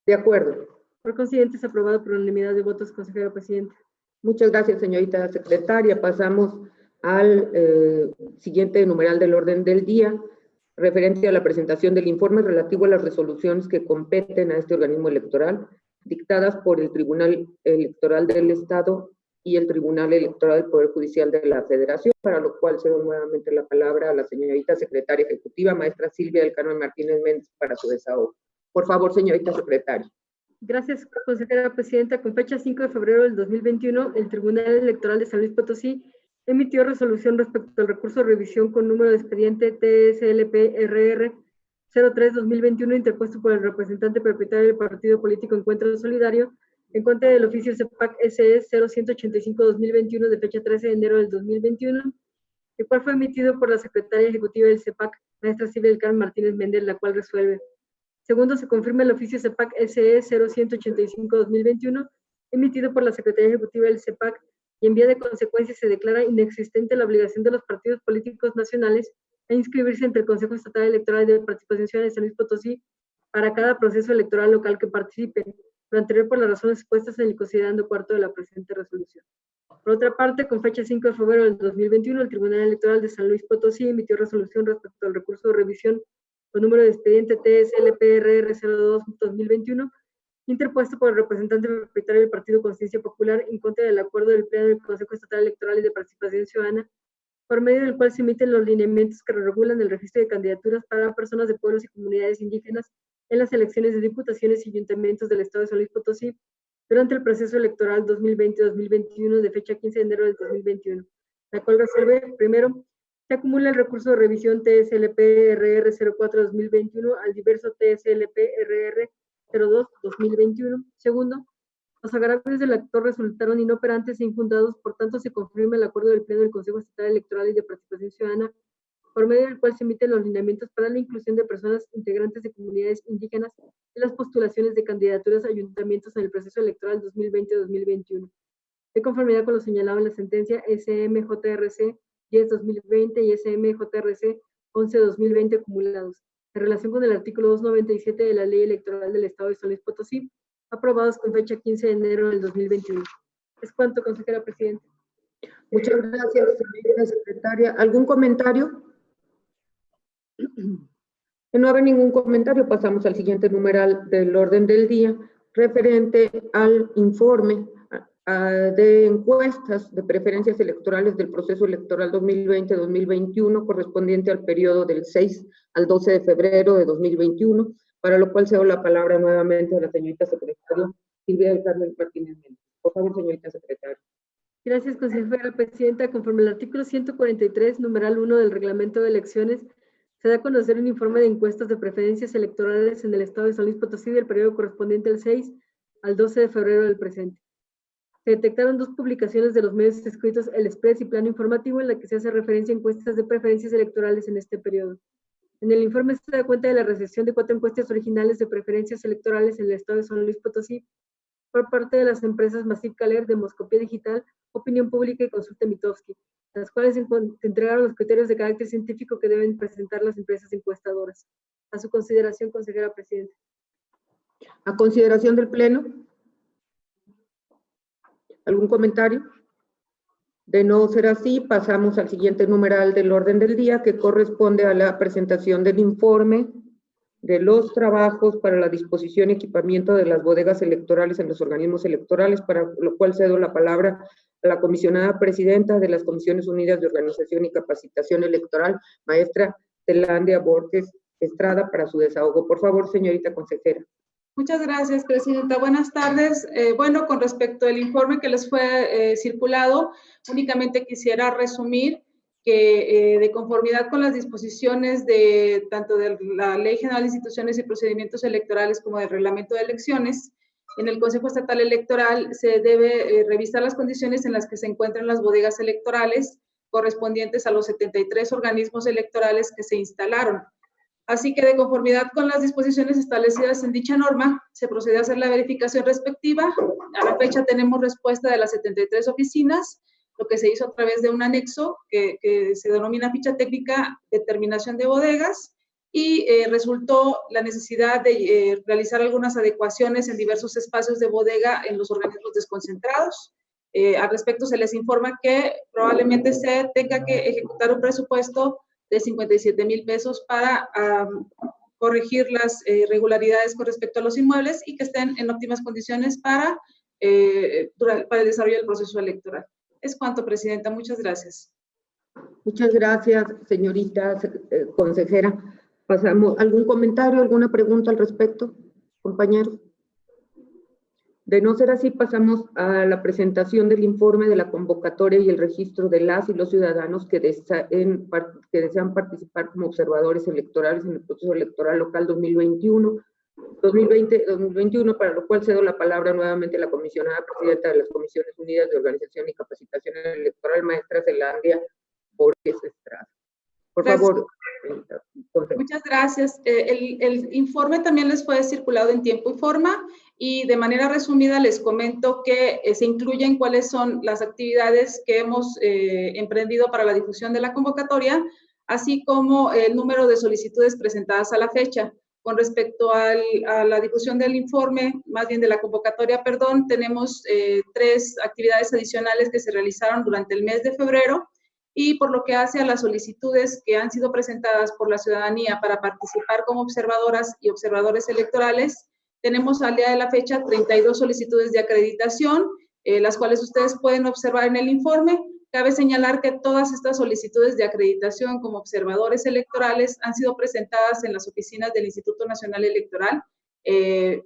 De acuerdo. Por consiguiente, es aprobado por unanimidad de votos, consejera presidenta. Muchas gracias, señorita secretaria. Pasamos al siguiente numeral del orden del día, referente a la presentación del informe relativo a las resoluciones que competen a este organismo electoral, dictadas por el Tribunal Electoral del Estado y el Tribunal Electoral del Poder Judicial de la Federación, para lo cual cedo nuevamente la palabra a la señorita secretaria ejecutiva, maestra Silvia del Carmen Martínez Méndez, para su desahogo. Por favor, señorita secretaria. Gracias, consejera presidenta. Con fecha 5 de febrero del 2021, el Tribunal Electoral de San Luis Potosí emitió resolución respecto al recurso de revisión con número de expediente TSLP-RR 03-2021 interpuesto por el representante propietario del partido político Encuentro Solidario en contra del oficio CEPAC SE 0185-2021 de fecha 13 de enero del 2021, el cual fue emitido por la secretaria ejecutiva del CEPAC, maestra Silvia del Carmen Martínez Méndez, la cual resuelve. Segundo, se confirma el oficio CEPAC SE 0185-2021 emitido por la secretaria ejecutiva del CEPAC y en vía de consecuencia se declara inexistente la obligación de los partidos políticos nacionales a inscribirse ante el Consejo Estatal Electoral de Participación Ciudadana de San Luis Potosí para cada proceso electoral local que participen, lo anterior por las razones expuestas en el considerando cuarto de la presente resolución. Por otra parte, con fecha 5 de febrero del 2021, el Tribunal Electoral de San Luis Potosí emitió resolución respecto al recurso de revisión con número de expediente TSLP-RR 02-2021, interpuesto por el representante propietario del Partido Conciencia Popular en contra del acuerdo del Pleno del Consejo Estatal Electoral y de Participación Ciudadana, por medio del cual se emiten los lineamientos que regulan el registro de candidaturas para personas de pueblos y comunidades indígenas en las elecciones de diputaciones y ayuntamientos del Estado de San Luis Potosí durante el proceso electoral 2020-2021 de fecha 15 de enero del 2021, la cual resuelve, primero, se acumula el recurso de revisión TSLP-RR 04-2021 al diverso TSLP-RR 02-2021. Segundo, los agravios del actor resultaron inoperantes e infundados, por tanto se confirma el acuerdo del Pleno del Consejo Estatal Electoral y de Participación Ciudadana, por medio del cual se emiten los lineamientos para la inclusión de personas integrantes de comunidades indígenas en las postulaciones de candidaturas a ayuntamientos en el proceso electoral 2020-2021. De conformidad con lo señalado en la sentencia SMJRC 10-2020 y SMJRC 11-2020 acumulados, en relación con el artículo 297 de la Ley Electoral del Estado de San Luis Potosí, aprobados con fecha 15 de enero del 2021. Es cuanto, consejera presidenta. Muchas gracias, señorita secretaria. ¿Algún comentario? De no haber ningún comentario, pasamos al siguiente numeral del orden del día, referente al informe de encuestas de preferencias electorales del proceso electoral 2020-2021, correspondiente al periodo del 6 al 12 de febrero de 2021, para lo cual cedo la palabra nuevamente a la señorita secretaria Silvia del Carmen Martínez Méndez. Por favor, señorita secretaria. Gracias, consejera presidenta. Conforme al artículo 143, numeral 1 del Reglamento de Elecciones, se da a conocer un informe de encuestas de preferencias electorales en el Estado de San Luis Potosí del periodo correspondiente al 6 al 12 de febrero del presente. Se detectaron dos publicaciones de los medios escritos El Express y Plano Informativo, en la que se hace referencia a encuestas de preferencias electorales en este periodo. En el informe se da cuenta de la recepción de 4 encuestas originales de preferencias electorales en el estado de San Luis Potosí por parte de las empresas Massive Caler, Demoscopía Digital, Opinión Pública y Consulta Mitofsky, las cuales entregaron los criterios de carácter científico que deben presentar las empresas encuestadoras. A su consideración, consejera presidenta. A consideración del Pleno. ¿Algún comentario? De no ser así, pasamos al siguiente numeral del orden del día, que corresponde a la presentación del informe de los trabajos para la disposición y equipamiento de las bodegas electorales en los organismos electorales, para lo cual cedo la palabra a la comisionada presidenta de las Comisiones Unidas de Organización y Capacitación Electoral, maestra Zelandia Borges Estrada, para su desahogo. Por favor, señorita consejera. Muchas gracias, presidenta. Buenas tardes. Bueno, con respecto al informe que les fue circulado, únicamente quisiera resumir que de conformidad con las disposiciones de tanto de la Ley General de Instituciones y Procedimientos Electorales como del Reglamento de Elecciones, en el Consejo Estatal Electoral se debe revisar las condiciones en las que se encuentran las bodegas electorales correspondientes a los 73 organismos electorales que se instalaron. Así que de conformidad con las disposiciones establecidas en dicha norma, se procede a hacer la verificación respectiva. A la fecha tenemos respuesta de las 73 oficinas, lo que se hizo a través de un anexo que se denomina ficha técnica determinación de bodegas, y resultó la necesidad de realizar algunas adecuaciones en diversos espacios de bodega en los organismos desconcentrados. Al respecto se les informa que probablemente se tenga que ejecutar un presupuesto de 57,000 pesos para corregir las irregularidades con respecto a los inmuebles y que estén en óptimas condiciones para el desarrollo del proceso electoral. Es cuanto, presidenta. Muchas gracias. Muchas gracias, señorita consejera. Pasamos, ¿algún comentario, alguna pregunta al respecto, compañeros? De no ser así, pasamos a la presentación del informe de la convocatoria y el registro de las y los ciudadanos que desean participar como observadores electorales en el proceso electoral local 2020-2021, para lo cual cedo la palabra nuevamente a la comisionada presidenta de las Comisiones Unidas de Organización y Capacitación Electoral, maestra Zelandia Borges Estrada. Por favor. Muchas gracias. El informe también les fue circulado en tiempo y forma, y de manera resumida les comento que se incluyen cuáles son las actividades que hemos emprendido para la difusión de la convocatoria, así como el número de solicitudes presentadas a la fecha. Con respecto a la difusión del informe, más bien de la convocatoria, perdón, tenemos 3 actividades adicionales que se realizaron durante el mes de febrero. Y por lo que hace a las solicitudes que han sido presentadas por la ciudadanía para participar como observadoras y observadores electorales, tenemos al día de la fecha 32 solicitudes de acreditación, las cuales ustedes pueden observar en el informe. Cabe señalar que todas estas solicitudes de acreditación como observadores electorales han sido presentadas en las oficinas del Instituto Nacional Electoral,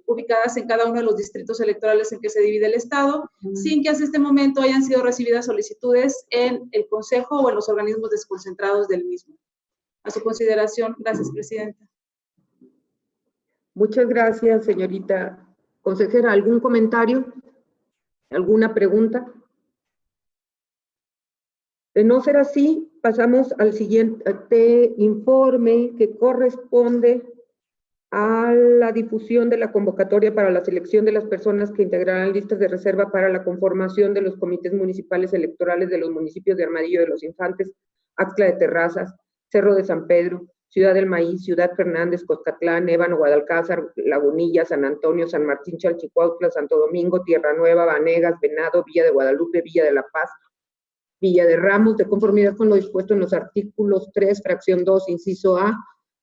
ubicadas en cada uno de los distritos electorales en que se divide el Estado, sin que hasta este momento hayan sido recibidas solicitudes en el Consejo o en los organismos desconcentrados del mismo. A su consideración. Gracias, presidenta. Muchas gracias, señorita consejera. ¿Algún comentario? ¿Alguna pregunta? De no ser así, pasamos al siguiente informe, que corresponde a la difusión de la convocatoria para la selección de las personas que integrarán listas de reserva para la conformación de los comités municipales electorales de los municipios de Armadillo de los Infantes, Axtla de Terrazas, Cerro de San Pedro, Ciudad del Maíz, Ciudad Fernández, Coscatlán, Ébano, Guadalcázar, Lagunilla, San Antonio, San Martín, Chalchicuautla, Santo Domingo, Tierra Nueva, Vanegas, Venado, Villa de Guadalupe, Villa de La Paz, Villa de Ramos, de conformidad con lo dispuesto en los artículos 3, fracción 2, inciso A,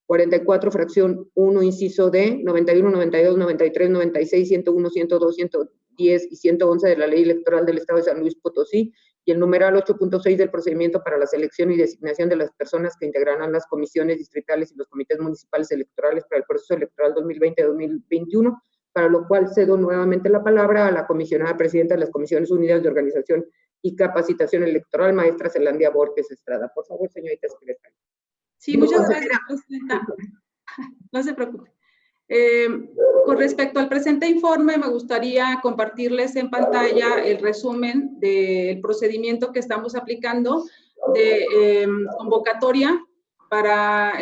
44, fracción 1, inciso D, 91, 92, 93, 96, 101, 102, 110 y 111 de la Ley Electoral del Estado de San Luis Potosí, y el numeral 8.6 del procedimiento para la selección y designación de las personas que integrarán las comisiones distritales y los comités municipales electorales para el proceso electoral 2020-2021, para lo cual cedo nuevamente la palabra a la comisionada presidenta de las Comisiones Unidas de Organización y Capacitación Electoral, maestra Zelandia Borges Estrada. Por favor, señorita secretaria. Sí, muchas gracias, presidenta. No se preocupe. Con respecto al presente informe, me gustaría compartirles en pantalla el resumen del procedimiento que estamos aplicando de convocatoria para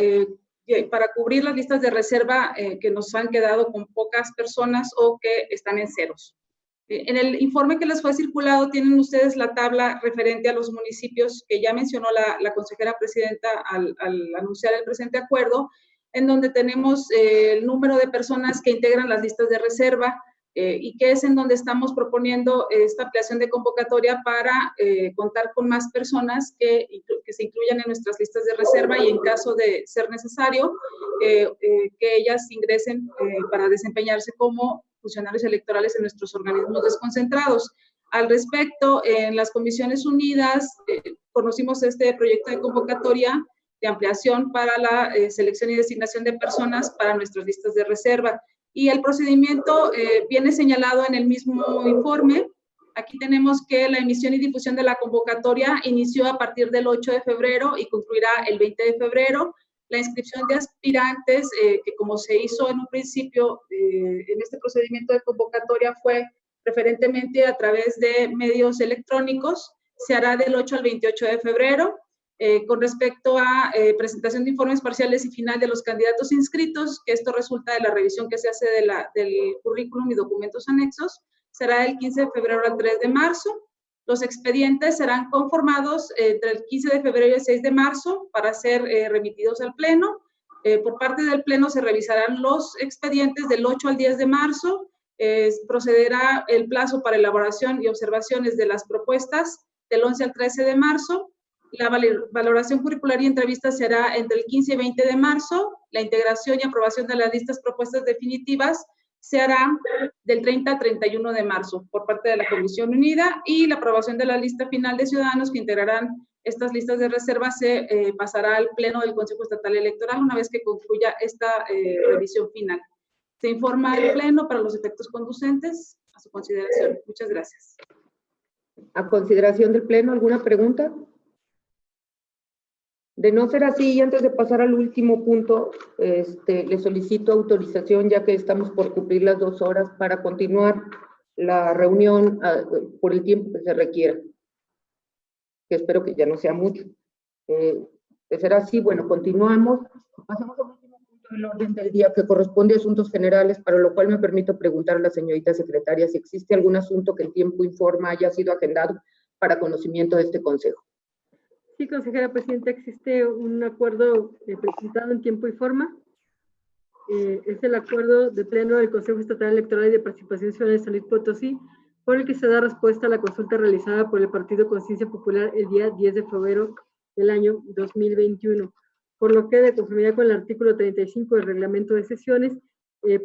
para cubrir las listas de reserva que nos han quedado con pocas personas o que están en ceros. En el informe que les fue circulado tienen ustedes la tabla referente a los municipios que ya mencionó la consejera presidenta al anunciar el presente acuerdo, en donde tenemos el número de personas que integran las listas de reserva y que es en donde estamos proponiendo esta ampliación de convocatoria para contar con más personas que se incluyan en nuestras listas de reserva y en caso de ser necesario, que ellas ingresen para desempeñarse como funcionarios electorales en nuestros organismos desconcentrados. Al respecto, en las Comisiones Unidas conocimos este proyecto de convocatoria de ampliación para la selección y designación de personas para nuestras listas de reserva. Y el procedimiento viene señalado en el mismo informe. Aquí tenemos que la emisión y difusión de la convocatoria inició a partir del 8 de febrero y concluirá el 20 de febrero. La inscripción de aspirantes, que como se hizo en un principio en este procedimiento de convocatoria, fue preferentemente a través de medios electrónicos, se hará del 8 al 28 de febrero. Con respecto a presentación de informes parciales y final de los candidatos inscritos, que esto resulta de la revisión que se hace del currículum y documentos anexos, será del 15 de febrero al 3 de marzo. Los expedientes serán conformados entre el 15 de febrero y el 6 de marzo para ser remitidos al Pleno. Por parte del Pleno se revisarán los expedientes del 8 al 10 de marzo. Procederá el plazo para elaboración y observaciones de las propuestas del 11 al 13 de marzo. La valoración curricular y entrevistas será entre el 15 y 20 de marzo. La integración y aprobación de las listas propuestas definitivas se hará del 30 al 31 de marzo por parte de la Comisión Unida, y la aprobación de la lista final de ciudadanos que integrarán estas listas de reserva se pasará al Pleno del Consejo Estatal Electoral una vez que concluya esta revisión final. Se informa al Pleno para los efectos conducentes a su consideración. Muchas gracias. A consideración del Pleno, ¿alguna pregunta? De no ser así, y antes de pasar al último punto, le solicito autorización, ya que estamos por cumplir las 2 horas, para continuar la reunión por el tiempo que se requiera, que espero que ya no sea mucho. De ser así, bueno, continuamos. Pasamos al último punto del orden del día, que corresponde a asuntos generales, para lo cual me permito preguntar a la señorita secretaria si existe algún asunto que el tiempo informa haya sido agendado para conocimiento de este Consejo. Sí, consejera presidenta, existe un acuerdo presentado en tiempo y forma. Es el acuerdo de pleno del Consejo Estatal Electoral y de Participación Ciudadana de San Luis Potosí, por el que se da respuesta a la consulta realizada por el Partido Conciencia Popular el día 10 de febrero del año 2021. Por lo que, de conformidad con el artículo 35 del reglamento de sesiones,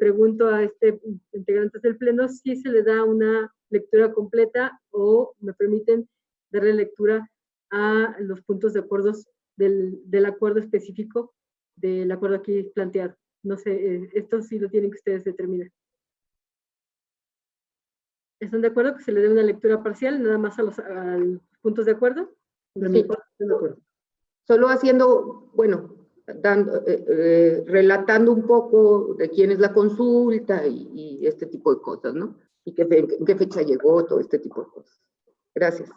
pregunto a integrantes del pleno si se le da una lectura completa o me permiten darle lectura a los puntos de acuerdos del acuerdo específico del acuerdo aquí planteado. No sé, esto sí lo tienen que ustedes determinar. ¿Están de acuerdo que se le dé una lectura parcial nada más a los puntos de acuerdo? Sí. De acuerdo. Solo haciendo, bueno, relatando un poco de quién es la consulta y este tipo de cosas, ¿no? Y en qué fecha llegó, todo este tipo de cosas. Gracias.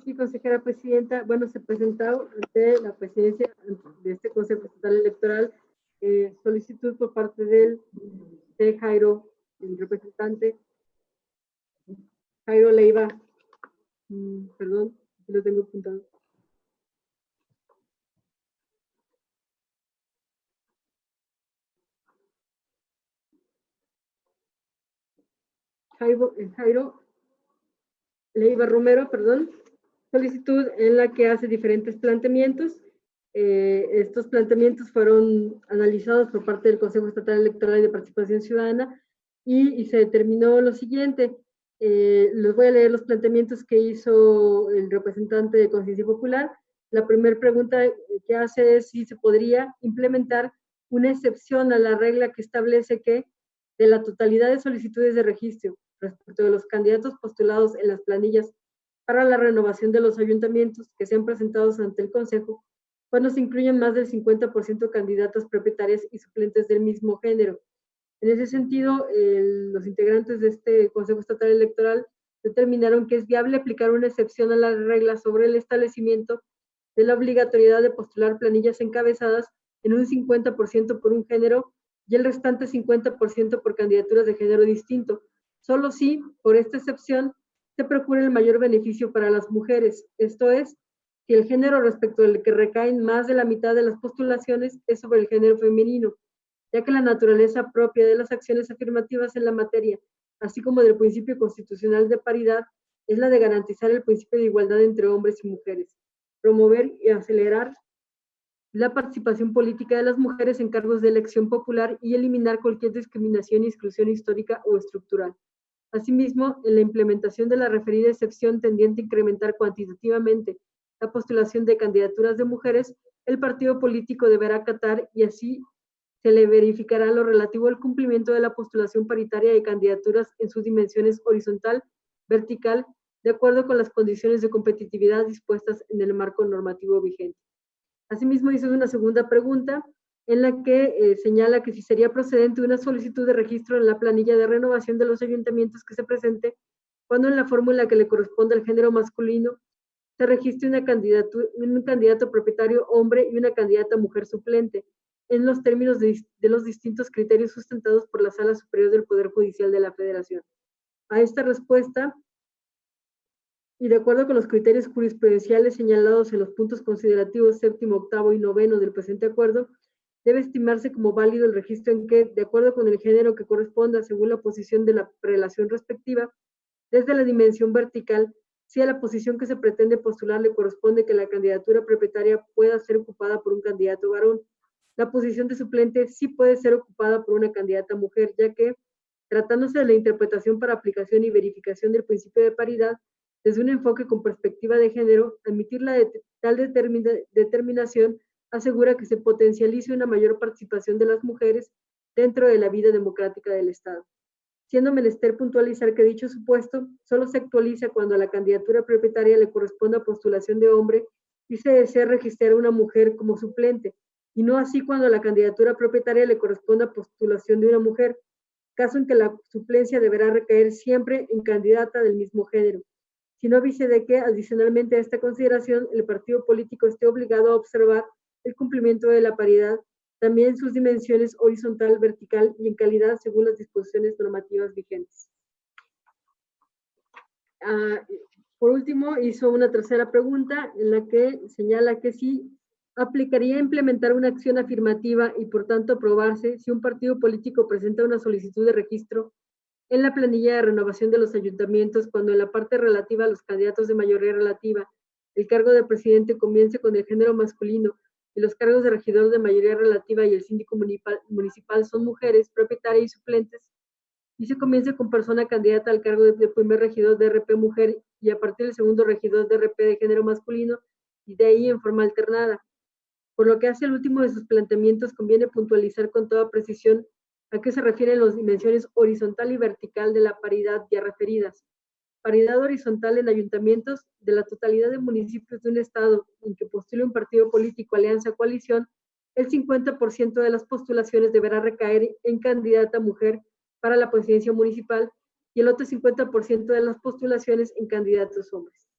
Sí, consejera presidenta, bueno, se presentó ante la presidencia de este Consejo Estatal Electoral solicitud por parte de Jairo, el representante, Jairo Leiva, perdón, lo tengo apuntado. Jairo Leiva Romero, perdón, solicitud en la que hace diferentes planteamientos. Estos planteamientos fueron analizados por parte del Consejo Estatal Electoral y de Participación Ciudadana y se determinó lo siguiente. Les voy a leer los planteamientos que hizo el representante de Conciencia Popular. La primera pregunta que hace es si se podría implementar una excepción a la regla que establece que de la totalidad de solicitudes de registro respecto de los candidatos postulados en las planillas para la renovación de los ayuntamientos que sean presentados ante el Consejo, cuando se incluyen más del 50% candidatas propietarias y suplentes del mismo género. En ese sentido, los integrantes de este Consejo Estatal Electoral determinaron que es viable aplicar una excepción a la regla sobre el establecimiento de la obligatoriedad de postular planillas encabezadas en un 50% por un género y el restante 50% por candidaturas de género distinto, solo si, por esta excepción, se procura el mayor beneficio para las mujeres, esto es, que el género respecto del que recaen más de la mitad de las postulaciones es sobre el género femenino, ya que la naturaleza propia de las acciones afirmativas en la materia, así como del principio constitucional de paridad, es la de garantizar el principio de igualdad entre hombres y mujeres, promover y acelerar la participación política de las mujeres en cargos de elección popular y eliminar cualquier discriminación y exclusión histórica o estructural. Asimismo, en la implementación de la referida excepción tendiente a incrementar cuantitativamente la postulación de candidaturas de mujeres, el partido político deberá acatar y así se le verificará lo relativo al cumplimiento de la postulación paritaria de candidaturas en sus dimensiones horizontal, vertical, de acuerdo con las condiciones de competitividad dispuestas en el marco normativo vigente. Asimismo, hizo una segunda pregunta en la que señala que si sería procedente una solicitud de registro en la planilla de renovación de los ayuntamientos que se presente cuando en la fórmula que le corresponde al género masculino se registre un candidato propietario hombre y una candidata mujer suplente, en los términos de los distintos criterios sustentados por la Sala Superior del Poder Judicial de la Federación. A esta respuesta, y de acuerdo con los criterios jurisprudenciales señalados en los puntos considerativos séptimo, octavo y noveno del presente acuerdo, debe estimarse como válido el registro en que, de acuerdo con el género que corresponda según la posición de la prelación respectiva, desde la dimensión vertical, si a la posición que se pretende postular le corresponde que la candidatura propietaria pueda ser ocupada por un candidato varón, la posición de suplente sí puede ser ocupada por una candidata mujer, ya que, tratándose de la interpretación para aplicación y verificación del principio de paridad, desde un enfoque con perspectiva de género, admitir tal determinación asegura que se potencialice una mayor participación de las mujeres dentro de la vida democrática del Estado. Siendo menester puntualizar que dicho supuesto solo se actualiza cuando a la candidatura propietaria le corresponda postulación de hombre y se desea registrar a una mujer como suplente, y no así cuando a la candidatura propietaria le corresponda postulación de una mujer, caso en que la suplencia deberá recaer siempre en candidata del mismo género, si no avise de que, adicionalmente a esta consideración, el partido político esté obligado a observar el cumplimiento de la paridad, también en sus dimensiones horizontal, vertical y en calidad según las disposiciones normativas vigentes. Por último, hizo una tercera pregunta en la que señala que si aplicaría implementar una acción afirmativa y por tanto aprobarse si un partido político presenta una solicitud de registro en la planilla de renovación de los ayuntamientos cuando en la parte relativa a los candidatos de mayoría relativa el cargo de presidente comience con el género masculino y los cargos de regidor de mayoría relativa y el síndico municipal son mujeres, propietarias y suplentes, y se comience con persona candidata al cargo de primer regidor de RP mujer y a partir del segundo regidor de RP de género masculino y de ahí en forma alternada. Por lo que hace el último de sus planteamientos, conviene puntualizar con toda precisión a qué se refieren las dimensiones horizontal y vertical de la paridad ya referidas. Paridad horizontal en ayuntamientos de la totalidad de municipios de un estado en que postule un partido político, alianza o coalición, el 50% de las postulaciones deberá recaer en candidata mujer para la presidencia municipal y el otro 50% de las postulaciones en candidatos hombres.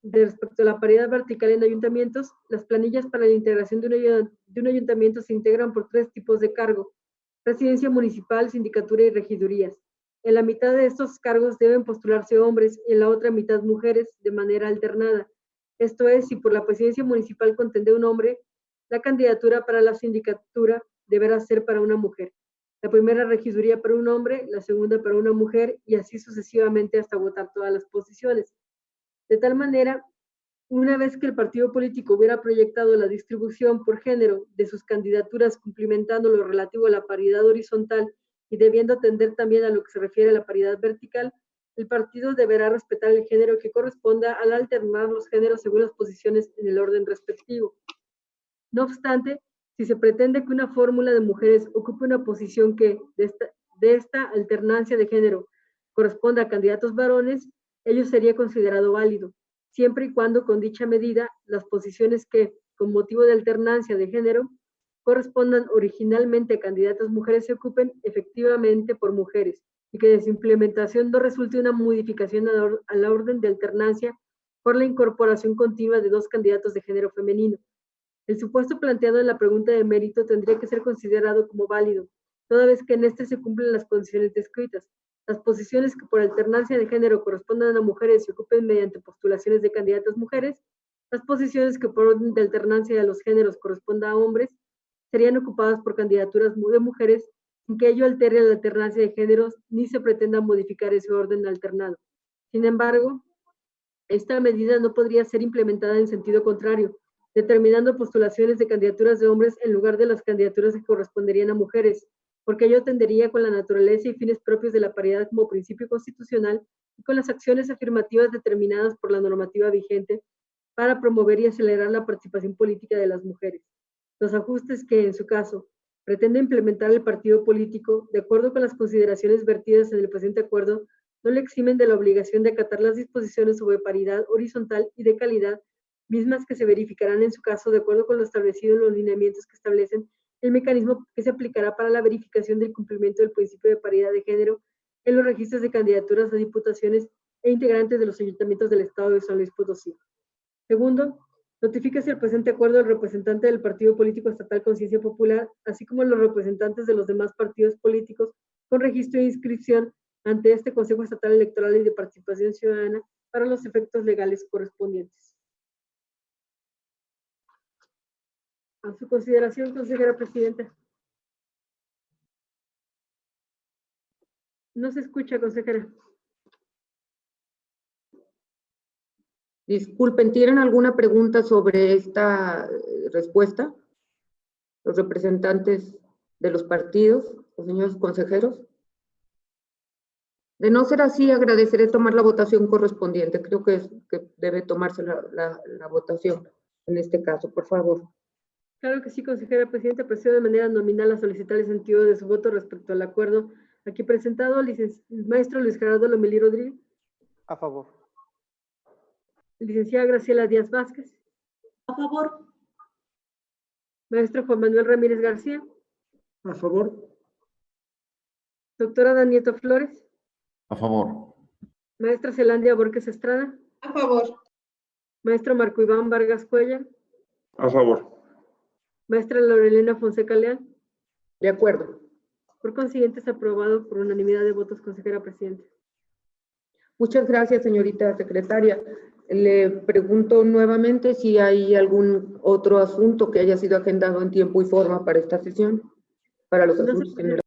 Respecto a la paridad vertical en ayuntamientos, las planillas para la integración de un ayuntamiento se integran por 3 tipos de cargo: presidencia municipal, sindicatura y regidurías. En la mitad de estos cargos deben postularse hombres y en la otra mitad mujeres de manera alternada. Esto es, si por la presidencia municipal contende un hombre, la candidatura para la sindicatura deberá ser para una mujer. La primera regiduría para un hombre, la segunda para una mujer y así sucesivamente hasta votar todas las posiciones. De tal manera, una vez que el partido político hubiera proyectado la distribución por género de sus candidaturas cumplimentando lo relativo a la paridad horizontal y debiendo atender también a lo que se refiere a la paridad vertical, el partido deberá respetar el género que corresponda al alternar los géneros según las posiciones en el orden respectivo. No obstante, si se pretende que una fórmula de mujeres ocupe una posición que, de esta alternancia de género, corresponda a candidatos varones, ello sería considerado válido, siempre y cuando con dicha medida las posiciones que, con motivo de alternancia de género, correspondan originalmente a candidatas mujeres se ocupen efectivamente por mujeres y que de su implementación no resulte una modificación a la orden de alternancia por la incorporación continua de 2 candidatos de género femenino. El supuesto planteado en la pregunta de mérito tendría que ser considerado como válido, toda vez que en este se cumplen las condiciones descritas. Las posiciones que por alternancia de género correspondan a mujeres se ocupen mediante postulaciones de candidatas mujeres, las posiciones que por orden de alternancia de los géneros corresponda a hombres, serían ocupadas por candidaturas de mujeres sin que ello altere la alternancia de géneros ni se pretenda modificar ese orden alternado. Sin embargo, esta medida no podría ser implementada en sentido contrario, determinando postulaciones de candidaturas de hombres en lugar de las candidaturas que corresponderían a mujeres, porque ello tendería con la naturaleza y fines propios de la paridad como principio constitucional y con las acciones afirmativas determinadas por la normativa vigente para promover y acelerar la participación política de las mujeres. Los ajustes que, en su caso, pretende implementar el partido político, de acuerdo con las consideraciones vertidas en el presente acuerdo, no le eximen de la obligación de acatar las disposiciones sobre paridad horizontal y de calidad, mismas que se verificarán en su caso de acuerdo con lo establecido en los lineamientos que establecen el mecanismo que se aplicará para la verificación del cumplimiento del principio de paridad de género en los registros de candidaturas a diputaciones e integrantes de los ayuntamientos del Estado de San Luis Potosí. Segundo, notifíquese el presente acuerdo al representante del Partido Político Estatal Conciencia Popular, así como los representantes de los demás partidos políticos con registro e inscripción ante este Consejo Estatal Electoral y de Participación Ciudadana para los efectos legales correspondientes. A su consideración, consejera presidenta. No se escucha, consejera. Disculpen, ¿tienen alguna pregunta sobre esta respuesta? Los representantes de los partidos, los señores consejeros. De no ser así, agradeceré tomar la votación correspondiente. Creo que debe tomarse la votación en este caso, por favor. Claro que sí, consejera presidenta. Procedo de manera nominal a solicitar el sentido de su voto respecto al acuerdo aquí presentado. El maestro Luis Gerardo Lomelí Rodríguez. A favor. Licenciada Graciela Díaz Vázquez. A favor. Maestro Juan Manuel Ramírez García. A favor. Doctora Danieto Flores. A favor. Maestra Zelandia Borges Estrada. A favor. Maestro Marco Iván Vargas Cuellar. A favor. Maestra Lorelena Fonseca Leal. De acuerdo. Por consiguiente, es aprobado por unanimidad de votos, consejera presidenta. Muchas gracias, señorita secretaria. Le pregunto nuevamente si hay algún otro asunto que haya sido agendado en tiempo y forma para esta sesión, para los asuntos generales.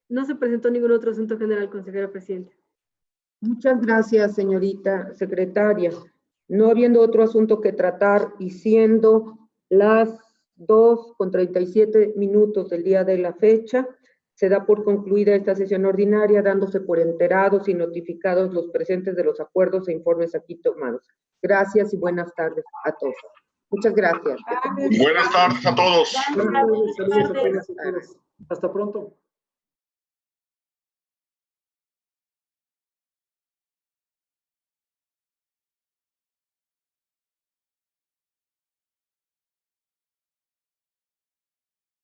No se presentó ningún otro asunto general, consejera presidenta. Muchas gracias, señorita secretaria. No habiendo otro asunto que tratar y siendo las 2:37 del día de la fecha, se da por concluida esta sesión ordinaria, dándose por enterados y notificados los presentes de los acuerdos e informes aquí tomados. Gracias y buenas tardes a todos. Muchas gracias. Buenas tardes a todos. Buenas tardes. Hasta pronto.